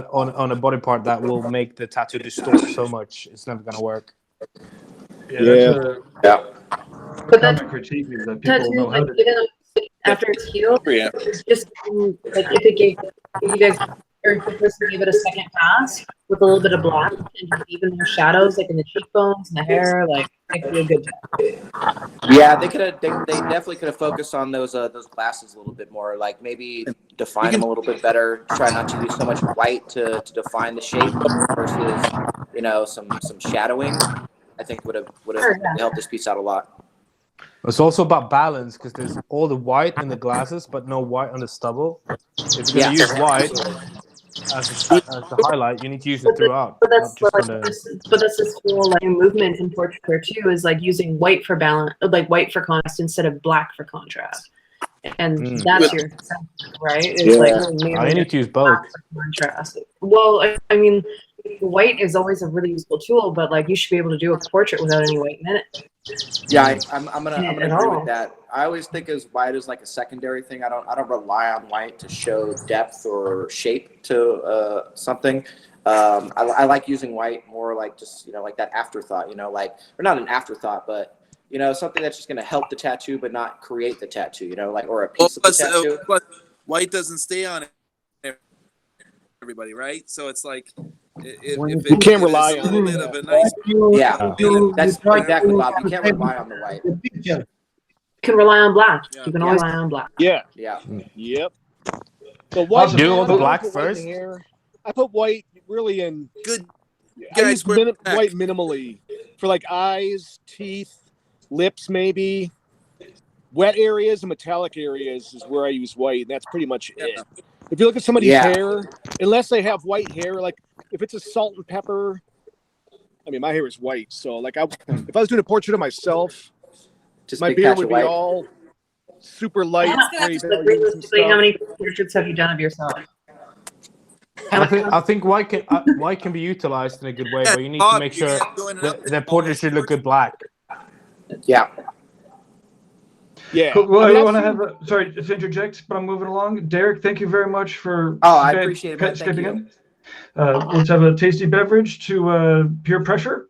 a body part that will make the tattoo distort so much it's never gonna work. That's But that critique is that people tattoo, know how like, to. even after it's healed, Yeah. it's just like if you guys or if the person gave it a second pass with a little bit of black and just even those shadows like in the cheekbones and the hair, like it could be a good job. Yeah, they definitely could have focused on those glasses a little bit more, like maybe define them a little bit better. Try not to use so much white to define the shape versus some shadowing. I think would have helped this piece out a lot. It's also about balance because there's all the white in the glasses but no white on the stubble. If you're gonna use white as the highlight, you need to use it throughout. But that's this whole like movement in portraiture too is like using white for balance, like white for contrast instead of black for contrast, and that's your right. It's like I need to use both. Contrast. Well, I mean, white is always a really useful tool, but like you should be able to do a portrait without any white in it. Yeah, I'm gonna agree with that. I always think of white as like a secondary thing. I don't rely on white to show depth or shape to something. I like using white more like just like that afterthought. Like or not an afterthought, but something that's just gonna help the tattoo but not create the tattoo. Like or a piece of the tattoo. But white doesn't stay on everybody, right? So it's like. You can't rely on it. Of a nice that's exactly Bob. You can't rely on the white. You can rely on black. Yeah. You can always rely on black. Yeah. Yep. The white. Do all the black first. I put white really in. Good. I use white minimally for like eyes, teeth, lips, maybe. Wet areas and metallic areas is where I use white, and that's pretty much it. If you look at somebody's hair, unless they have white hair, like if it's a salt and pepper, I mean, my hair is white. So like if I was doing a portrait of myself, just my beard would be all super light. How many portraits have you done of yourself? I think white can be utilized in a good way, but you need to make sure the portrait should look good black. Yeah. Yeah. Cool. Well, I want to have sorry to interject, but I'm moving along. Derek, thank you very much for I appreciate it. skipping in. Let's have a tasty beverage to peer pressure.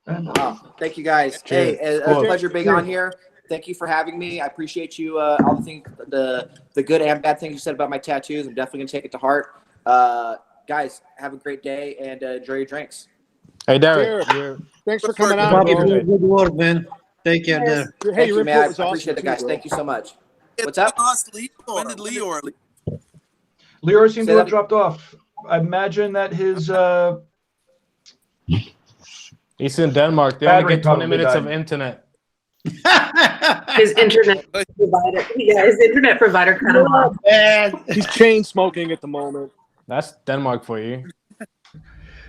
Thank you guys. Cheers. Hey, a pleasure being on here. Thank you for having me. I appreciate you. All the things, the good and bad things you said about my tattoos. I'm definitely gonna take it to heart. Guys, have a great day and enjoy your drinks. Hey, Derek. Thanks for coming out. Good work, man. Take care there. Thank you, man. I appreciate it, guys. Thank you so much. What's up? When did Leor? Leor seemed to have dropped off. imagine that his He's in Denmark. They Battery only get 20 probably minutes died. of internet. His internet provider. Yeah, his internet provider cut him off. He's chain smoking at the moment. That's Denmark for you.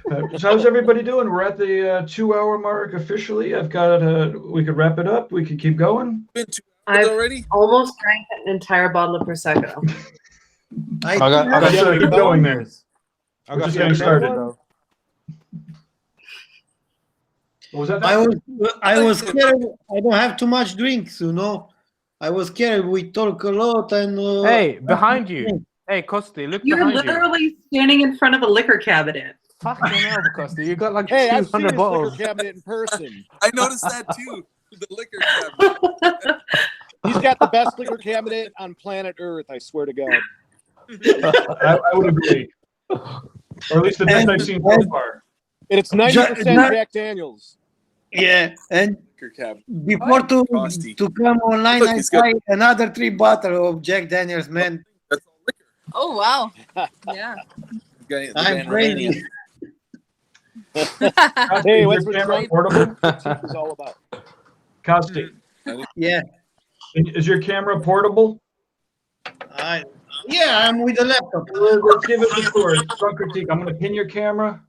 So how's everybody doing? We're at the 2-hour mark officially. I've got we could wrap it up. We could keep going. Been 2 hours already. Almost drank an entire bottle of prosecco. I got keep going there. I We're got just getting started. though. What was that? I was scared. I don't have too much drinks, you know. I was scared. We talk a lot and. Hey, behind you. Hey, Costi, look You're behind you. literally standing in front of a liquor cabinet. Fucking hell, Costi. You got like Hey, I've seen 200 his bottles. liquor cabinet in person. I noticed that too. The liquor cabinet. He's got the best liquor cabinet on planet Earth. I swear to God. I would agree. Or at least the best I've seen so far. And it's 90% Jack Daniels. Yeah, and Liquor cabinet. before Costi. to come online, Look, I he's got- buy another 3 bottles of Jack Daniels, man. That's all liquor. Oh wow. Yeah. The I'm Van crazy. Costi, Hey, is what's your with camera Drake? portable? What's this all about? Costi, Yeah, is your camera portable? yeah, I'm with the laptop. Let's give it a tour. Strong critique. I'm going to pin your camera.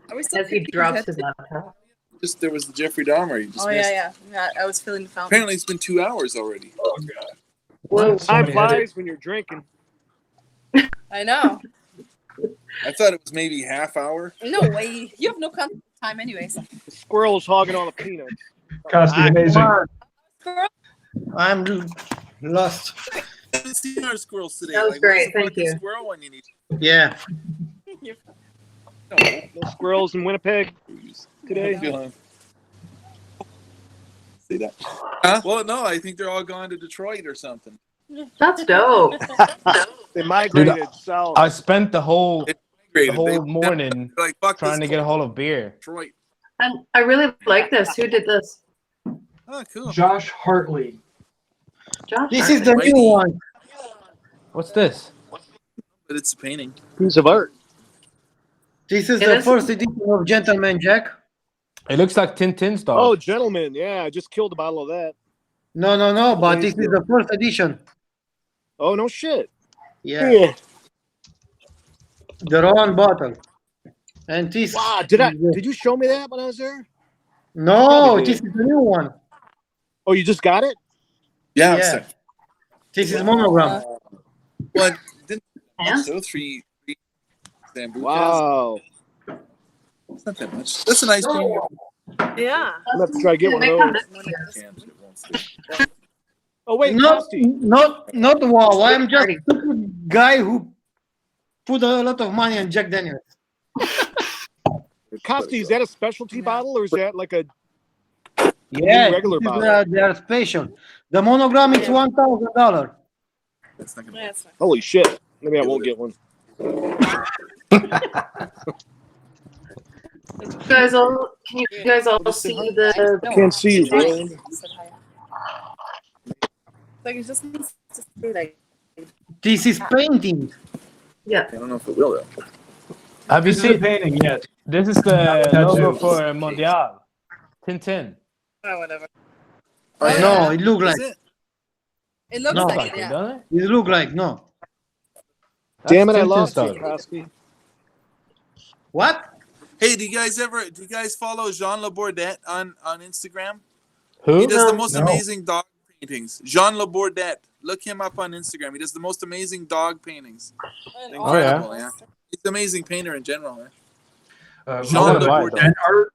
Are we still As he picking drops that? his laptop. Just there was the Jeffrey Dahmer. You just Oh missed. yeah. I was feeling the fountain. Apparently, it's been 2 hours already. Oh, God. Whoa. Time flies when you're drinking. I know. I thought it was maybe half hour. No way. You have no concept of time, anyways. The squirrel's hogging all the peanuts. Costi, amazing. Girl, I'm lost. I haven't seen our squirrels today. That was Like, great, where's the thank fucking you. Squirrel when you need. Yeah. No squirrels in Winnipeg today. See that? Huh? Well, no, I think they're all gone to Detroit or something. That's dope. They migrated south. I spent the whole Great. morning Like, fuck trying this to get a hold of beer. Detroit. I really like this. Who did this? Oh, cool. Josh Hartley. Josh. This is the Mighty. new one. What's this? But it's a painting. Piece of art. This is It the is? first edition of Gentleman Jack. It looks like Tintin's dog. Oh, gentlemen. Yeah, I just killed a bottle of that. No, but this is the first edition. Oh, no shit. Yeah. The wrong bottle. And this. Wow, did you show me that when I was there? No, Probably this did. is the new one. Oh, you just got it? Yeah. Yeah. This is monogram. What? Didn't Yeah. so three Sambucas. Wow. It's not that much. That's a nice painting. Yeah. I'm gonna have to try to get one of those. Oh wait, Not Costi. wow. I'm just a guy who put a lot of money on Jack Daniels. Costi, is that a specialty bottle or is that like a Yeah, regular this is, bottle? they are special. The monogram is $1,000. That's not gonna Yeah, it's fine. holy shit? Maybe I won't get one. Can you guys all see the? I can't see you, bro. Like it just needs to stay like. This is painting. Yeah. I don't know if it will though. Have you This is a seen? painting, yes. This is the Tattoo. logo for Mondial. Tintin. Oh, whatever. Oh, yeah. No, it look like. Is it? It looks No. like Like it, it, yeah. doesn't it? It look like no. Damn it, I Tintin's lost dog. you, Costi. What? Hey, do you guys follow Jean Labourdette on Instagram? Who? He does the most No. amazing dog paintings. Jean Labourdette. Look him up on Instagram. He does the most amazing dog paintings. Oh, yeah. Incredible, yeah. He's an amazing painter in general, man. Jean wanna buy it, and art.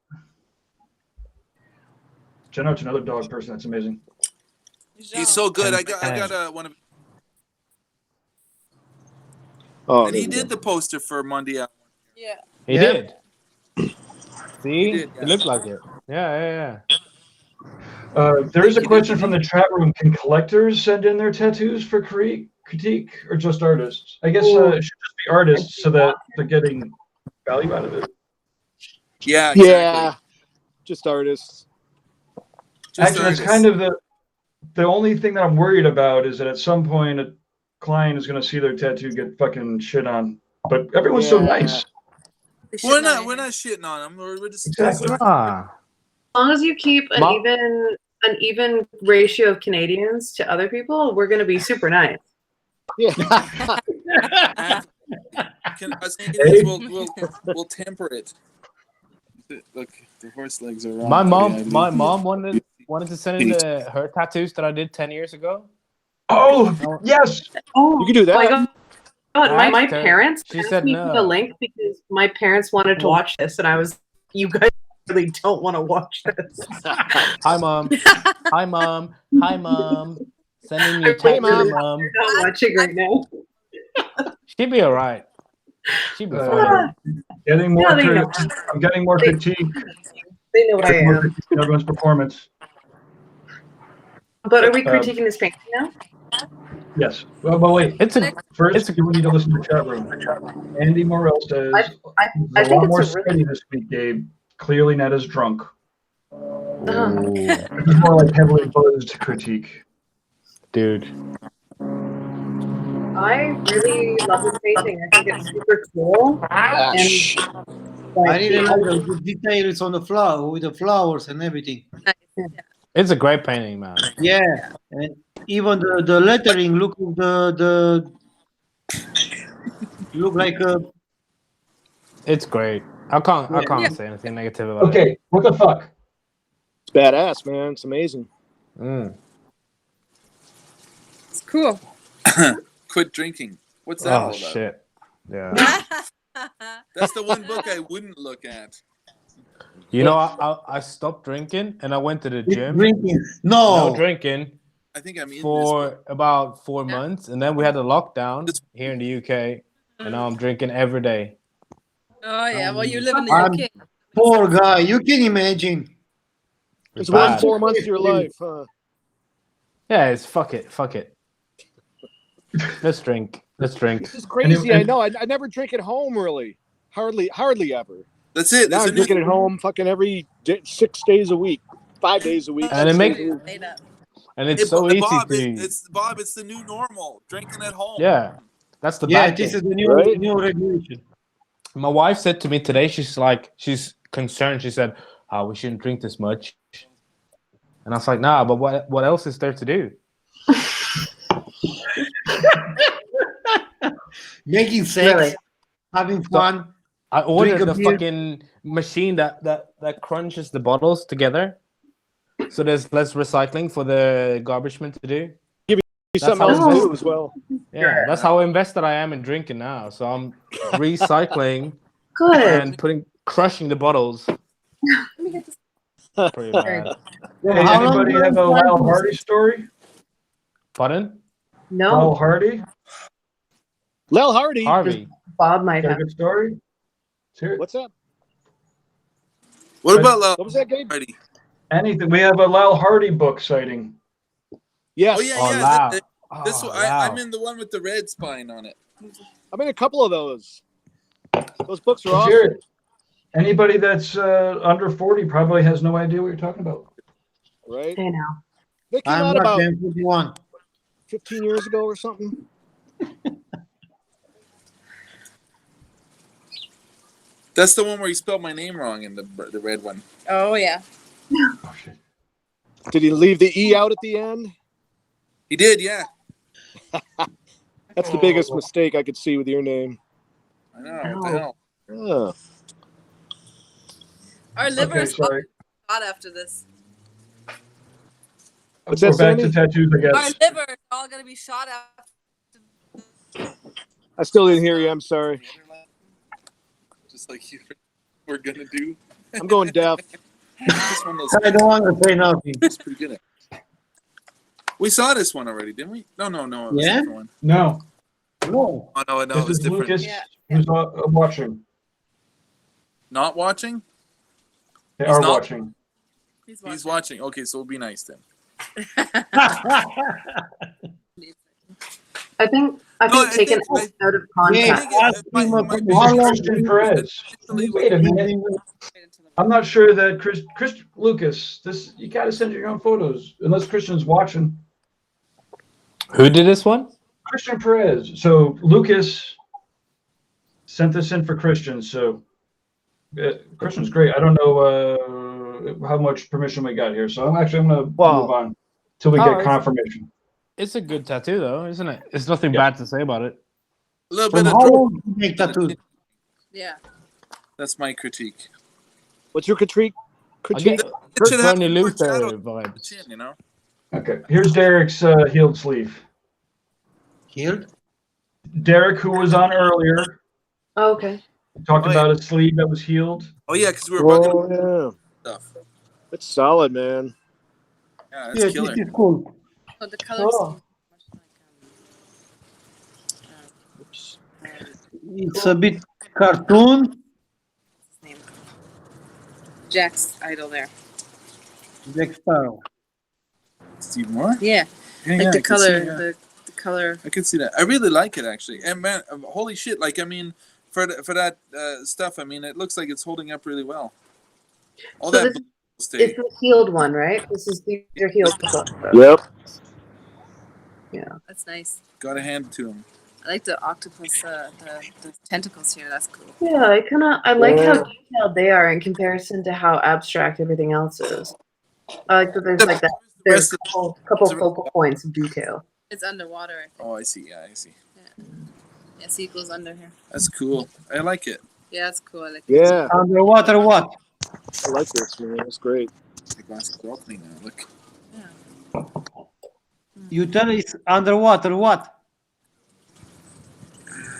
Jen Art's another dog person. That's amazing. He's so good. I got one of. Oh, And he did the poster for Mondial. Yeah. He Yeah. did. See? did, yeah. It looked like it. Yeah. There is a question from the chat room. Can collectors send in their tattoos for critique or just artists? I guess it should just be artists so that they're getting value out of it. Yeah. Exactly. yeah, just artists. Just Actually, that's artists. kind of the only thing that I'm worried about is that at some point client is gonna see their tattoo get fucking shit on. But everyone's so nice. We're not shitting on them. We're just Exactly. Ah. As long as you keep an Mom- even ratio of Canadians to other people, we're gonna be super nice. Yeah. Us Canadians will temper it. Look, the horse legs are wrong. My mom wanted to send in her tattoos that I did 10 years ago. Oh yes. Oh, You can do that. my God. My asked her. parents She asked said me no. for the link because my parents wanted to watch this, and I was, you guys really don't want to watch this. Hi, Mom. Hi, Mom. Hi, Mom. Sending you Hey, tattoo, Mom. You're not watching right now. She'd be all right. She'd be fine. Getting more. No, they know. I'm getting more critique. They know what I am. Critiquing everyone's performance. But are we critiquing this painting now? Yes. Well, wait. First, you need to listen to the chat room. Andy Morrell says, I "There's a think lot more it's a really- steady this week, Gabe. Clearly not as drunk." Ooh, It's more like heavily buzzed critique. dude. I really love this painting. I think it's super cool. I really like the details on the flower with the flowers and everything. It's a great painting, man. Yeah, and even the lettering look look like a. It's great. I can't say anything negative about it. Okay, what the fuck? It's badass, man. It's amazing. It's cool. Quit drinking. What's that all Oh about? shit. Yeah. That's the one book I wouldn't look at. You know, I stopped drinking and I went to the gym. Drinking? No drinking. I think I'm in for about 4 months, and then we had a lockdown here in the UK, and now I'm drinking every day. Oh yeah, well you live in the I'm UK. poor guy. You can imagine. It's worth 4 months of your life, huh? Yeah, it's fuck it. Let's drink. This is crazy. I know. I never drink at home, really. Hardly ever. That's it. Now I'm drinking at home fucking every 6 days a week, 5 days a week. And it makes it's so easy Bob, to. It's the new normal. Drinking at home. Yeah, that's the Yeah, bad this thing. is the new regulation. My wife said to me today, she's concerned. She said, "Oh, we shouldn't drink this much." And I was like, "Nah, but what else is there to do?" Making sex, Really? having fun. I ordered Drink a the beer. fucking machine that crunches the bottles together, so there's less recycling for the garbage man to do. Something else to do as well. Yeah, that's how invested I am in drinking now. So I'm recycling Good. and crushing the bottles. Pretty bad. Hey, anybody have a Lyle Hardy story? Pardon? No. Lyle Hardy? Lyle Hardy. Harvey. Bob might Got a have. good story? Let's hear it. What's up? What about Lyle What was that, Gabe? Hardy? Anything. We have a Lyle Hardy book sighting. Yes. Oh yeah, Oh, yeah. Lau. This Oh, one, Lau. I'm in the one with the red spine on it. I'm in a couple of those. Those books are Let's awesome. hear it. Anybody that's under 40 probably has no idea what you're talking about. Right? I know. They came I'm out not about 51. 15 years ago or something. That's the one where you spelled my name wrong in the red one. Oh yeah. Oh, shit. Did he leave the E out at the end? He did, yeah. That's the biggest mistake I could see with your name. I know. What the hell? Oh. Our liver Okay, is all sorry. shot after this. What's We're that, back Sandy? to tattoos, I Our guess. liver is all gonna be shot after. I still didn't hear you. I'm sorry. Just like you were gonna do. I'm going deaf. This one was I don't want to say nothing. pretty good. We saw this one already, didn't we? No. It was a Yeah? different one. No. No. Oh no, it This was is different. Lucas Yeah. who's watching. Not watching? They He's are not- watching. He's watching. Okay, so we'll be nice then. I think No, I taken think- out of Yeah, context. ask him my- how long Christian Perez. Wait a minute. I'm not sure that Chris Lucas, this you gotta send your own photos unless Christian's watching. Who did this one? Christian Perez. So Lucas sent this in for Christian. So Christian's great. I don't know how much permission we got here. So I'm going to move on till we get confirmation. It's a good tattoo, though, isn't it? It's nothing bad to say about it. A little From bit of how long do you make tattoos? Yeah. That's my critique. What's your critique? I get It should have Bernie more Luther shadow vibes. chin, you know. Okay. Here's Derek's healed sleeve. Healed? Derek, who was on earlier, Oh, okay. talked about a sleeve that was healed. Oh yeah, because we were bugging Oh, yeah. stuff. It's solid, man. Yeah, that's killer. This is cool. Oh, the colors. It's a bit cartoon. Jack's idol there. Jack Sparrow. Steve Moore? Yeah. Yeah, Like yeah, the I can color, see, yeah. the color. I can see that. I really like it actually. And man, holy shit! Like I mean, for that stuff, I mean, it looks like it's holding up really well. All So that. it's the healed one, right? Your healed stuff. Yep. Yeah. That's nice. Gotta hand it to him. I like the octopus, the tentacles here. That's cool. Yeah, I like how detailed they are in comparison to how abstract everything else is. I like that there's like that. There's a couple focal points of detail. It's underwater, I think. Oh, I see. Yeah, I see. Yeah, see, it goes under here. That's cool. I like it. Yeah, that's cool. I like Yeah. Underwater what? I like this, man. It's great. The glass is broken now. Look. You tell it's underwater what?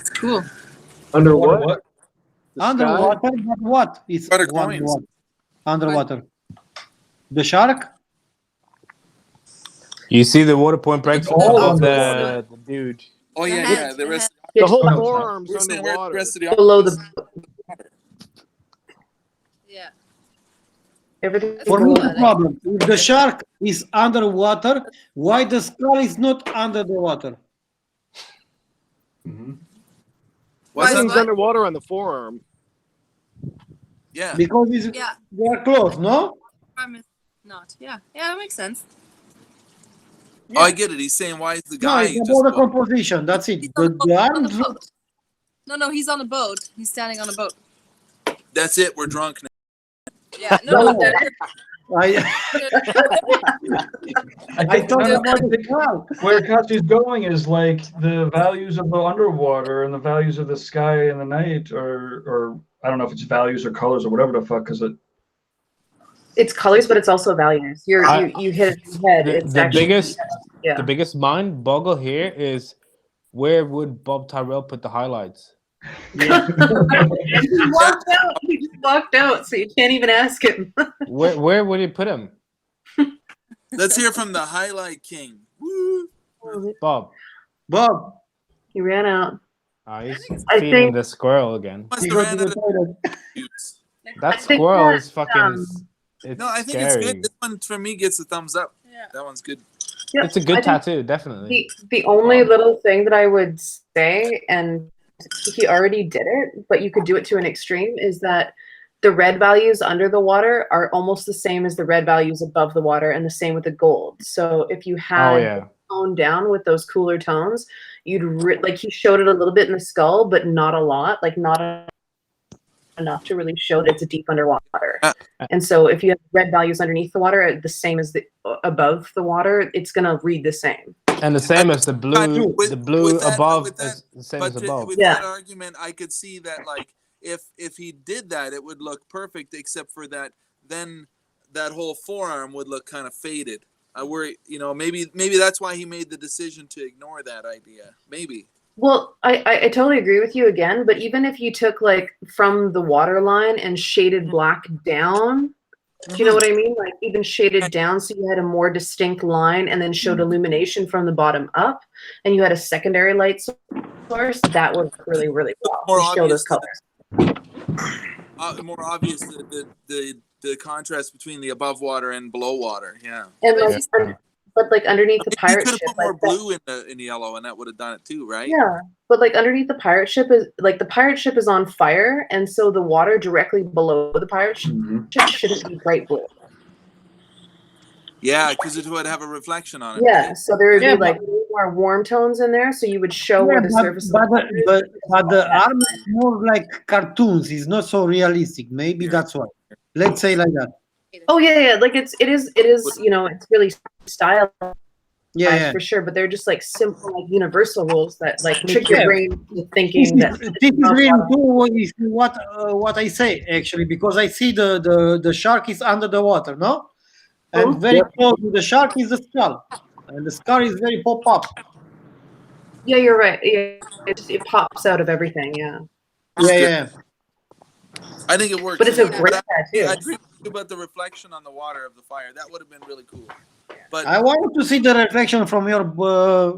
It's cool. Under what? The Underwater, sky? but what? It's Water coins. Underwater. The shark? You see the water point breaks all above underwater. the dude. Oh yeah, The yeah. head, The rest. The whole No, forearm's We're saying where the underwater. rest of the Below the Yeah. everything. For me, cool. the problem. If the shark is underwater, why the skull is not under the water? What's Everything's that? underwater on the forearm. Yeah. Because Yeah. they are close, no? Arm is not. Yeah. Yeah, that makes sense. Oh, I get it. He's saying why is the No, guy it's just? about the composition. That's it. He's on The on arms. boat. No, he's on a boat. He's standing on a boat. That's it. We're drunk now. Yeah. No. No. I thought about the skull. Where Katsu's going is like the values of the underwater and the values of the sky and the night, or I don't know if it's values or colors or whatever the fuck, because It's colors, but it's also values. You hit it in the head. It's The actually, the biggest mind boggle here is where would Bob Tyrrell put the highlights? He just walked out, so you can't even ask him. Where would he put him? Let's hear from the highlight king. Woo. Bob. He ran out. He's I feeding think- the squirrel again. Must He have goes ran to out the of toilet. juice. That I think squirrel that, is fucking. It's No, I think scary. it's good. This one for me gets a thumbs up. Yeah. That one's good. Yep, It's a I good think tattoo, definitely. The only little thing that I would say, and he already did it, but you could do it to an extreme, is that the red values under the water are almost the same as the red values above the water, and the same with the gold. So if you had Oh yeah. toned down with those cooler tones, you'd like he showed it a little bit in the skull, but not a lot, like not enough to really show that it's a deep underwater. And so if you have red values underneath the water the same as the above the water, it's gonna read the same. And the same as the blue. With- The blue with that- above with that- is the same But as above. with Yeah. that argument, I could see that like if he did that, it would look perfect, except for that then that whole forearm would look kind of faded. I worry, maybe that's why he made the decision to ignore that idea. Maybe. Well, I totally agree with you again, but even if you took like from the water line and shaded black down, do you know what I mean? Like even shaded down so you had a more distinct line and then showed illumination from the bottom up and you had a secondary light source, that would work really, really well More to show obvious those colors. More obvious the contrast between the above water and below water. Yeah. And But like, he's- but like underneath the You pirate could have ship, put more like that, blue in the yellow, and that would have done it too, right? yeah, but like underneath the pirate ship is like the pirate ship is on fire, and so the water directly below the pirate ship shouldn't be bright blue. Yeah, because it would have a reflection on it. Yeah, so there would Yeah, be like more warm tones in there, so you would show Yeah, where the surface. but the arm is more like cartoons. It's not so realistic. Maybe that's why. Let's say like that. Oh yeah, like it is, you know, it's really stylized Yeah. for sure, but they're just like simple, like universal rules that like trick your Yeah. brain into thinking that This is really cool what I say actually, because I see the shark is under the water, no? And very close to the shark is the skull, and the skull is very pop up. Yeah, you're right. Yeah, it pops out of everything. Yeah. Yeah. I think it works. But it's a great I tattoo. agree with you about the reflection on the water of the fire. That would have been really cool. But I wanted to see the reflection from your graph.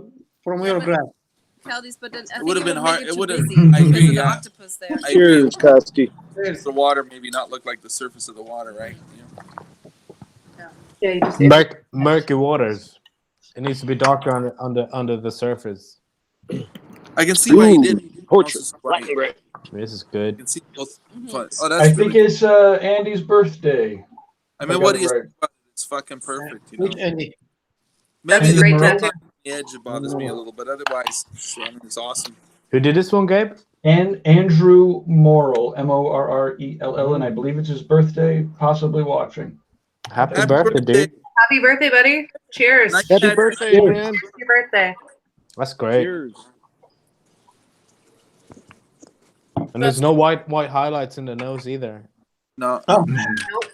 Keldy's, but then I it would have been hard. It would have. I I agree. because of the Yeah. octopus there. I agree. Cheers, Koski. The water maybe not look like the surface of the water, right? Yeah, you just Murky waters. It needs to be darker under the surface. I can see why he did. Portrait. Black and gray. This is good. I can see both. Oh, that's I think it's Andy's birthday. I mean, what do you say about it? It's fucking perfect. You know? Which Andy? Maybe That's the great red tattoo. line on the edge bothers me a little, but otherwise, I mean, it's awesome. Who did this one, Gabe? And Andrew Morrill, Morrell, and I believe it's his birthday. Possibly watching. Happy birthday, dude. Happy birthday, buddy. Cheers. Happy birthday, man. Happy birthday. That's great. Cheers. And there's no white highlights in the nose either. No. No,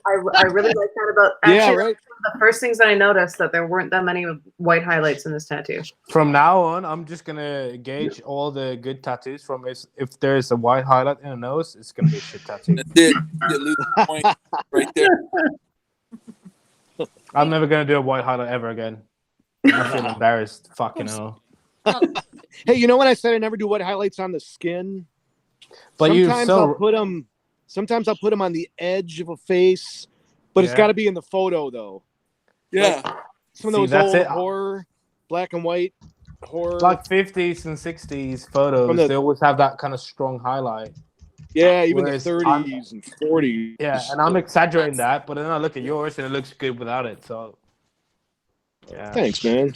I really like that about actually Yeah, right. one of the first things that I noticed that there weren't that many white highlights in this tattoo. From now on, I'm just gonna gauge all the good tattoos from if there's a white highlight in the nose, it's gonna be a shit tattoo. That's it. You lose the point right there. I'm never gonna do a white highlight ever again. I feel embarrassed. Fucking hell. Hey, you know what I said? I never do white highlights on the skin. But Sometimes I'll put them on the edge of a face, but it's got to be in the photo though. Yeah. Like some of those old horror, black and white horror, like 50s and 60s photos, they always have that kind of strong highlight. Yeah, even Whereas the 30s and 40s. Yeah, and I'm exaggerating that, but then I look at yours and it looks good without it. So, yeah. Thanks, man.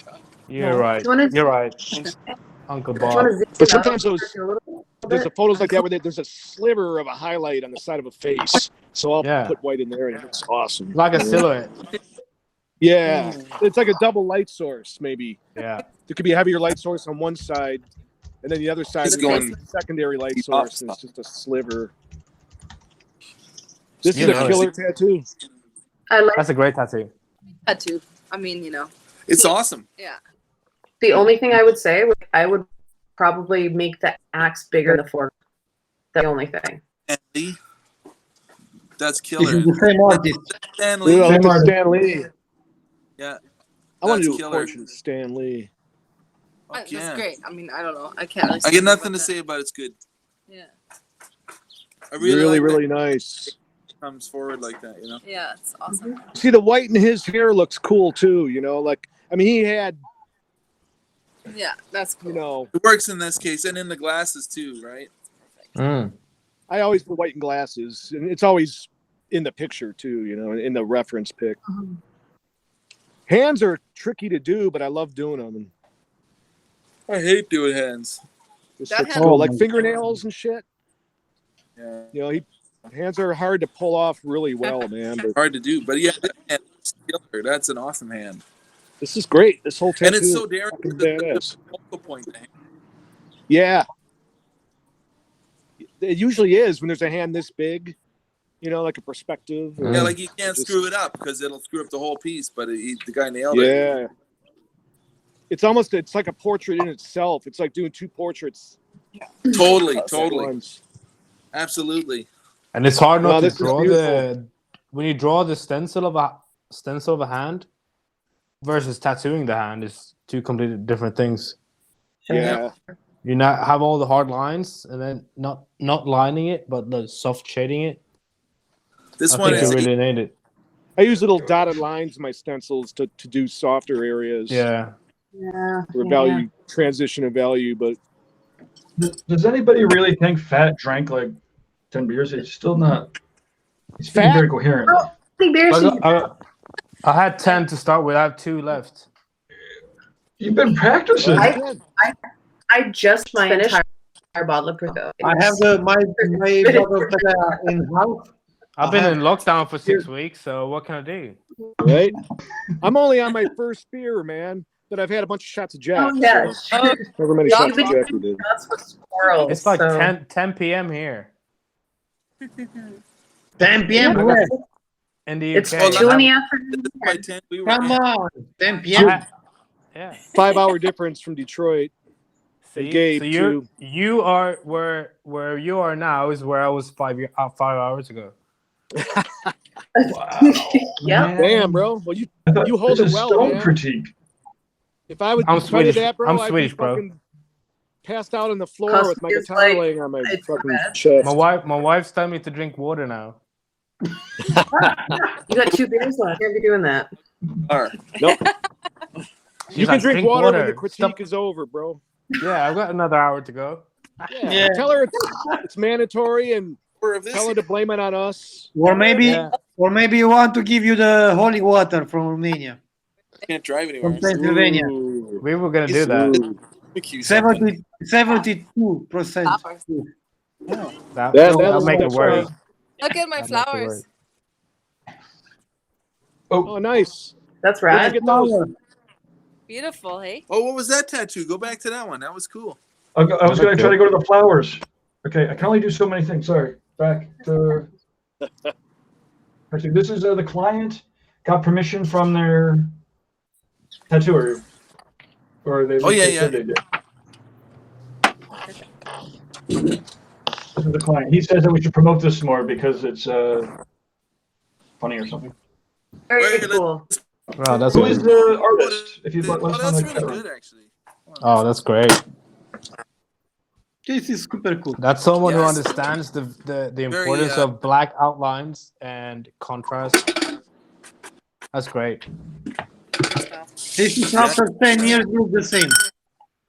You're right. You're right, Uncle Bob. But sometimes there's photos like that where there's a sliver of a highlight on the side of a face. So I'll put white in there and it looks awesome. Like a silhouette. Yeah. It's like a double light source, maybe. Yeah. There could be a heavier light source on one side, and then the other side is going secondary light source, and it's just a sliver. This is a killer tattoo. That's a great tattoo. Tattoo. I mean, you know. It's awesome. Yeah. The only thing I would say, I would probably make the axe bigger in the foreground. The only thing. Lee. That's killer. This is the same artist. Stan Lee. Stan Lee. Yeah. I want to do killer. a portrait of Stan Lee. That's great. I mean, I don't know. I can't. Really I get nothing to say about it. It's good. Yeah. I really like really nice. Comes forward like that, you know. Yeah, it's awesome. See, the white in his hair looks cool too. You know, like I mean, he had. Yeah, that's cool. You know, it works in this case and in the glasses too, right? I always put white in glasses, and it's always in the picture too. You know, in the reference pic. Hands are tricky to do, but I love doing them. I hate doing hands. Cool. Like fingernails and shit. Yeah. You know, hands are hard to pull off really well, man. But hard to do, but yeah, that's an awesome hand. This is great. This whole tattoo. And it's so daring. The focal point. Yeah. It usually is when there's a hand this big, you know, like a perspective. Yeah, like you can't screw it up because it'll screw up the whole piece, but the guy nailed it. Yeah. It's like a portrait in itself. It's like doing two portraits. Totally. Absolutely. And it's hard not to draw when you draw the stencil of a hand versus tattooing the hand is two completely different things. Yeah. You not have all the hard lines and then not lining it, but the soft shading it. This I one think is you really nailed it. I use little dotted lines in my stencils to do softer areas. Yeah. For value transition of value, but does anybody really think Fat drank like 10 beers? It's still not. He's Fat? very coherent. I had 10 to start with. I have 2 left. You've been practicing. I just finished our bottle of Prosecco. I have my bottle of tequila in house. I've been in lockdown for 6 weeks, so what can I do? Right? I'm only on my first beer, man, but I've had a bunch of shots of Jack. Oh, yeah. So however many shots of Jack we did. That's what squirrels. It's like so. 10 p.m. here 10 p.m. Where? in the It's UK. 2 in the afternoon. By 10, we were Come in. on, 10 p.m. Yeah. 5-hour difference from Detroit. See, Gabe, so too. you are where you are now is where I was 5 hours ago. Wow. Yeah. Damn, bro. Well, you hold This it is well, stone man. critique. If I would I'm try Swedish. that, bro, I'm I'd Swedish, be bro. fucking passed out on the floor Cause with my it's guitar like- laying on my it's fucking bad. chest. My wife's telling me to drink water now. You got 2 beers left. You can't be doing that. Nope. She's You can like, drink water when the critique Stop. is over, bro. Yeah, I've got another hour to go. Yeah. Tell her it's mandatory and Or if this tell her to blame it on us. Or maybe, Yeah. or maybe you want to give you the holy water from Romania, can't drive anywhere. from Pennsylvania. Ooh. We were gonna do that. Ooh. 72%. That'll make it worse. Look at my That'll make it flowers. worse. Oh, nice. That's Where'd you rad. get those? Beautiful, hey? Oh, what was that tattoo? Go back to that one. That was cool. I was going to try to go to the flowers. Okay, I can only do so many things. Sorry. Back to. Actually, this is the client got permission from their tattooer, or they. Oh, yeah, they said they did. This is the client. He says that we should promote this more because it's funny or something. Very Wait, cool. Oh, that's Who is good. the artist? If you'd let Oh, us know that's in the chat really room. good, actually. Oh, that's great. This is super cool. That's someone who Yes. understands the importance of black outlines and contrast. That's great. This is after 10 years, look the same.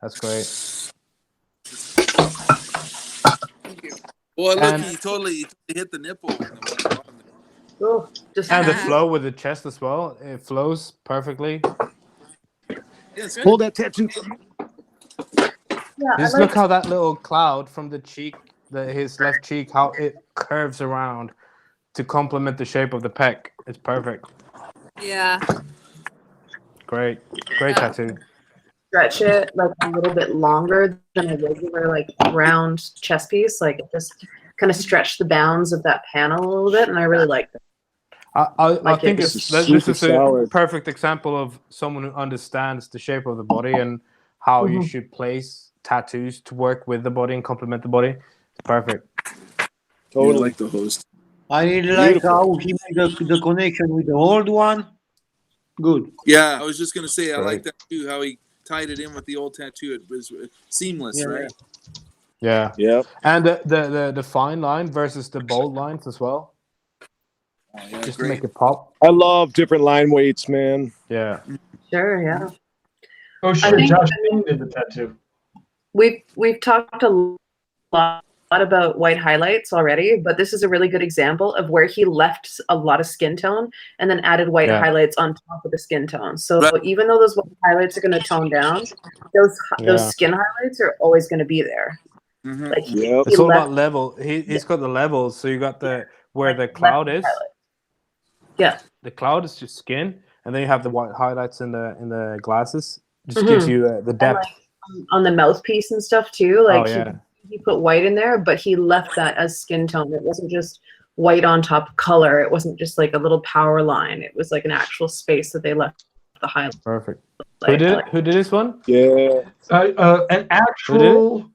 That's great. Boy, look, And- he totally hit the nipple. Oh, just And the flow with the chest as well. It flows perfectly. Yes, Hold that tattoo from me. yeah, Just look how that little cloud from the cheek, his left cheek, how it curves around to complement the shape of the pec. It's perfect. Yeah. Great tattoo. stretch it like a little bit longer than a regular like round chest piece. Like it just kind of stretched the bounds of that panel a little bit, and I really like that. I Like think it's this is a solid. perfect example of someone who understands the shape of the body and how you should place tattoos to work with the body and complement the body. It's perfect. Totally. like the host. I really like Beautiful. how he made the connection with the old one. Good. Yeah, I was just gonna say I Right. like that too. How he tied it in with the old tattoo. It was seamless, Yeah. right? Yeah. Yeah. And the fine line versus the bold lines as well. Oh, yeah, Just to great. make it pop. I love different line weights, man. Yeah. Sure, yeah. Oh, I sure. think- Josh Payne did the tattoo. We've talked a lot about white highlights already, but this is a really good example of where he left a lot of skin tone and then added white Yeah. highlights on top of the skin tone. So Right. even though those white highlights are going to tone down, those Yeah. skin highlights are always going to be there. Mhm. Like he, Yep. he It's all left about level. He's got the levels. So you got where the left cloud is. highlight. Yeah. The cloud is just skin, and then you have the white highlights in the glasses. Just Mhm. gives you the And depth. like on the mouthpiece and stuff too. Like Oh, yeah. he put white in there, but he left that as skin tone. It wasn't just white on top color. It wasn't just like a little power line. It was like an actual space that they left the highlight. Perfect. Who did it? Who did this one? Yeah. An actual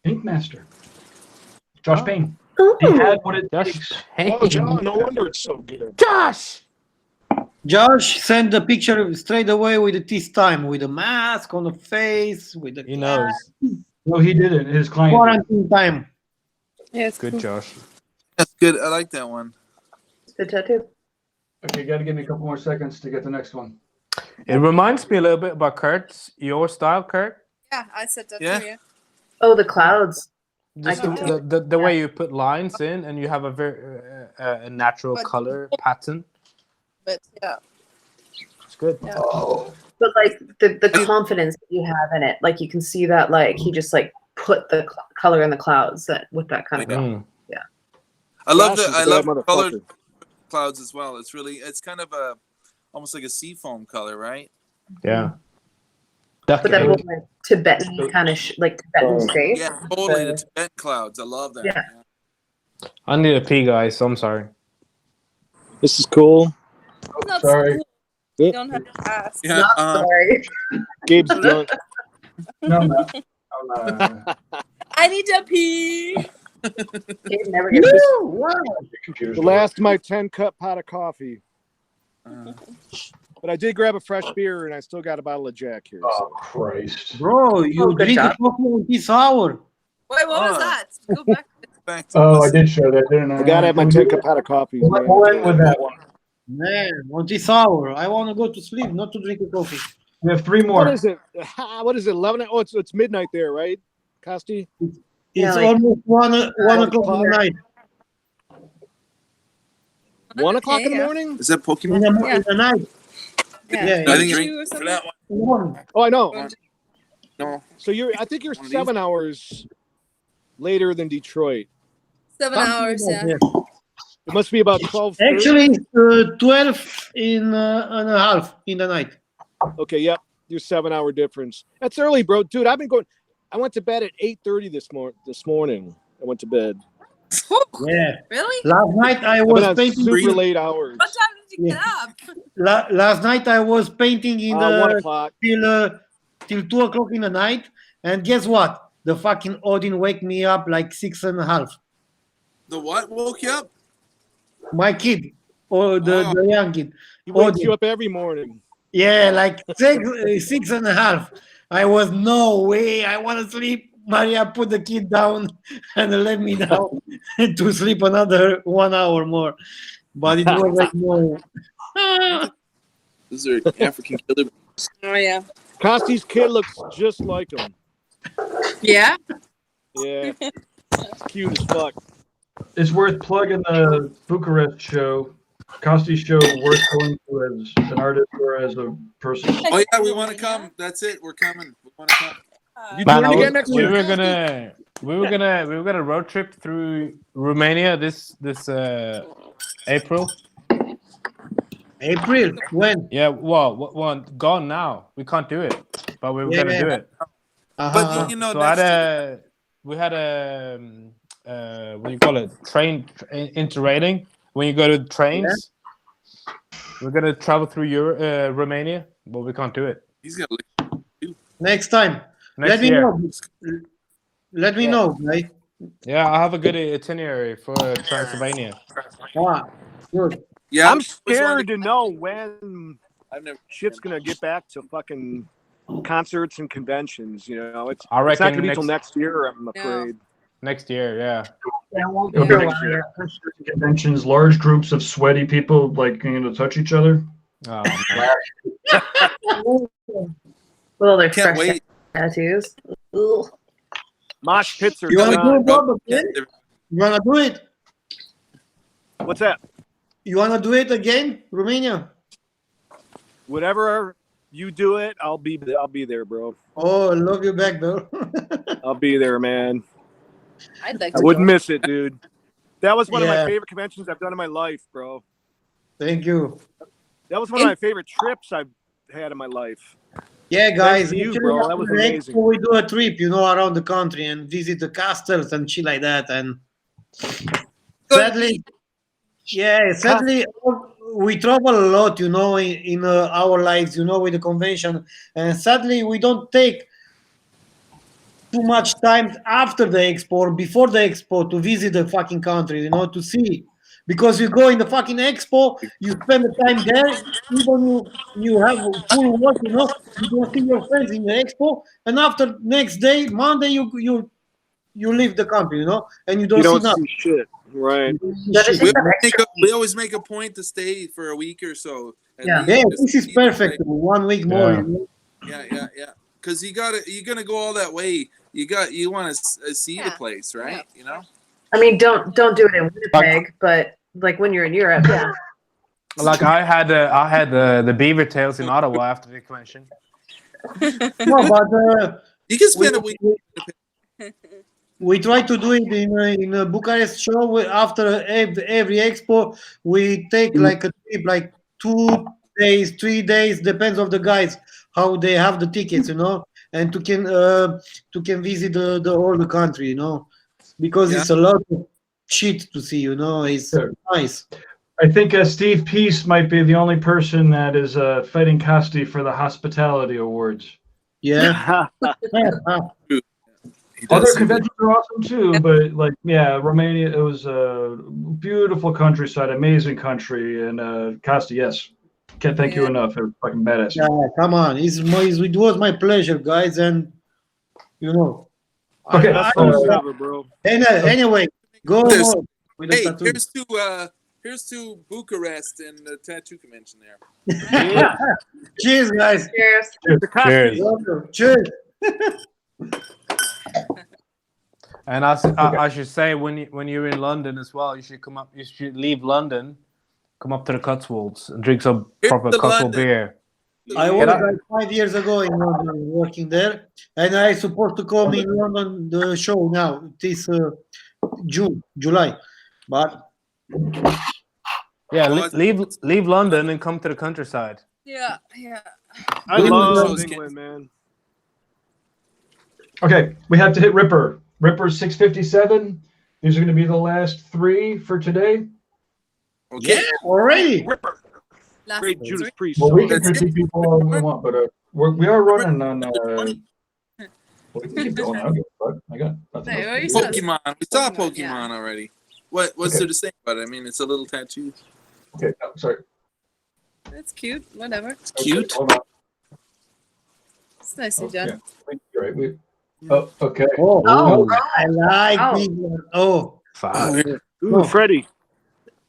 ink master. Josh Payne. He had what it Josh. takes. Hey, Oh, John, no wonder it's so good. Josh. Josh sent the picture straight away with this time, with the mask on the face, with the He knows. No, he did it. His client. quarantine time. Yeah, it's Good, cool. Josh. That's good. I like that one. It's a tattoo. Okay, got to give me a couple more seconds to get the next one. It reminds me a little bit about Kurt's, your style, Kurt. Yeah, I said that Yeah. too, yeah. Oh, the clouds. Just can tell. the way you put lines in, and you have a very a natural But- color pattern. But yeah. It's good. Yeah. Oh, But like the confidence that you have in it, like you can see that like he just like put the color in the clouds with that kind of yeah. I love Gosh, the he's a bad colored motherfucker. clouds as well. It's kind of almost like a seafoam color, right? Yeah. But that Definitely. more like Tibetan kind of like Tibetan shape. Yeah, totally. The Tibetan clouds. I love that. Yeah. I need a pee, guys. So I'm sorry. This is cool. It's not Sorry. school. You don't have to ask. Yeah. Not sorry. Gabe's drunk. No, I'm not. I need to pee. It never gets The last of my 10-cup pot of coffee. But I did grab a fresh beer, and I still got a bottle of Jack here. Oh, Christ. Bro, you good drink job. coffee on this hour. Wait, what was that? Go back. Back to Oh, I this. did show that, didn't I? I gotta have my 10-cup pot of coffee. We'll end with that one. Man, on this hour, I want to go to sleep, not to drink a coffee. We have 3 more. What is it? What is it? 11? Oh, it's midnight there, right, Costi? It's Yeah, like- almost 1 o'clock in the night. 1 o'clock in the yeah. morning? Is that In Pokemon? the night. Yeah. Yeah, I think Two or it's for something? that one. Oh, I know. No. So I think you're One of 7 hours later than Detroit. 7 hours, yeah. It must be about 12. Actually, it's 12 and a half in the night. Okay, yep. Your 7-hour difference. That's early, bro. Dude, I've been going. I went to bed at 8:30 this morning. I went to bed. Yeah. Really? Last night I I've was been on painting. super late hours. What time did you get up? Last night I was painting in 1 o'clock. till 2 o'clock in the night, and guess what? The fucking Odin wake me up like 6 and a half. The what woke you up? My kid, or the young kid. He wakes Odin. you up every morning. Yeah, like 6 and a half. I was no way. I want to sleep. Maria put the kid down and let me down to sleep another 1 hour more. But it was like no. Those are African killer. Oh, yeah. Costi's kid looks just like him. Yeah? Yeah. It's cute as fuck. It's worth plugging the Bucharest show. Costi's show worth going to as an artist or as a person. Oh yeah, we want to come. That's it. We're coming. We want to come. You Man, doing it again next we year? were gonna road trip through Romania this April. April, when? Yeah, well, gone now. We can't do it, but we were gonna do it. But you know, So that's we had a what do you call it? Train interrating. When you go to trains, we're gonna travel through Romania, but we can't do it. he's got. Next time. Next Let year. me know. Let me know, right? Yeah, I have a good itinerary for Transylvania. Ah, good. Yeah, I'm scared to know when I've never. shit's gonna get back to fucking concerts and conventions. You know, it's I not reckon gonna be till next year. I'm afraid. next year, yeah. Yeah, I won't It'll be be here next one year. year. Conventions, large groups of sweaty people like going to touch each other. Oh, man. Well, they're Can't fresh wait. tattoos. Ugh. Mosh pits are You want to do gone. it, Bob, again? You want to do it? What's that? You want to do it again, Romania? Whatever you do it, I'll be there, bro. Oh, I love you back, bro. I'll be there, man. I'd like I to wouldn't go. miss it, dude. That was one of my Yeah. favorite conventions I've done in my life, bro. Thank you. That was one of my favorite trips I've had in my life. Yeah, guys. to you, actually, bro. That was after the amazing. Expo, we do a trip, around the country and visit the castles and shit like that. And sadly, we travel a lot, in our lives, with the convention. And sadly, we don't take too much time after the expo or before the expo to visit the fucking country, to see. Because you go in the fucking expo, you spend the time there, even you have full work, you don't see your friends in the expo, and after next day, Monday, you leave the country, and you don't, You don't see nothing. see shit, right? That is We, just an extra we always make a point to stay for a week or so. at Yeah. least, Yeah, just this is see the perfect. place. 1 week more. Yeah. Yeah. Because you're gonna go all that way. You want to see the Yeah. place, right? Yeah. I mean, don't do it in Winnipeg, but like when you're in Europe, yeah. Like I had the beaver tails in Ottawa after the convention. No, but You can spend a week. we try to do it in a Bucharest show. After every expo, we take like a trip, like 2 days, 3 days, depends of the guys how they have the tickets, and to can visit the whole the country, because it's a lot of shit to see, It's Sure. nice. I think Steve Peace might be the only person that is fighting Costi for the hospitality awards. Yeah. Other conventions are awesome too, but Romania, it was a beautiful countryside, amazing country, and Costi, yes, can't thank you enough. It was fucking badass. Yeah, come on. It was my pleasure, guys, and Okay. Bro. Anyway, go There's- on with the Hey, tattoo. here's to Bucharest and the tattoo convention there. Yeah. Cheers, guys. Cheers. Cheers. Cheers. And I should say when you're in London as well, you should come up. You should leave London, come up to the Cotswolds and drink some proper to Cotswold London. beer. I was like 5 years ago in London working there, and I supposed to come in London the show now this July, but Yeah, leave London and come to the countryside. Yeah. I love England, man. Okay, we have to hit Ripper. Ripper's 657. These are going to be the last 3 for today. Okay. yeah, already. Last Great Judas three. Priest. Well, we song. can critique people all we want, but we are running on. We can keep going. I got nothing Hey, else. what are you saying? Pokemon. We saw Pokemon, Pokemon yeah. already. What's Okay. there to say about it? I mean, it's a little tattoo. Okay, no, sorry. That's cute. Whatever. Cute. Hold on. It's nicely Okay. done. You're right. Okay. Oh, Oh, I like Oh. this one. Oh, Fuck. Ooh, No. Freddie.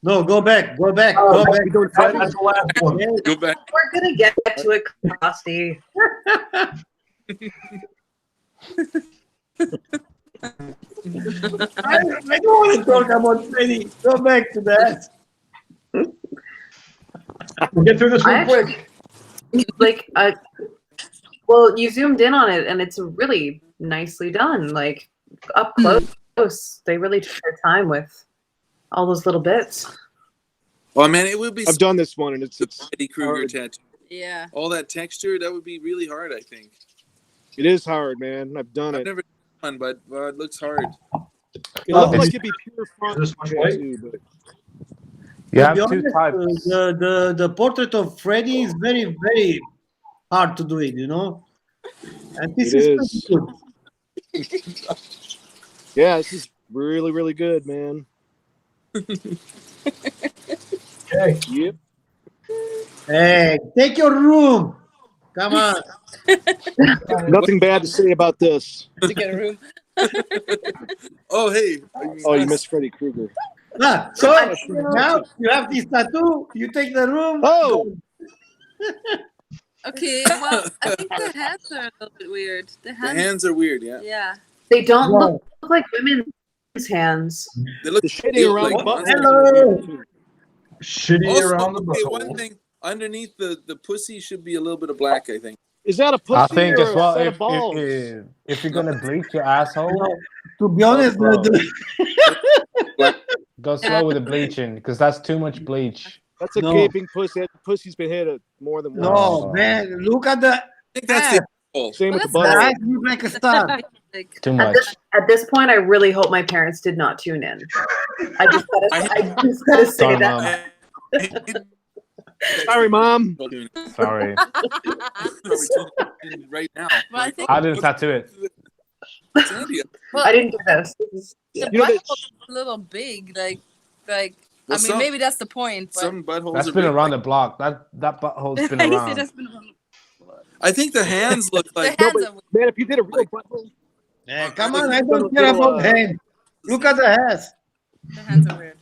no, go back. Oh, Go back. That's the last one. Go back. we're gonna get to it, Costi. I don't want to talk about Freddy. Go back to that. We'll get through this real I quick. Like, well, you zoomed in on it, and it's really nicely done. Like up close, they really took their time with all those little bits. Oh man, it would be I've done this one, and it's Freddy Krueger hard. tattoo. Yeah. All that texture, that would be really hard. I think. It is hard, man. I've done I've it. never done one, but it looks hard. It looks Oh. like it'd be pure fun This much white? tattoo, but You To have be two honest, types. the portrait of Freddy is very, very hard to do it, And this It is is. pretty good. yeah, this is really, really good, man. Okay. Yep. Hey, take your room. Come on. Nothing bad to say about this. To get a room. Oh hey. Oh, you missed Freddy Krueger. So now you have this tattoo. You take the room. Oh! Okay. Well, I think the hands are a little bit weird. The The hands. hands are weird. Yeah. Yeah. They don't Wow. look like women's hands. They look The shading around the like butt. Hello. Shitty Also, around the okay, one butthole. thing underneath the pussy should be a little bit of black. I think. Is that a pussy I think or as well, a set of balls? if you're gonna bleach your asshole, To be honest, bro. Black. go slow with the bleaching because that's too much bleach. That's a No. gaping pussy. That pussy's been hit more than once. no, man. Look at the I think that's the goal. Same Well, with the that's butt. eyes. Look like a star. Like, Too At much. this point, I really hope my parents did not tune in. I just gotta say Sorry, that. Mom. Sorry, Mom. Sorry. Right now. well, I think I didn't tattoo it. Sandy, well, I didn't do this. the You know that- butthole's a little big. Like. Well, I mean, maybe that's the point. But some buttholes That's are been big. around the block. That butthole's been I guess around. it has been around. I think the hands look like. The hands but- are weird. Man, if you did a real butthole, Hey, come on. I don't care about hands. Look at the ass. The hands are weird.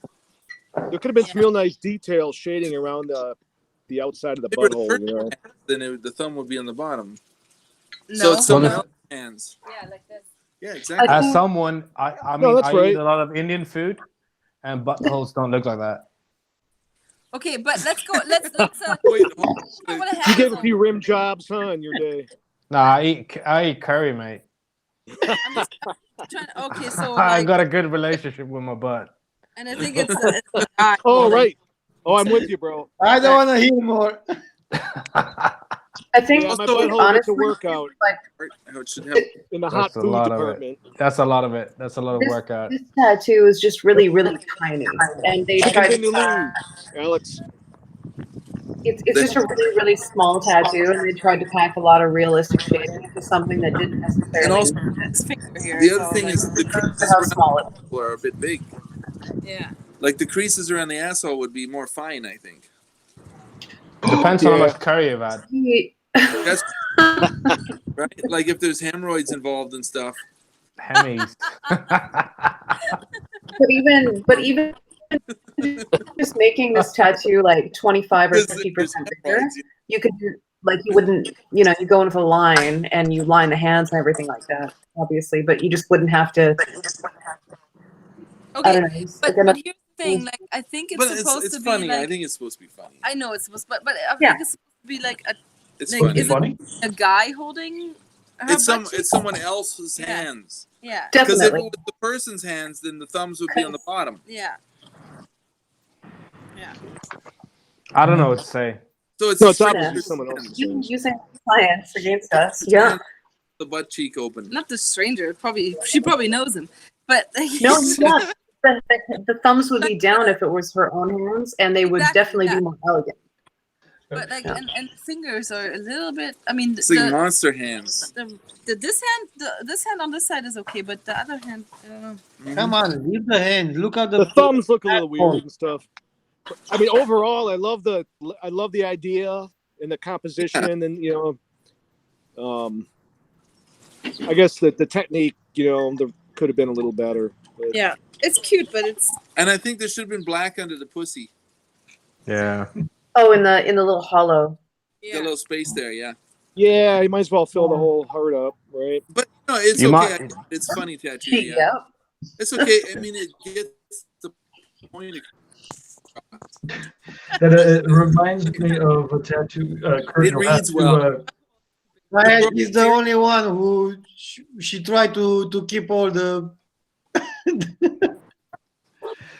there could have been some real nice detail shading around the outside of the If it were butthole. perfect You know? then the thumb would be on the bottom. No. So it's someone Well, else's hands. Yeah, like this. Yeah, exactly. As someone, I No, mean, that's I right. eat a lot of Indian food, and buttholes don't look like that. Okay, but let's go. Let's. Wait, You gave a few rim jobs, huh, in your day? Nah, I eat curry, mate. I'm just trying. Okay, so I like, got a good relationship with my butt. and I think it's a guy Oh, holding- right. Oh, I'm with you, bro. I don't want to hear more. I think Yeah, my Also, butthole gets a honestly, workout how it should help. in the hot That's a food lot of department. it. That's a lot of it. That's a lot of workout. this tattoo is just really, really tiny, and they Second tried thing to to. lose, Alex. It's just a really, really small tattoo, and they tried to pack a lot of realistic shading into something that didn't necessarily. And also, This finger here. the so, other thing like, is the creases how around small it is. the asshole are a bit big. yeah. Like the creases around the asshole would be more fine, I think. Depends on how Yeah. much curry you've had. That's right. Like if there's hemorrhoids involved and stuff. Hemis. But even just making this tattoo like 25 or There's 50% bigger, hemorrhoids. you could like you wouldn't, you know, you go into the line and you line the hands and everything like that, obviously, but you just wouldn't have to. I Okay, don't know. It's but like here's the thing. Like, I think it's But supposed it's to funny. be like. I think it's supposed to be funny. I know it's supposed, but I Yeah. think it's supposed to be like a. It's Like, funny. is Funny. A guy holding. Her It's butt cheek? it's someone else's Yeah. hands. Yeah. Because if it definitely. was the person's hands, then the thumbs would be on the bottom. Yeah. Yeah. I don't know what to say. So it's No, it's the obviously stranger's someone else's hands. hands. Using science against us. Yeah. The butt cheek open. Not the stranger. Probably she probably knows him, but No, yeah. The thumbs would be down if it was her own hands, and they would Exactly, definitely yeah. be more elegant. But like, and the fingers are a little bit. I mean, It's like monster hands. this hand on this side is okay, but the other hand, I don't know. Come on, leave the hand. Look at The the thumbs look a little weird and stuff. I mean, overall, I love the idea and the composition, and you know, I guess that the technique, you know, there could have been a little better. But Yeah, it's cute, but it's And I think there should have been black under the pussy. Yeah. Oh, in the little hollow. The yeah. little space there, yeah. yeah, you might as well fill the whole heart up, right? But no, it's You okay. might- It's funny tattoo, yeah. Yeah. It's okay. I mean, it gets the point. That it reminds me of a tattoo. Kurt, It you'll have reads to, well. Ryan is the only one who she tried to keep all the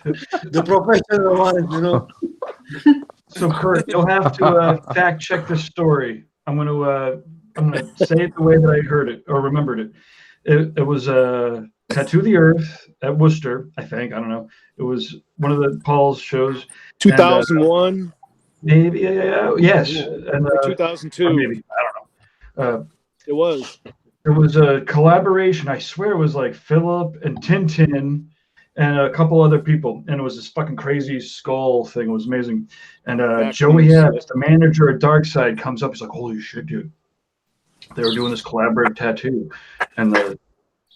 the professional ones, you know. So Kurt, you'll have to fact check this story. I'm gonna say it the way that I heard it or remembered it. It was a Tattoo the Earth at Worcester, I think. I don't know. It was one of the Paul's shows. 2001, Maybe, yes, and or 2002. maybe I don't know. It was. There was a collaboration. I swear it was like Philip and Tintin and a couple other people, and it was this fucking crazy skull thing. It was amazing. And Back Joey piece. Epps, the manager at Darkside, comes up. He's like, "Holy shit, dude! They were doing this collaborative tattoo," and the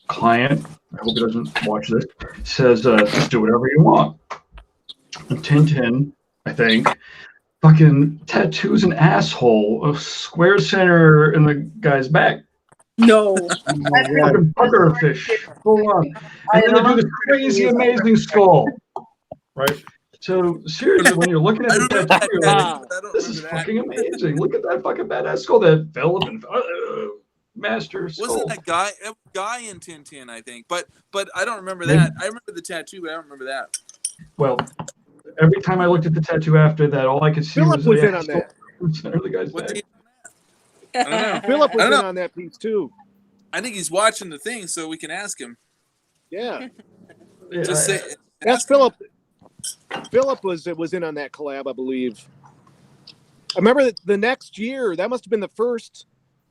client, I hope he doesn't watch this, says, "Just do whatever you want." And Tintin, I think, fucking tattoos an asshole, a square center in the guy's back. No. Fucking buggerfish. Full on. And then they do this crazy, amazing skull. Right? So, seriously, when you're looking at I the don't know tattoo, you're like, I don't this is remember that. fucking amazing. Look at that fucking badass skull that Philip and Master skull. Wasn't that guy in Tintin? I think, but I don't remember that. I remember the tattoo, but I don't remember that. Well, every time I looked at the tattoo after that, all I could see Philip was was the in on that. center of the guy's What's back. he? I don't know. Philip was I in don't know. on that piece too. I think he's watching the thing, so we can ask him. Yeah, Just say. that's ask him. Philip. Philip was in on that collab, I believe. I remember that the next year, that must have been the first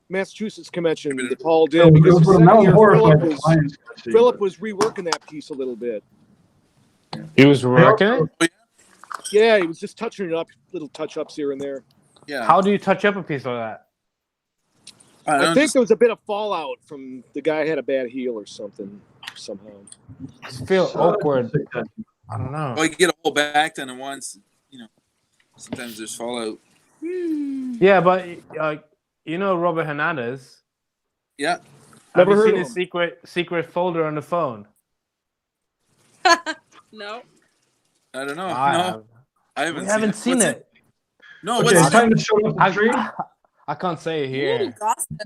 Massachusetts convention that Paul Yeah, did, it because was the with a second Mountain year Horror Philip Fight was, Lions, Philip was reworking that piece a little bit. He was working it? Yeah, he was just touching it up, little touch-ups here and there. Yeah. How do you touch up a piece like that? I think there was a bit of fallout from the guy had a bad heel or something somehow. I feel awkward. I don't know. Well, you get a whole back done at once. You know, sometimes there's fallout. Yeah, but you know Robert Hernandez. Yeah. Have Never you heard seen of his him. secret folder on the phone? No. I don't know. I No. have. I We haven't haven't seen What's it. No, Okay, what's it's in time it? to show off the stream. I can't say it Ooh, here. gossip.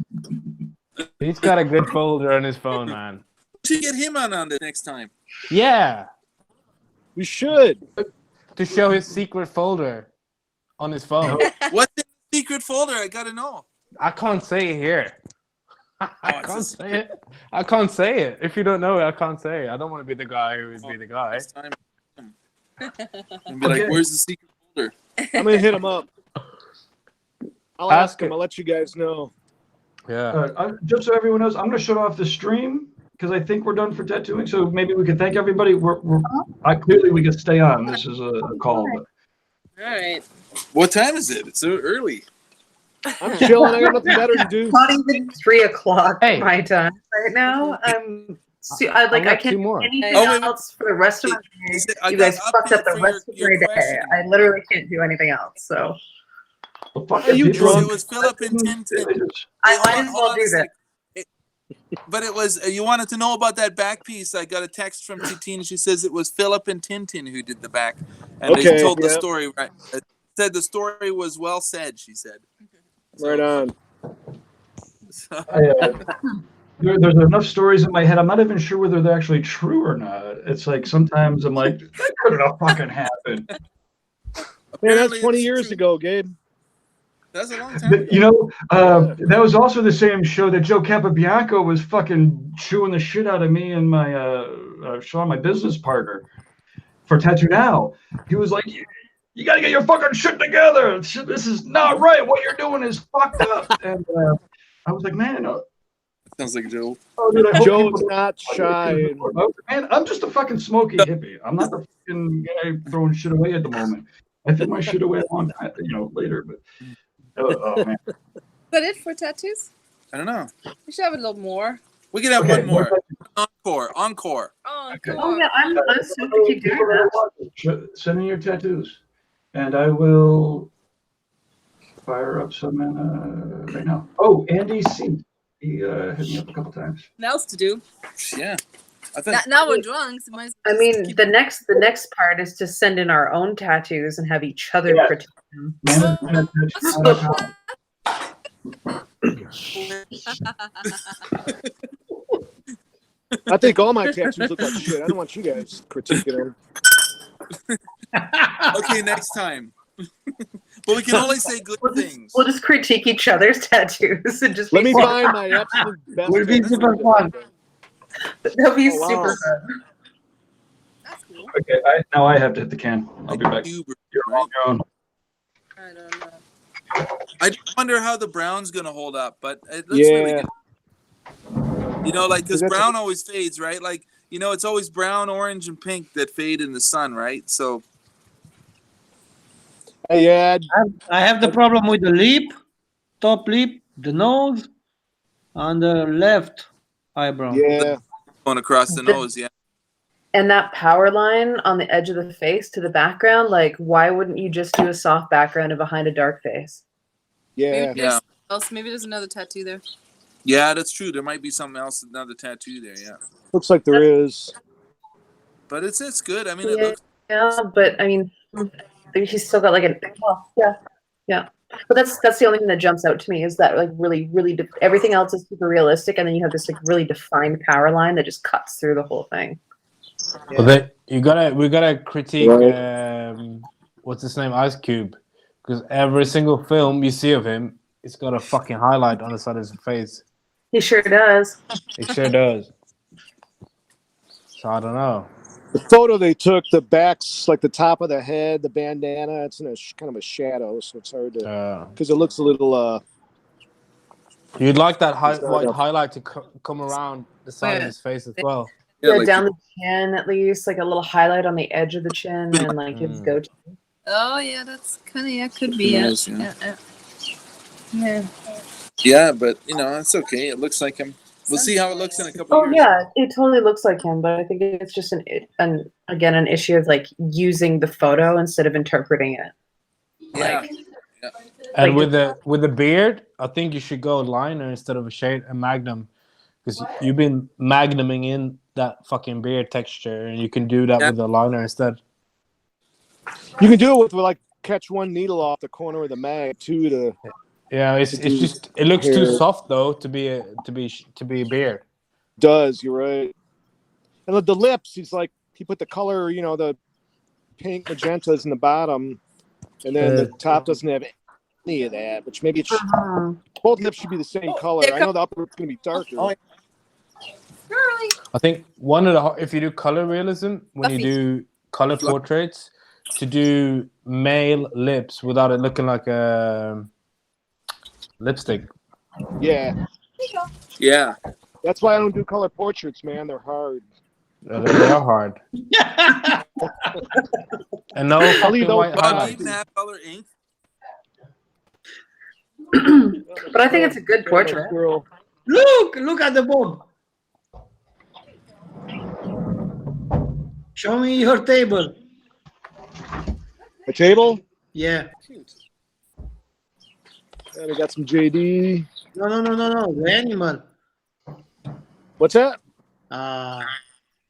He's got a good folder on his phone, man. We should get him on the next time. Yeah, We should. to show his secret folder on his phone. What's in the secret folder? I gotta know. I can't say it here. I it's a can't say it. I can't say it. If you don't know it, I can't say it. I don't want to be the guy who would be the guy. Next time. And be like, where's the secret folder? I'm gonna hit him up. I'll ask him. I'll let you guys know. Yeah. Just so everyone knows, I'm going to shut off the stream because I think we're done for tattooing. So maybe we can thank everybody. Clearly we can stay on. This is a call. But. All right. What time is it? It's so early. I'm chilling. I got nothing better to do. Not even 3 o'clock Hey. my time right now. I can't do anything else for the rest of my day. You guys fucked up the rest of my day. I literally can't do anything else. So. Are you drunk? It was Philip and Tintin. I might as well do that. But it was, you wanted to know about that back piece. I got a text from Titine. She says it was Philip and Tintin who did the back. And they told the story right. It said the story was well said, she said. Right on. There's enough stories in my head. I'm not even sure whether they're actually true or not. It's like sometimes I'm like, that couldn't have fucking happened. Man, that's 20 years ago, Gabe. That's a long time. You know, that was also the same show that Joe Capobianco was fucking chewing the shit out of me and my Sean, my business partner, for TattooNOW. He was like, "You gotta get your fucking shit together. This is not right. What you're doing is fucked up." And I was like, "Man, sounds like Joe." Joe's not shy. Man, I'm just a fucking smoky hippie. I'm not the fucking guy throwing shit away at the moment. I threw my shit away a long time, later, but. Oh man. Is that it for tattoos? I don't know. We should have a little more. We can have one more. Encore. Okay. Oh yeah, I'm so to keep doing that. Send me your tattoos, and I will fire up some right now. Oh, Andy C. He hit me up a couple times. What else to do? Yeah. Now we're drunk. So I mean, the next part is to send in our own tattoos and have each other critique them. I think all my tattoos look like shit. I don't want you guys critiquing them. Okay, next time. But we can only say good things. We'll just critique each other's tattoos and just. Let me find my absolute best. Would be super fun. That'll be super fun. That's cool. Okay, now I have to hit the can. I'll be back. You're on your own. I don't know. I wonder how the brown's gonna hold up, but it looks really good. You know, like because brown always fades, right? Like it's always brown, orange, and pink that fade in the sun, right? So. Yeah. I have the problem with the lip, top lip, the nose, and the left eyebrow. Yeah. Going across the nose, yeah. And that power line on the edge of the face to the background, like, why wouldn't you just do a soft background and behind a dark face? Yeah. Maybe there's another tattoo there. Yeah, that's true. There might be something else, another tattoo there, yeah. Looks like there is. But it's good. I mean, it looks. Yeah, but I mean, he's still got like yeah. But that's the only thing that jumps out to me is that like really everything else is super realistic, and then you have this like really defined power line that just cuts through the whole thing. Yeah. Well, we gotta critique what's his name, Icecube, because every single film you see of him, it's got a fucking highlight on the side of his face. He sure does. He sure does. So I don't know. The photo they took, the back's like the top of the head, the bandana. It's in a kind of a shadow, so it's hard to because it looks a little. You'd like that highlight to come around the side of his face as well. Yeah, like down the chin at least, like a little highlight on the edge of the chin, and like his goatee. Oh yeah, that's kind of could be Yeah, but it's okay. It looks like him. We'll see how it looks in a couple years. Oh yeah, it totally looks like him, but I think it's just an issue of like using the photo instead of interpreting it. Yeah. And with the beard, I think you should go liner instead of a magnum, because you've been magnuming in that fucking beard texture, and you can do that with a liner instead. You can do it with like catch one needle off the corner of the mag too. It's just it looks too soft though to be a beard. Does, you're right. And the lips, he's like he put the color, the pink magentas in the bottom, and then the top doesn't have any of that. Which maybe it should, both lips should be the same color. I know the upper lip's gonna be darker. I think one of the if you do color realism when you do color portraits, to do male lips without it looking like a lipstick. Yeah. Yeah. That's why I don't do color portraits, man. They're hard. They are hard. And no fucking white highlights. Even have color ink. But I think it's a good portrait. Look at the board. Show me your table. A table? Yeah. We got some JD. No. The animal. What's that? Oh,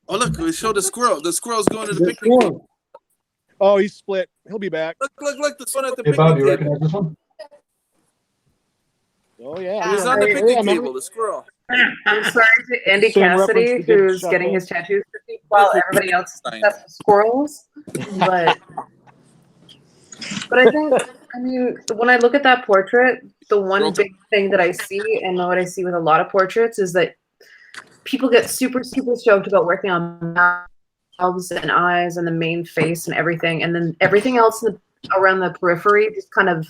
look, we showed the squirrel. The squirrel's going to the picnic table. Oh, he's split. He'll be back. Look, this one at the Hey, picnic Bob, you table. recognize this one? Oh, yeah. He's on the picnic table, the squirrel. I'm sorry to Andy Same reference Cassidy, we did who's Shop getting Hall. his tattoos while everybody else is obsessed with squirrels. But I think, when I look at that portrait, the one big thing that I see, and what I see with a lot of portraits, is that people get super, super stoked about working on mouths and eyes and the main face and everything, and then everything else around the periphery just kind of,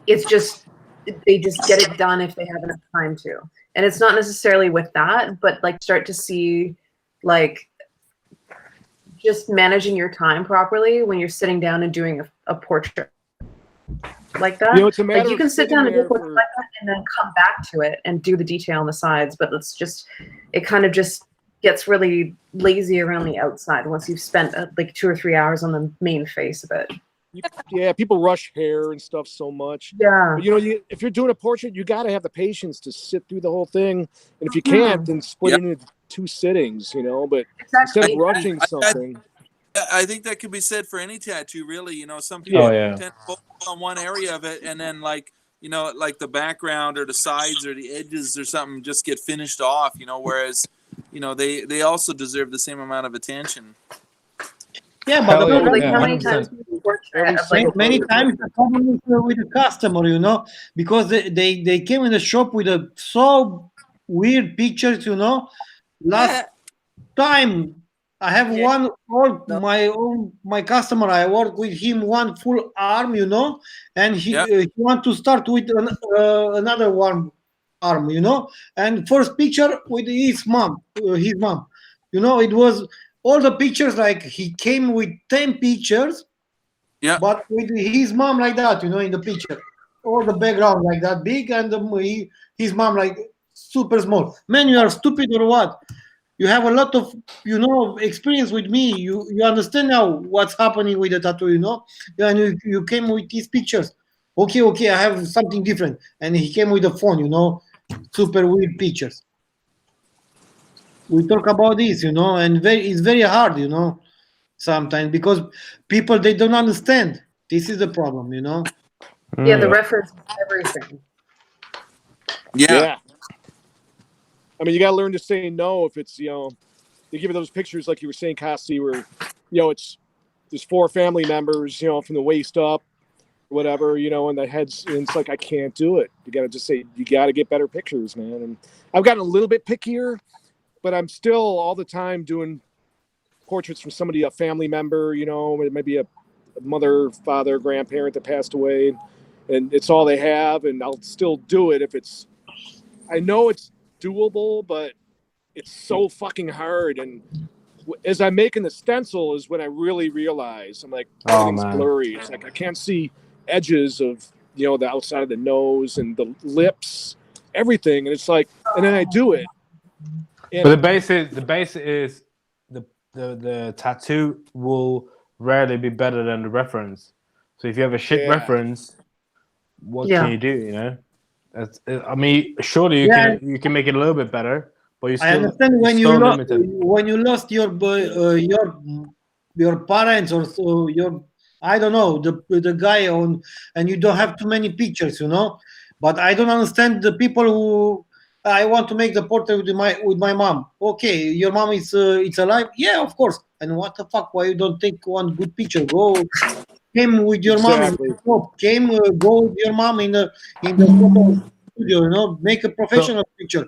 they just get it done if they have enough time to. And it's not necessarily with that, but like start to see like just managing your time properly when you're sitting down and doing a portrait like that. It's a matter Like you can of sit down and do a sitting portrait there like that and then come back to it and do the detail on the sides, but it kind of just gets really lazy around the outside once you've spent like 2 or 3 hours on the main face of it. Yeah, people rush hair and stuff so much. Yeah. But, if you're doing a portrait, you got to have the patience to sit through the whole thing. And if you can't, then split it into 2 sittings, But instead of rushing something. I think that could be said for any tattoo, really. Some people tend to focus on one area of it, and then like the background or the sides or the edges or something just get finished off. Whereas they also deserve the same amount of attention. Yeah, but the problem, how many times do you work many times the problem is with the customer, because they came in the shop with so weird pictures, Last time I have my customer, I work with him one full arm, and he want to start with another one arm, and first picture with his mom, it was all the pictures, like he came with 10 pictures, but with his mom like that, in the picture, all the background like that big, and his mom like super small. Man, you are stupid or what? You have a lot of, experience with me. You understand now what's happening with the tattoo, and you came with these pictures. Okay, I have something different. And he came with the phone, super weird pictures. We talk about this, and it's very hard, sometimes, because people, they don't understand. This is the problem, Yeah, the reference is everything. Yeah. You got to learn to say no if it's, they give you those pictures like you were saying, Cassie, where, there's 4 family members, from the waist up, whatever, and the heads, and it's like, I can't do it. You got to just say, you got to get better pictures, man. And I've gotten a little bit pickier, but I'm still all the time doing portraits from somebody, a family member, maybe a mother, father, grandparent that passed away, and it's all they have, and I'll still do it if I know it's doable, but it's so fucking hard. And as I'm making the stencil is when I really realize, I'm like, everything's blurry. It's like I can't see edges of the outside of the nose and the lips, everything, and it's like, and then I do it. But the base is the tattoo will rarely be better than the reference. So if you have a shit reference, what can you do? Surely you can make it a little bit better, but you still. I understand when you lost your parents or so your I don't know, the guy on, and you don't have too many pictures, you know. But I don't understand the people who I want to make the portrait with my mom. Okay, your mom is it's alive. Yeah, of course. And what the fuck? Why you don't take one good picture? Go came with your mom. Exactly. Go with your mom in the photo studio. You know, make a professional picture.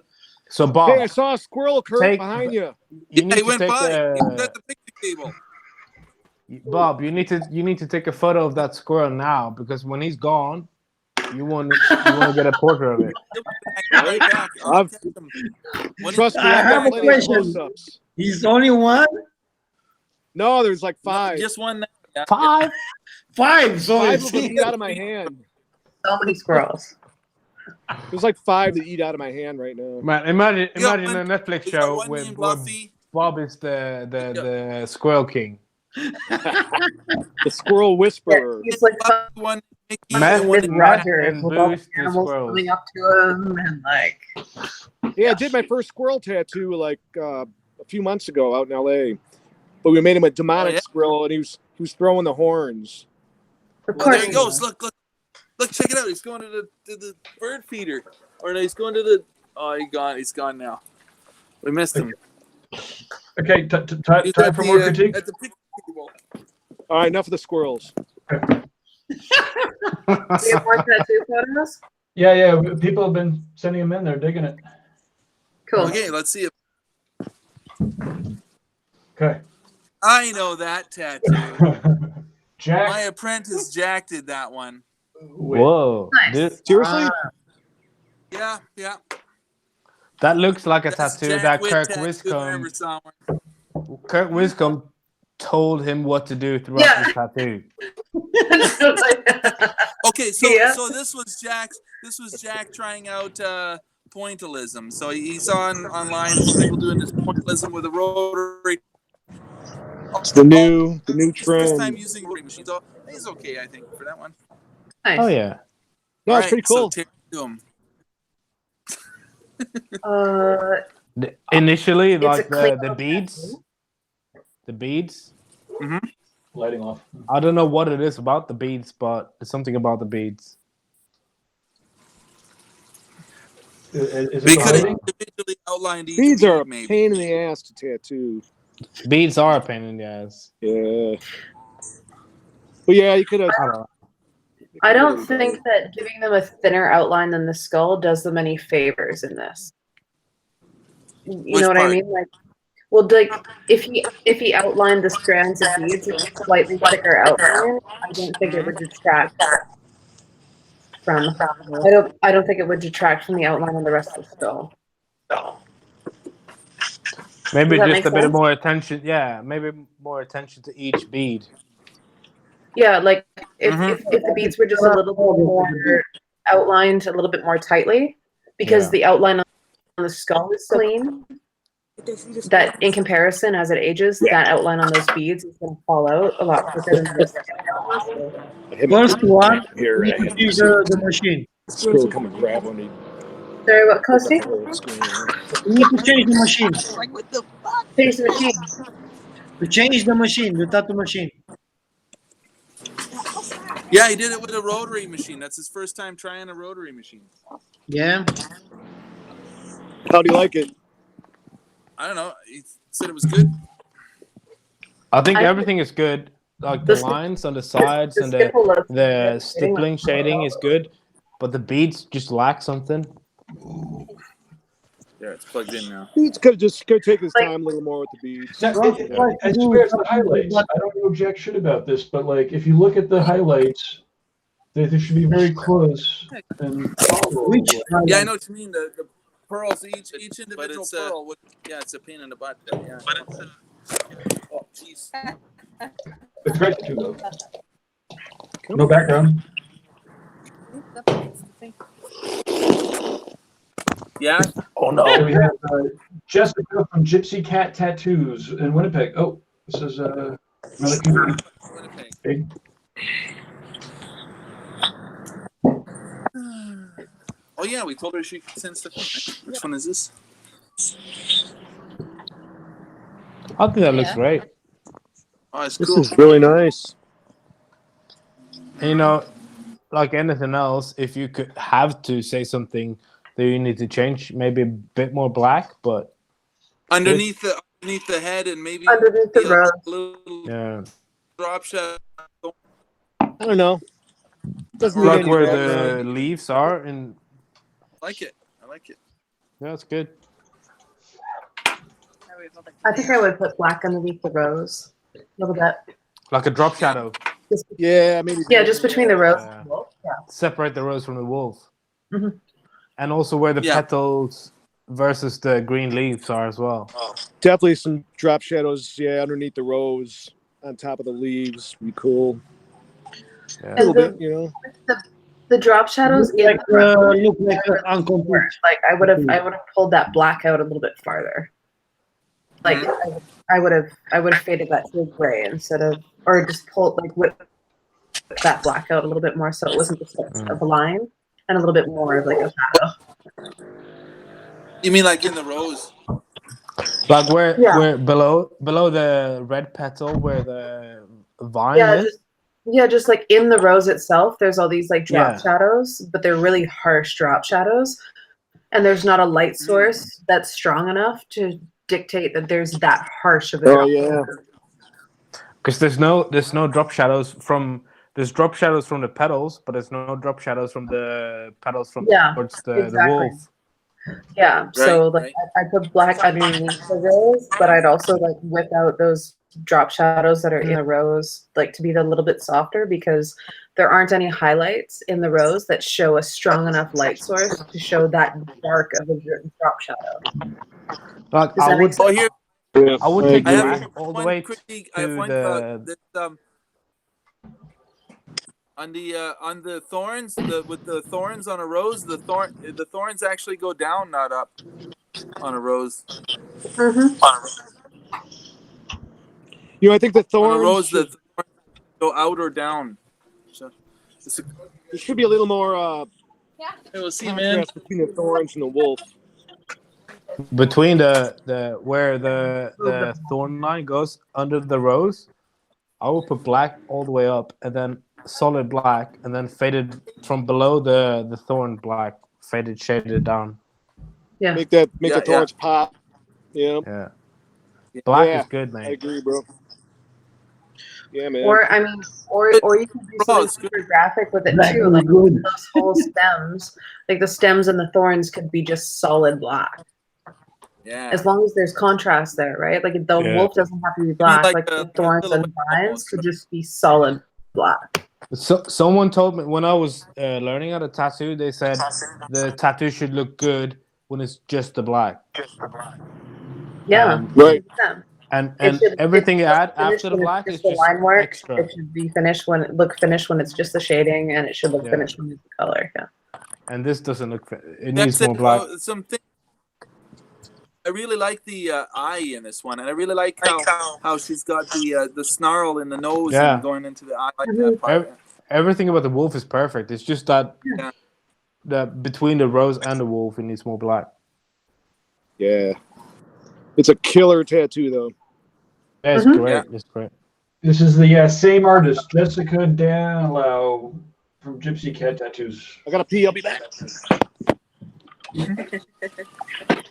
So Hey, Bob, I saw a squirrel, Kurt, take behind you. you Yeah, need he to went take by. He was at the picnic table. Bob, you need to take a photo of that squirrel now, because when he's gone, you want to get a portrait of it. Right back. I've- Trust me, I I've have got a plenty of question. close-ups. He's only one. No, there's like 5. Just one. Yeah. 5? 5. So 5 it's of them eat out of my hand. So many squirrels. There's like 5 that eat out of my hand right now. Man, imagine You got a one- Netflix you got show one where named Buffy. Bob is the squirrel king. The squirrel whisperer. He's like One Mickey Matt- and one with Matt Roger and with all Boost the the animals squirrels. coming up to him and like. Yeah, I did my first squirrel tattoo like a few months ago out in LA. But we made him a demonic squirrel, and he was throwing the horns. Of Well, course. there he goes. Look, check it out. He's going to the bird feeder. Or no, he's going to the. Oh, he's gone now. We missed him. Okay, He's time for more critique. At the picnic table. All right, enough of the squirrels. Do you have more tattoo photos? Yeah. People have been sending them in. They're digging it. Cool. Okay, let's see. Okay. I know that tattoo. Jack. My apprentice Jack did that one. Whoa! Nice. Dude, Seriously? Yeah. that looks like a That's tattoo Jack that Witt Kirk tattoo if I ever Wiscombe. saw one. Kirk Wiscombe told him what to do throughout his tattoo. Okay, so Yeah. so this was Jack trying out pointillism. So he saw online some people doing this pointillism with a rotary. It's the new First time trend. using rotary machines. So he's okay, I think, for that one. Nice. Oh yeah. No, All it's pretty cool. So take it to him. Initially, It's like a clean the beads. The beads. Lighting off. I don't know what it is about the beads, but there's something about the beads. Is They it could have lighting? individually outlined each Beads are a bead, maybe. pain in the ass to tattoo. Beads are a pain in the ass. Yeah. But yeah, you could have. I don't know. I don't think that giving them a thinner outline than the skull does them any favors in this. You Which know what part? I mean? Like, well, like if he outlined the strands of beads with a slightly thicker outline, I don't think it would detract from. I don't think it would detract from the outline on the rest of the skull. Maybe Does that just make a bit sense? more attention. Yeah, maybe more attention to each bead. Yeah, like if the beads were just a little bit more outlined, a little bit more tightly, because Yeah. the outline on the skull is clean. That in comparison, as it ages, that outline on those beads is going to fall out a lot quicker than the rest of the First one, Here, we I have use the machine. Squirrel come and grab one. Sorry, what, Kosti? We need to change the machine. Like, what the fuck? Change the machine. To change the machine, the tattoo machine. Yeah, he did it with a rotary machine. That's his first time trying a rotary machine. Yeah. How do you like it? I don't know. He said it was good. I think I- everything is good. Like the The sti- lines on the sides the and stipple of- the stippling shading is good, but the beads just lack something. There, it's plugged in now. He's could take his time a little more with the beads. I swear it's the highlights. I don't know jack shit about this, but like if you look at the highlights, they should be very close and follow. Which Yeah, I know what you mean. The pearls, each individual pearl. Yeah, it's a pain in the butt. Yeah. But it's. Oh, jeez. It's great too, though. No background. Yeah. Oh So we have Jessica from Gypsy Cat Tattoos in Winnipeg. Oh, this is another community. Winnipeg. Big. Oh yeah, we told her she could send stuff in. Right? Which one is this? I think that looks great. Oh, it's This cool. is really nice. And, you know, like anything else, if you could have to say something that you need to change, maybe a bit more black, but underneath the head, and maybe Underneath the a rose. little drop shadow. I don't know. Doesn't need like any where background. the leaves are, and I like it. yeah, that's good. I think I would put black underneath the rose a little bit. Like a drop shadow. Yeah, maybe. Yeah, just between the rose and the wolf. Yeah. Separate the rose from the wolf. Mhm. And also where the Yeah. petals versus the green leaves are as well. Definitely some drop shadows. Yeah, underneath the rose, on top of the leaves, be cool. Yeah. A little bit, you know. The drop shadows in Like, the rose, look like incomplete. like I would have pulled that black out a little bit farther. Like I would have faded that to gray instead of, or just pulled like whip that black out a little bit more so it wasn't just a line and a little bit more of like a shadow. You mean like in the rose? Like where Yeah. where below the red petal where the vine is? Just like in the rose itself, there's all these like drop Yeah. shadows, but they're really harsh drop shadows. And there's not a light source that's strong enough to dictate that there's that harsh of a drop. Yeah. Because there's no drop shadows from drop shadows from the petals, but there's no drop shadows from the petals from towards the wolf. Yeah. So like I put black underneath the rose, but I'd also like whip out those drop shadows that are in the rose, like to be a little bit softer because there aren't any highlights in the rose that show a strong enough light source to show that dark of a drop shadow. Like Does that make sense? I would take I have black all the way I have to one the on the thorns, with the thorns on a rose, the thorns actually go down, not up, on a rose. You know, I think the thorns On a rose, the thorns go out or down. So, there should be a little more we'll see, man. contrast between the thorns and the wolf. between the where the thorn line goes under the rose. I will put black all the way up, and then solid black, and then faded from below the thorn black, shaded down. Yeah. Make the thorns pop. Yeah. Yeah. Black is good, man. I agree, bro. Yeah, man. Or I mean, or you can do something super graphic with it too, like those whole stems, like the stems and the thorns could be just solid black. Yeah. As long as there's contrast there, right? Like the wolf doesn't have to be black. Like the thorns and vines could just be solid black. So someone told me when I was learning how to tattoo, they said the tattoo should look good when it's just the black. Yeah. Right. Yeah. And should, everything you add after the black is the just line work. extra. It should be finished when it's just the shading, and it should look finished when it's the color. Yeah. And this doesn't look. It needs more black. I really like the eye in this one, and I really like how she's got the snarl in the nose and going into the eye. Like that part. Everything about the wolf is perfect. It's just that between the rose and the wolf, it needs more black. Yeah. It's a killer tattoo, though. Yeah, it's great. Yeah. It's great. This is the same artist, Jessica Danlau from Gypsy Cat Tattoos. I gotta pee. I'll be back.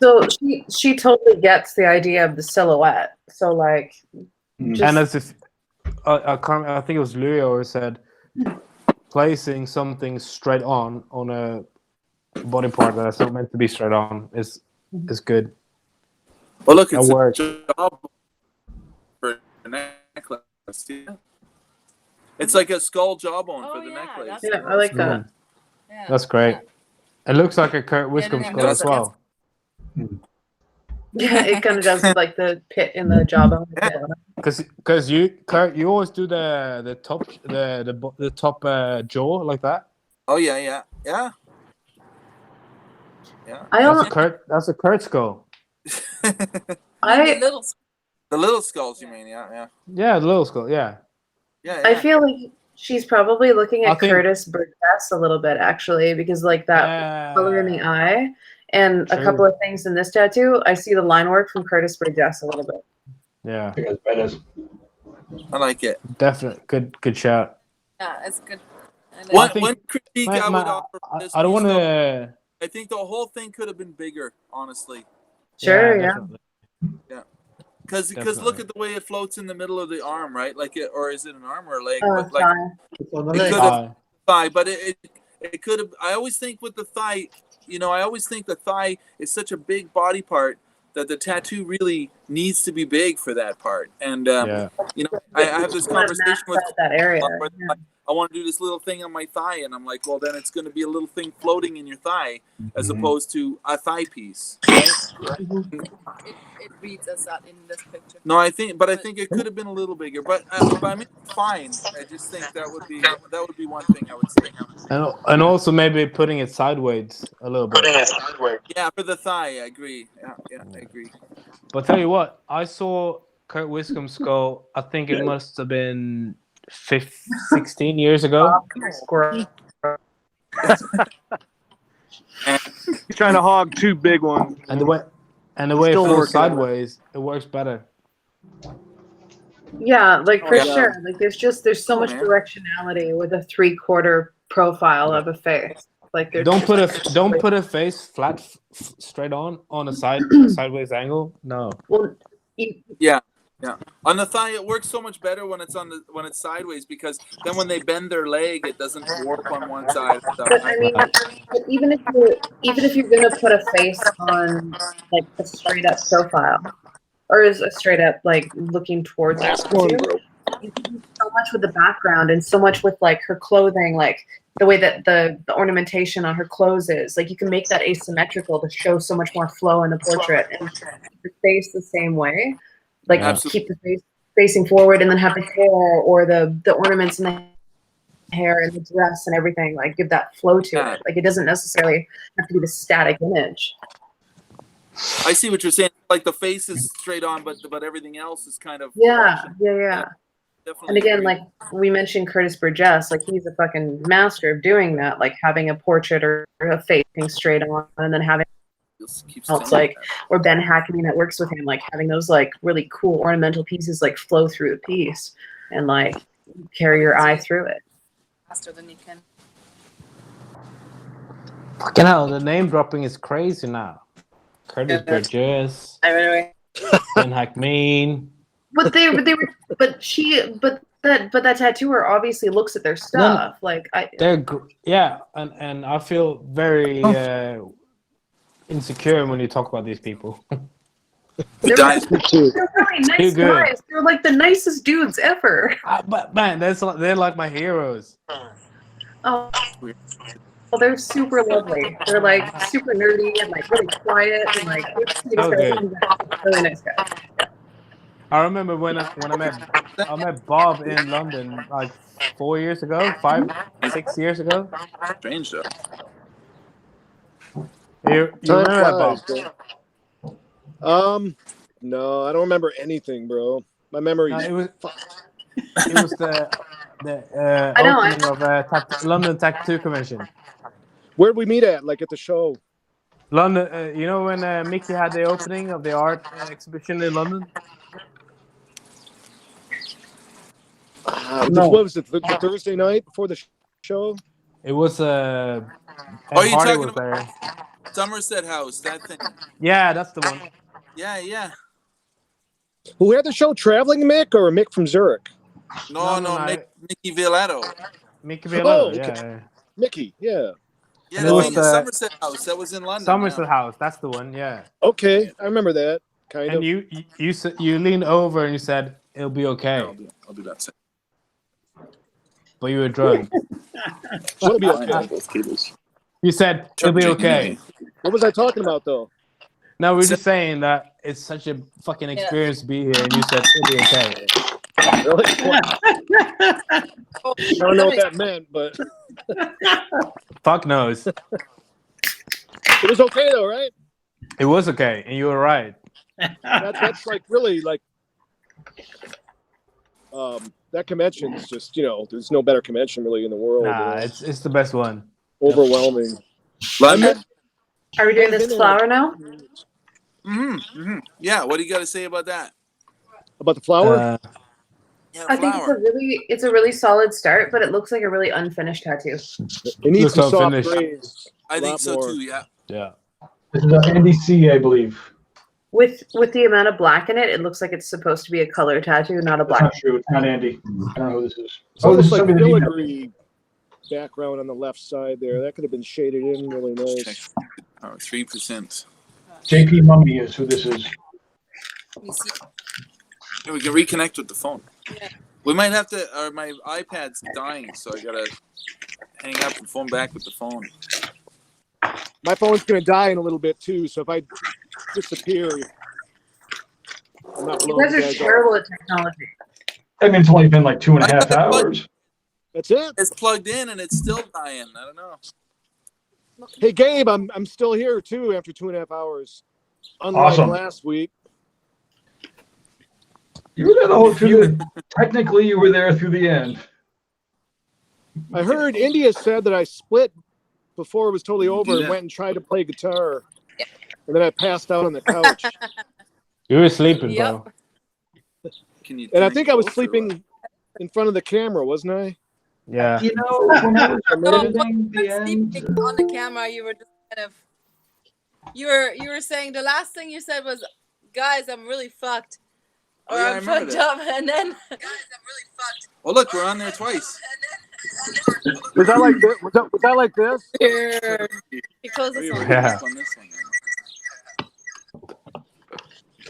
So she totally gets the idea of the silhouette. So like, and as if I think it was Leo who said placing something straight on a body part that's not meant to be straight on is good. Well, look, it's a job for a necklace. Yeah. It's like a skull jawbone for the necklace. Yeah, I like that. Yeah. That's great. It looks like a Kurt Wiscombe skull as well. Yeah, it kind of does like the pit in the jawbone. Because Kurt, you always do the top jaw like that. Oh yeah. That's a Kurt skull. The little skulls, you mean? Yeah. Yeah, the little skull. Yeah. I feel like she's probably looking at Curtis Burgess a little bit, actually, because like that color in the eye and a couple of things in this tattoo, I see the line work from Curtis Burgess a little bit. Yeah. I like it. Definitely good shout. Yeah, it's good. One critique I would offer for this I don't piece, want though, to. I think the whole thing could have been bigger, honestly. Sure, Yeah, yeah. definitely. Yeah. Because look at the way it floats in the middle of the arm, right? Like it, or is it an arm or a leg? But like it could have thigh, but it could have. I always think with the thigh, I always think the thigh is such a big body part that the tattoo really needs to be big for that part. And I have this conversation with that area. I want to do this little thing on my thigh, and I'm like, well, then it's going to be a little thing floating in your thigh, as opposed to a thigh piece, right? It reads us out in this picture. No, I think it could have been a little bigger, but I mean, fine. I just think that would be one thing I would say. And also maybe putting it sideways a little bit. Yeah, for the thigh, I agree. Yeah, I agree. But tell you what, I saw Kurt Wiscombe's skull. I think it must have been 16 years ago. He's trying to hog 2 big ones. And the way it flows sideways, it works better. Yeah, like for sure. Like there's so much directionality with a 3/4 profile of a face. Like don't put a face flat straight on a sideways angle. No. Well, yeah. On the thigh, it works so much better when it's sideways, because then when they bend their leg, it doesn't warp on one side. But I mean, even if you're gonna put a face on like a straight up profile, or is a straight up like looking towards you, you can do so much with the background and so much with like her clothing, like the way that the ornamentation on her clothes is. Like you can make that asymmetrical to show so much more flow in the portrait, and keep the face the same way. Like keep the face facing forward, and then have the hair or the ornaments in the hair and the dress and everything. Like give that flow to it. Like it doesn't necessarily have to be the static image. I see what you're saying. Like the face is straight on, but everything else is kind of yeah. Definitely And again, agree. like we mentioned Curtis Burgess, like he's a fucking master of doing that. Like having a portrait or a face being straight on, and then having else like, or Ben Hackney that works with him, like having those like really cool ornamental pieces like flow through the piece and like carry your eye through it. Faster than you can. Fucking hell, the name dropping is crazy now. Curtis Burgess, Ben Hackney. But that tattooer obviously looks at their stuff. Like and I feel very insecure when you talk about these people. They're really nice guys. They're like the nicest dudes ever. But man, they're like my heroes. Oh, well, they're super lovely. They're like super nerdy and like really quiet and like really nice guys. I remember when I met Bob in London like 4 years ago, 5-6 years ago. Strange though. You remember that, Bob? No, I don't remember anything, bro. My memory. It was the opening of London Tattoo Convention. Where'd we meet at? Like at the show? London. You know when Mickey had the opening of the art exhibition in London? What was it? The Thursday night before the show? It was. Are you talking was about there. Somerset House? That thing. Yeah, that's the one. Yeah. Who had the show? Traveling Mick or Mick from Zurich? No, Mickey Violetto. Mickey Violetto, okay. yeah. Mickey, yeah. Yeah, the thing is Somerset House. That was in London. Somerset House, that's the one, yeah. Okay, I remember that. Kind of. And you leaned over and you said, "It'll be okay." I'll do that. But you were drunk. It'll be okay. You said, "It'll be okay." What was I talking about, though? No, we're just saying that it's such a fucking experience to be here, and you said, "It'll be okay." Really? I don't know what that meant, but Fuck knows. It was okay though, right? It was okay, and you were right. That's like really like that convention's just, there's no better convention really in the world. Nah, it's the best one. Overwhelming. Are we doing this flower now? Yeah, what do you got to say about that? About the flower? Yeah, I think it's a really solid start, but it looks like a really unfinished tattoo. It needs some Looks soft unfinished. grays. I A think lot so more. too. Yeah. Yeah. This is Andy C, I believe. With the amount of black in it, it looks like it's supposed to be a color tattoo, not a That's black. not true. It's not Andy. I don't know who this is. It's Oh, this almost is like somebody that emailed. filigree background on the left side there. That could have been shaded in really nice. 3%. JP Mummy is who this is. You see, Yeah, we can reconnect with the phone. Yeah. We might have to. Or my iPad's dying, so I gotta hang up and phone back with the phone. My phone's going to die in a little bit too, so if I disappear, I'm not You blowing guys you are guys terrible off. at technology. I mean, it's only been like 2.5 hours. That's it. It's plugged in and it's still dying. I don't know. Hey Gabe, I'm still here too after 2.5 hours. Unlike Awesome. last week. You were there the whole technically, you were there through the end. I heard India said that I split before it was totally over and that. went and tried to play guitar. And then I passed out on the couch. You were sleeping, Yep. bro. Can you And I connect think I was both or what? sleeping in front of the camera, wasn't I? Yeah. You know, when I was No, editing the you weren't end, sleeping on the camera. You were just kind of. You were saying the last thing you said was, "Guys, I'm really fucked," or Oh, yeah, I "I'm remember fucked that. up," and then. Guys, I'm really fucked. Oh, look, we're on there twice. Was that like this? Was that like this? Here. You close We this were one. Yeah. on this one.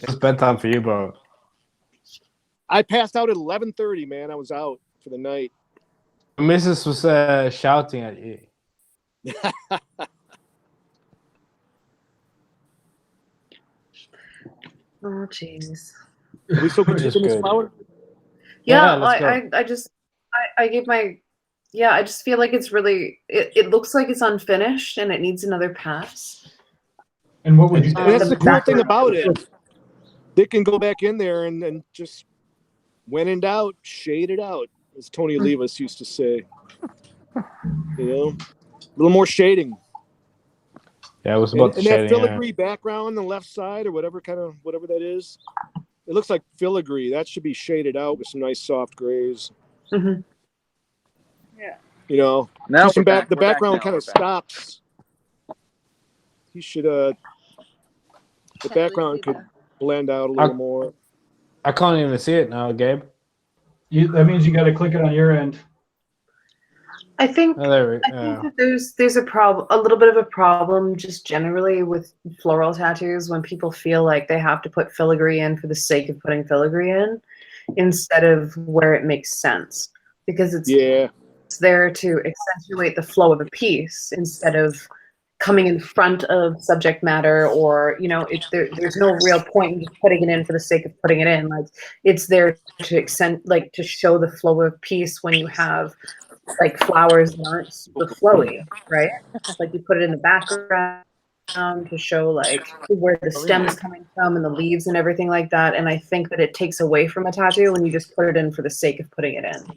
It's bedtime for you, bro. I passed out at 11:30, man. I was out for the night. Mrs. was shouting at you. Oh, jeez. Are we still Which is continuing this good. flower? Yeah, let's go. I gave my, yeah, I just feel like it's really, it looks like it's unfinished and it needs another pass. and what would you do? And that's the cool thing background. about it. They can go back in there and just, when in doubt, shade it out, as Tony Levis used to say. You know, a little more shading. Yeah, it was And, about the and that shading. filigree background on the left side or whatever that is, it looks like filigree. That should be shaded out with some nice soft grays. Mhm. Yeah. You know, Now just we're some back. the We're back background now. kind We're of back. stops. You should the background could blend out a little more. I can't even see it now, Gabe. That means you got to click it on your end. I think Oh, there we that there's a little bit of a problem just generally with floral tattoos when people feel like they have to put filigree in for the sake of putting filigree in instead of where it makes sense, because it's there to accentuate the flow of a piece instead of coming in front of subject matter, or there's no real point in just putting it in for the sake of putting it in. Like, it's there to to show the flow of a piece when you have like flowers that aren't super flowy, right? Like, you put it in the background to show like where the stem's coming from and the leaves and everything like that. And I think that it takes away from a tattoo when you just put it in for the sake of putting it in.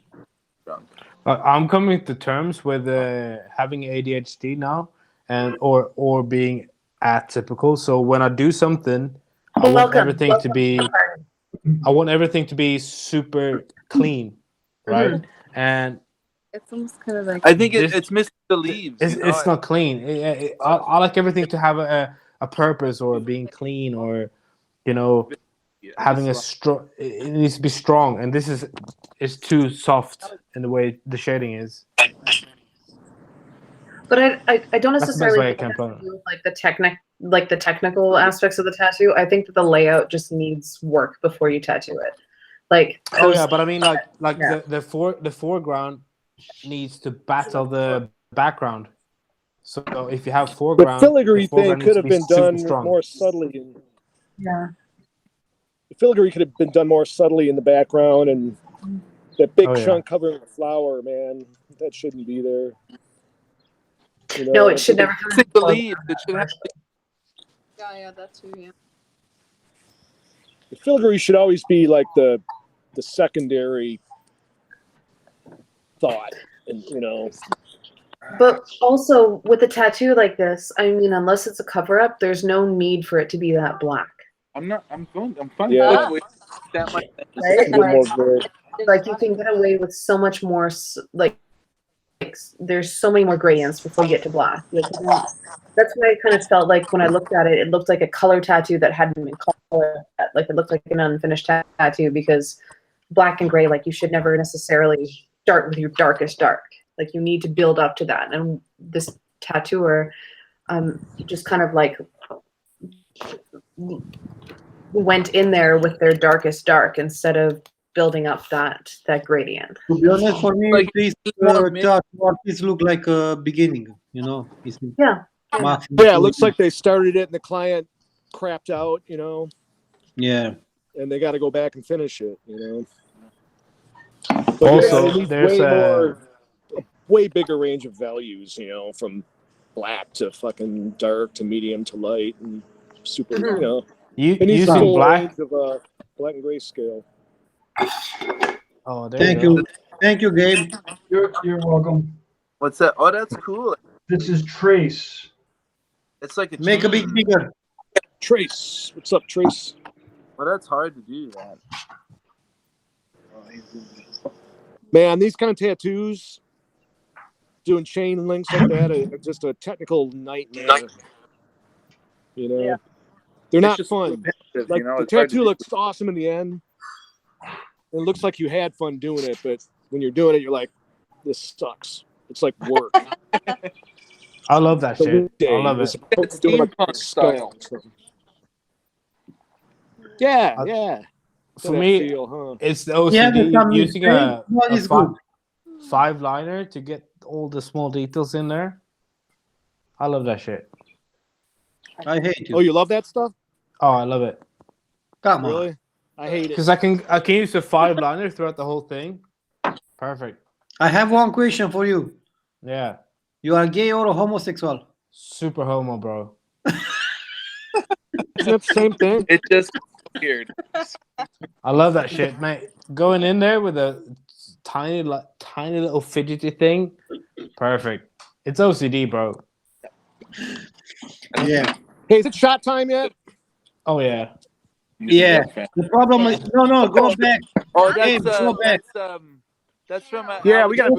I'm coming to terms with having ADHD now, and or being atypical. So when I do something, I want everything to be super clean, right? Mhm. And It's almost kind of like. I think it's missing the leaves. it's not clean. I like everything to have a purpose, or being clean, or having a strong. It needs to be strong, and this is too soft in the way the shading is. But I don't That's the best way I necessarily think can it put has it. to do with the technical aspects of the tattoo. I think that the layout just needs work before you tattoo it. Like, Oh yeah, but I mean, like Yeah. the foreground needs to battle the background. So if you have The foreground, filigree the thing foreground could needs to have be been super done strong. more subtly. Yeah. The filigree could have been done more subtly in the background, and that big Oh, yeah. chunk covering the flower, man, that shouldn't be there. No, it should never come in the close. leaves. It should have. Yeah, that too. Yeah. The filigree should always be like the secondary thought, and But also with a tattoo like this, I mean, unless it's a cover up, there's no need for it to be that black. I'm not. I'm fine. Yeah. With that much. Right? a little more gray. like you can get away with so much more. Like there's so many more gradients before you get to black. Like, that's why I kind of felt like when I looked at it, it looked like a color tattoo that hadn't been colored. Like it looked like an unfinished tattoo because black and gray, like you should never necessarily start with your darkest dark. Like you need to build up to that. And this tattooer just kind of like went in there with their darkest dark instead of building up that gradient. To be honest, for me, Like, this artists look like a beginning. You know, it's Yeah. Yeah, it looks like they started it and the client crapped out, you know. Yeah. And they got to go back and finish it, you know. But Also, it needs there's a way bigger range of values, you know, from black to fucking dark to medium to light and super, you know. It needs a using full black. range of black and gray scale. Oh, there Thank you you. Thank you, Gabe. You're welcome. What's that? Oh, that's cool. This is Trace. It's like a Make a chain. bit bigger. Trace. What's up, Trace? Well, that's hard to do that. Man, these kind of tattoos, doing chain links like that, are just a technical nightmare. You know, Yeah. they're It's not just fun. repetitive, Like you know, the it's hard to tattoo do. looks awesome in the end. It looks like you had fun doing it, but when you're doing it, you're like, this sucks. It's like work. I love that shit. I love As it. opposed to doing like Steampunk a skull style. or something. Yeah, I- yeah. For That me, feel, huh? it's the Yeah, OCD but some using mistake, what is good? five liner to get all the small details in there. I love that shit. I hate you. Oh, you love that stuff? Oh, I love it Come on. Really? I hate it. because I can use the five liner throughout the whole thing. Perfect. I have one question for you. Yeah. You are gay or homosexual? Super homo, bro. Isn't that the same thing? It just weird. I love that shit, mate. Going in there with a tiny little fidgety thing. Perfect. It's OCD, bro. Yeah. Hey, is it shot time yet? Oh yeah. Yeah. The problem is no, go back. Oh, Hey, go back. that's from Yeah, we got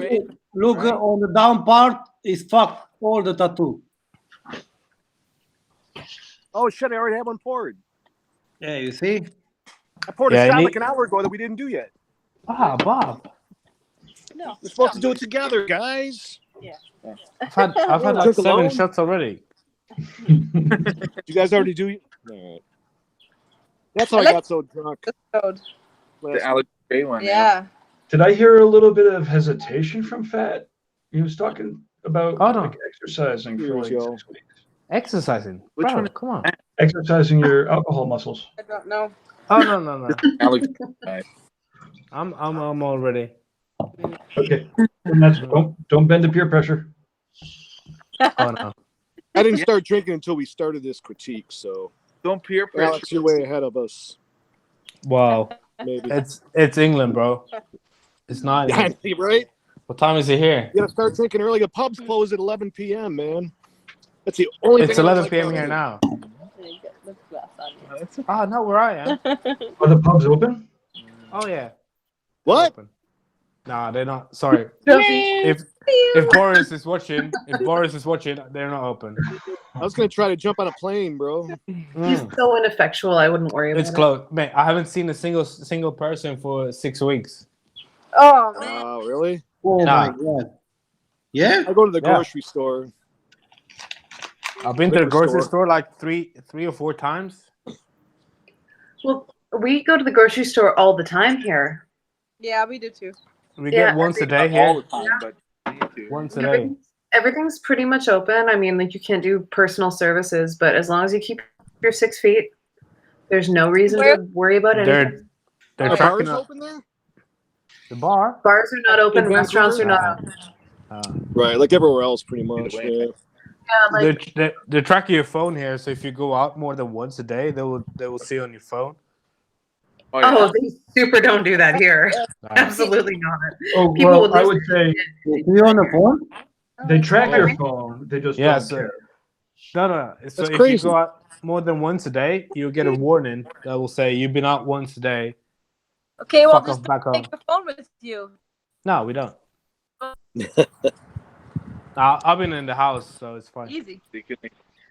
Look on the down part is fuck all the tattoo. Oh shit! I already had one poured. Yeah, you see? I poured Yeah, a you shot need- like an hour ago that we didn't do yet. Bob. No. We're supposed to do it together, guys. I've had like Drink 7 alone? shots already. Did you guys already do? All right. That's how I got so drunk. Code. The Alex Gray one. Yeah. Did I hear a little bit of hesitation from Fat? He was talking about Oh, no. like exercising for like Yo. 6 weeks. Exercising. Which Bro, one? come on. Exercising your alcohol muscles. I don't know. Oh no. Alex. I'm already. Okay. And that's don't bend to peer pressure. Oh no. I didn't start drinking until we started this critique, so Don't peer pressure. Alex, you're way ahead of us. Wow. Maybe. It's England, bro. It's not. Yeah, right? What time is it here? You gotta start drinking early. The pubs close at 11 p.m., man. That's the only It's thing I 11 like p.m. about here it. now. Lip gloss on you. Oh, not where I am. Are the pubs open? Oh yeah. What? Open. Nah, they're not. Sorry. Josie, If Boris is watching, they're not open. I was gonna try to jump on a plane, bro. he's so ineffectual. I wouldn't worry about It's it. closed, mate. I haven't seen a single person for 6 weeks. Oh man. Oh, really? Oh Nah. my god. Yeah? I go to the Yeah. grocery store. I've been to the Liquor grocery store. store like three or four times. Well, we go to the grocery store all the time here. Yeah, we do too. We Yeah, get once a day All here. the time, but we need to. Once a day. Everything's pretty much open. I mean, like you can't do personal services, but as long as you keep your 6 feet, there's no reason to worry about anything. They're Are tracking bars up open there? the bar. Bars are not open. In Restaurants are Vancouver? not open. Right, like everywhere else, pretty much. away. Yeah. Yeah, like They're tracking your phone here, so if you go out more than once a day, they will see on your phone. Oh, yeah. oh, they super don't do that here. Uh, Absolutely not. Oh, People well, would I lose would say You on the phone? they track your phone. They just Yeah, don't so- care. No. So That's if crazy. you go out more than once a day, you'll get a warning that will say you've been out once a day. Okay, well, Fuck just off back take home. your phone with you. No, we don't. I've been in the house, so it's fine. Easy.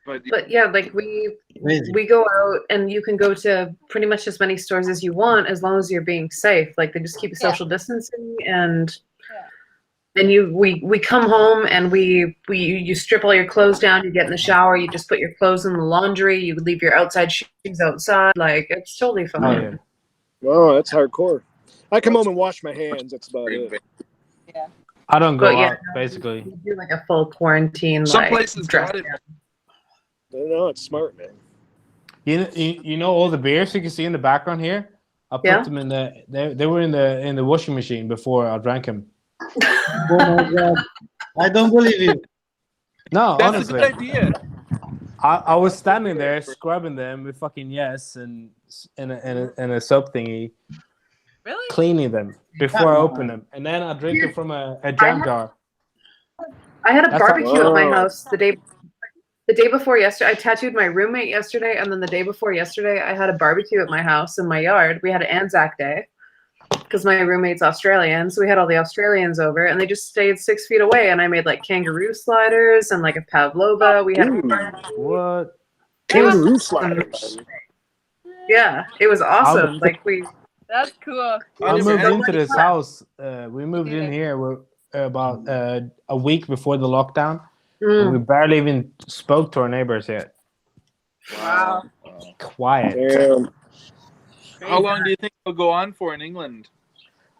But yeah, like we Crazy. go out and you can go to pretty much as many stores as you want as long as you're being safe. Like they just keep social distancing and we come home and you strip all your clothes down, you get in the shower, you just put your clothes in the laundry, you leave your outside shoes outside. Like it's totally fine. Oh yeah. Oh, that's hardcore. I come home and wash my hands. That's about it. Yeah. I don't go But yeah, out basically. you do like a full quarantine. Some like, places dress got it. down. No, it's smart, man. You know all the beers you can see in the background here. I put them in the they were in the washing machine before I drank them. Oh my God. I don't believe you. No, That's honestly. a good idea. I was standing there scrubbing them with fucking and a soap thingy, Really? cleaning them before I open them, and then I drink it from a jam jar. I had a That's how- barbecue at my house the day before yesterday. I tattooed my roommate yesterday, and then the day before yesterday, I had a barbecue at my house in my yard. We had an Anzac Day because my roommate's Australian, so we had all the Australians over, and they just stayed 6 feet away. And I made like kangaroo sliders and like a pavlova. We had what? Kangaroo sliders. Yeah, it was awesome. Like That's cool. I moved into this house. We moved in here about a week before the lockdown. And we barely even spoke to our neighbors yet. Wow. Quiet. Damn. How long do you think it'll go on for in England?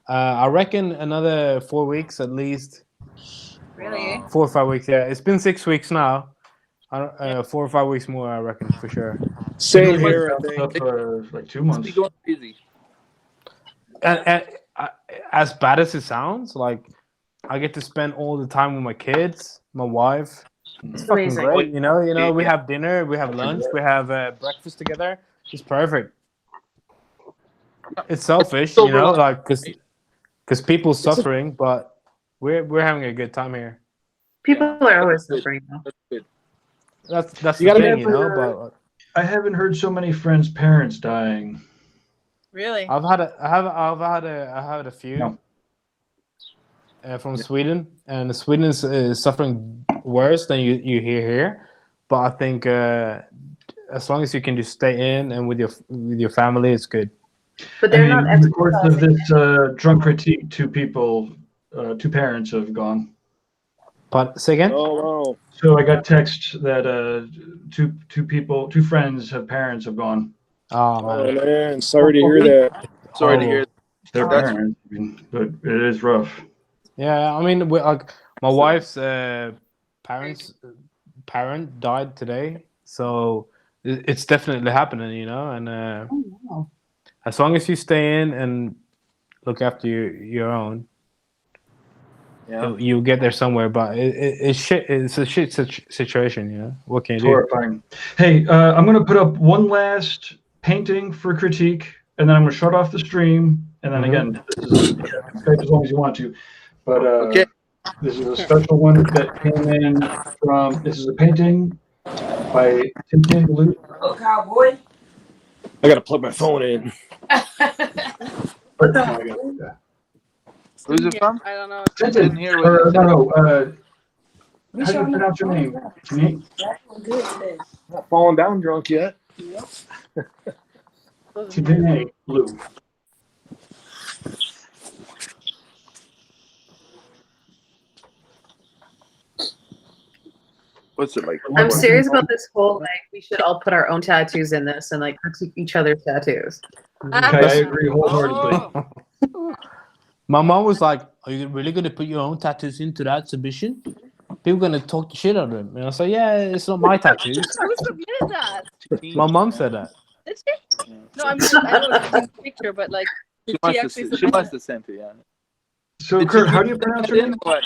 I reckon another 4 weeks at least. Really? 4 or 5 weeks. Yeah, it's been 6 weeks now. 4 or 5 weeks more, I reckon, for sure. Same here, I think. For like 2 months. Be going crazy. And as bad as it sounds, like I get to spend all the time with my kids, my wife. It's fucking amazing. great. You know, we have dinner, we have lunch, we have breakfast together. It's perfect. It's selfish, you know, like because people suffering, but we're having a good time here. people are always suffering. That's the You gotta thing, you know. remember- But I haven't heard so many friends' parents dying. Really? I've had a few from Sweden, and Sweden is suffering worse than you hear here. But I think as long as you can just stay in and with your family, it's good. But they're not in the course of this drunk critique, two parents have gone. But say again? Oh wow. So I got text that two friends have parents have gone. Oh Oh man. man, sorry to hear that. Sorry to hear. Their That's- parents, I mean, but it is rough. Yeah, I mean, like my wife's parent died today, so it's definitely happening, you know. And as long as you stay in and look after your own, you'll get there somewhere. But it's shit. It's a shit situation, you know. What can you do? Horrifying. Hey, I'm going to put up one last painting for critique, and then I'm going to shut off the stream. And then again, this is Skype as long as you want to. But this is a special one that came in from. This is a painting by Tintin Blue. Oh, cowboy. I gotta plug my phone in. Who's it from? I don't know. I didn't hear what Or, you said. no. How do you pronounce your name? Nate? Not falling down drunk yet. Tintin Blue. What's it like? I'm serious about this whole like we should all put our own tattoos in this and like critique each other's tattoos. Okay, I agree wholeheartedly. My mom was like, "Are you really going to put your own tattoos into that submission? People going to talk the shit out of them." And I said, "Yeah, it's not my tattoos." Who submitted that? My mom said that. Did she? No, I mean, I know it's a picture, but like, did she actually She submit must it? have sent it, yeah. So, Kurt, how do you pronounce your name? But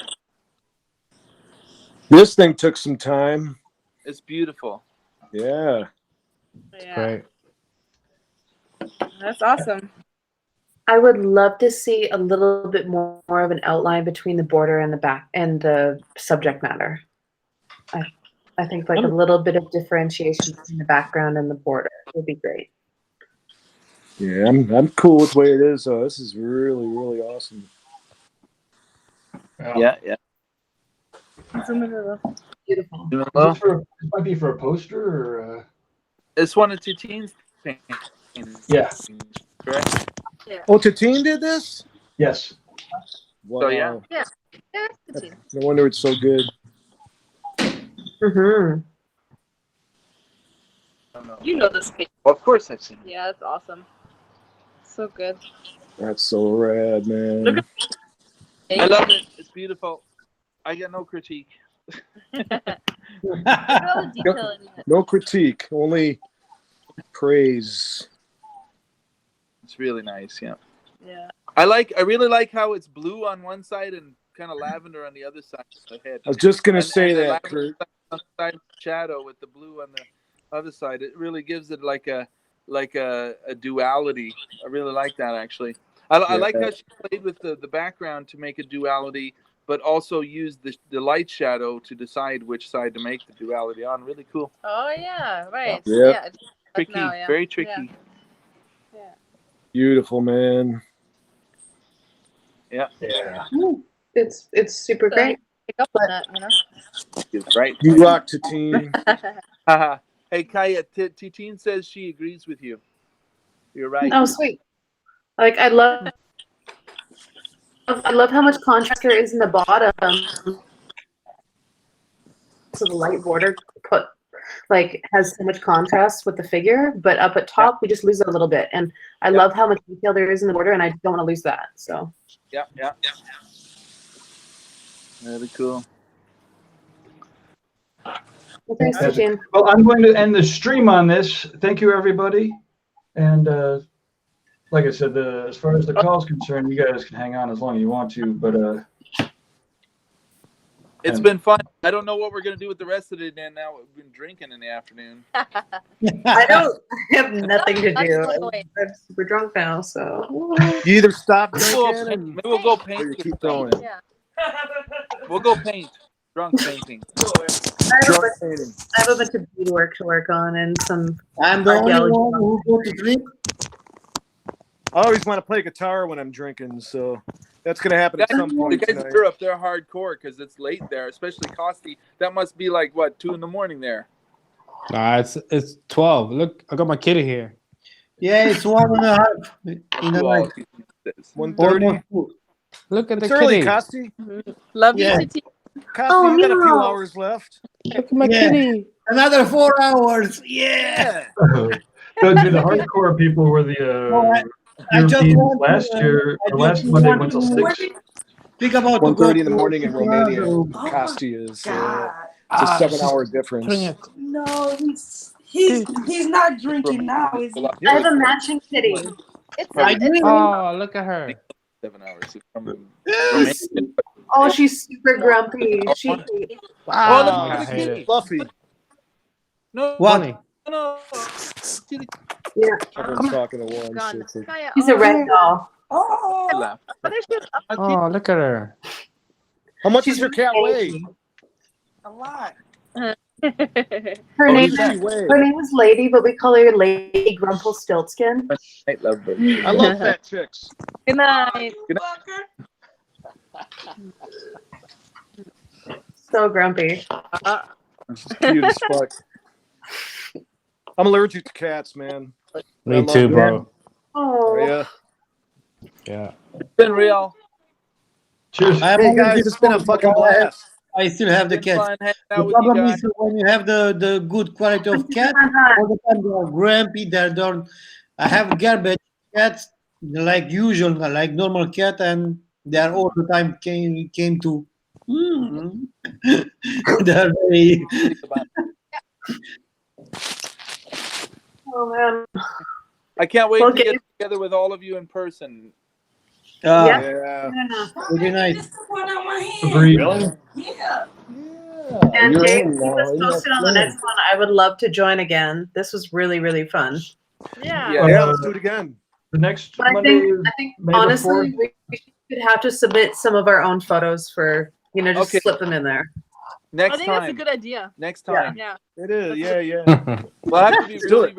This thing took some time. it's beautiful. Yeah. Yeah, Great. that's awesome. I would love to see a little bit more of an outline between the border and the back and the subject matter. I think like a little bit of differentiation between the background and the border would be great. Yeah, I'm cool with the way it is. So this is really, really awesome. Yeah. Beautiful. This might be for a poster or. It's one of Titine's paintings. Yeah. Correct? Oh, Tatine did this? Yes. Wow. So yeah. Yeah. Yeah, it's Tatine. No wonder it's so good. Mm-hmm. You know this painting. Of course I've seen it. Yeah, it's awesome. So good. That's so rad, man. Look at I love it. It's beautiful. I get no critique. all the detail in it. No critique, only praise. It's really nice. Yeah. Yeah. I really like how it's blue on one side and kind of lavender on the other side of the head. I was just gonna And say the that, lavender Kurt. on the side shadow with the blue on the other side. It really gives it like a duality. I really like that actually. I like how she played with the background to make a duality, but also used the light shadow to decide which side to make the duality on. Really cool. Oh yeah, right. Yeah. Yeah. It's Tricky. now, yeah. Very tricky. Yeah. Beautiful, man. Yeah. It's super So, great. pick up on that, you know. It's right. You rock, Tatine. Haha. Hey Kaya, Titine says she agrees with you. You're right. Oh, sweet. Like I love how much contrast there is in the bottom. So the light border has so much contrast with the figure, but up at top we just lose it a little bit. And I love how much detail there is in the border, and I don't want to lose that. So Yeah. Really cool. well, thanks, Eugene. Well, I'm going to end the stream on this. Thank you, everybody. And like I said, as far as the call is concerned, you guys can hang on as long as you want to. But It's been fun. I don't know what we're gonna do with the rest of the day. Now we've been drinking in the afternoon. I have nothing to do. I'm super drunk now, so You either stop Maybe we'll go paint. keep going. Yeah. We'll go paint. Drunk painting. I have a bunch of beadwork to work on and some. I'm the only one who go to sleep. I always want to play guitar when I'm drinking, so that's gonna happen at some The point guys in tonight. Europe, they're hardcore because it's late there, especially Costi. That must be like what, 2 a.m. there. Nah, it's 12. Look, I got my kitty here. Yeah, it's 1:30 in the night. 1:30. Almost 2. Look at It's the early, kitty. Costi. Love Yeah. you, Tatine. Costi, you got a few hours left. Look at my Yeah. kitty. Another 4 hours. Yeah. so the hardcore people were the I just Europeans want last to, year. I The last just Monday want went till to 6. Think about 1:30 in the to morning in go to Romania. another- Costi is. It's a Ah, 7-hour difference. Bring it. No, he's not drinking now, is he? I have a matching kitty. Oh, look at her. 7 hours. Yes. Oh, she's super grumpy. She Wow, I hate it. Fluffy. No, What? no. Yeah. Everyone's talking to one. Gone. So it's like- Kaya, She's a red doll. Oh, Oh, look at her. How much does your cat weigh? a lot. Her How name does she weigh? is Lady, but we call her Lady Grumpelstiltskin. I love her. I love fat chicks. Good night. So grumpy. She's cute as fuck. I'm allergic to cats, man. Me I love too, them. bro. Oh, Yeah. Yeah. It's been real. Cheers. Hey guys, it's been a fucking blast. I still have the It's been cat. fun hanging The out with you problem guys. is when you have the good quality of cat, all the time they are grumpy. They don't. I have garbage cats like usual, like normal cat, and they are all the time came to. They're very. oh man. I can't wait Okay. to get together with all of you in person. Yeah. Yeah. Very nice. This is the one on my hand. Agreed. Yeah. And You're Dave, in keep now. us Isn't that posted on the fun? next one. I would love to join again. This was really, really fun. Yeah. Yeah, let's do it again. The next But I Monday think, is I think May the honestly, 4th. we should have to submit some of our own photos for, just Okay. slip them in there. I Next think that's a time. good idea. Next time. Yeah. It is. Yeah. We'll have to be Let's do really, it.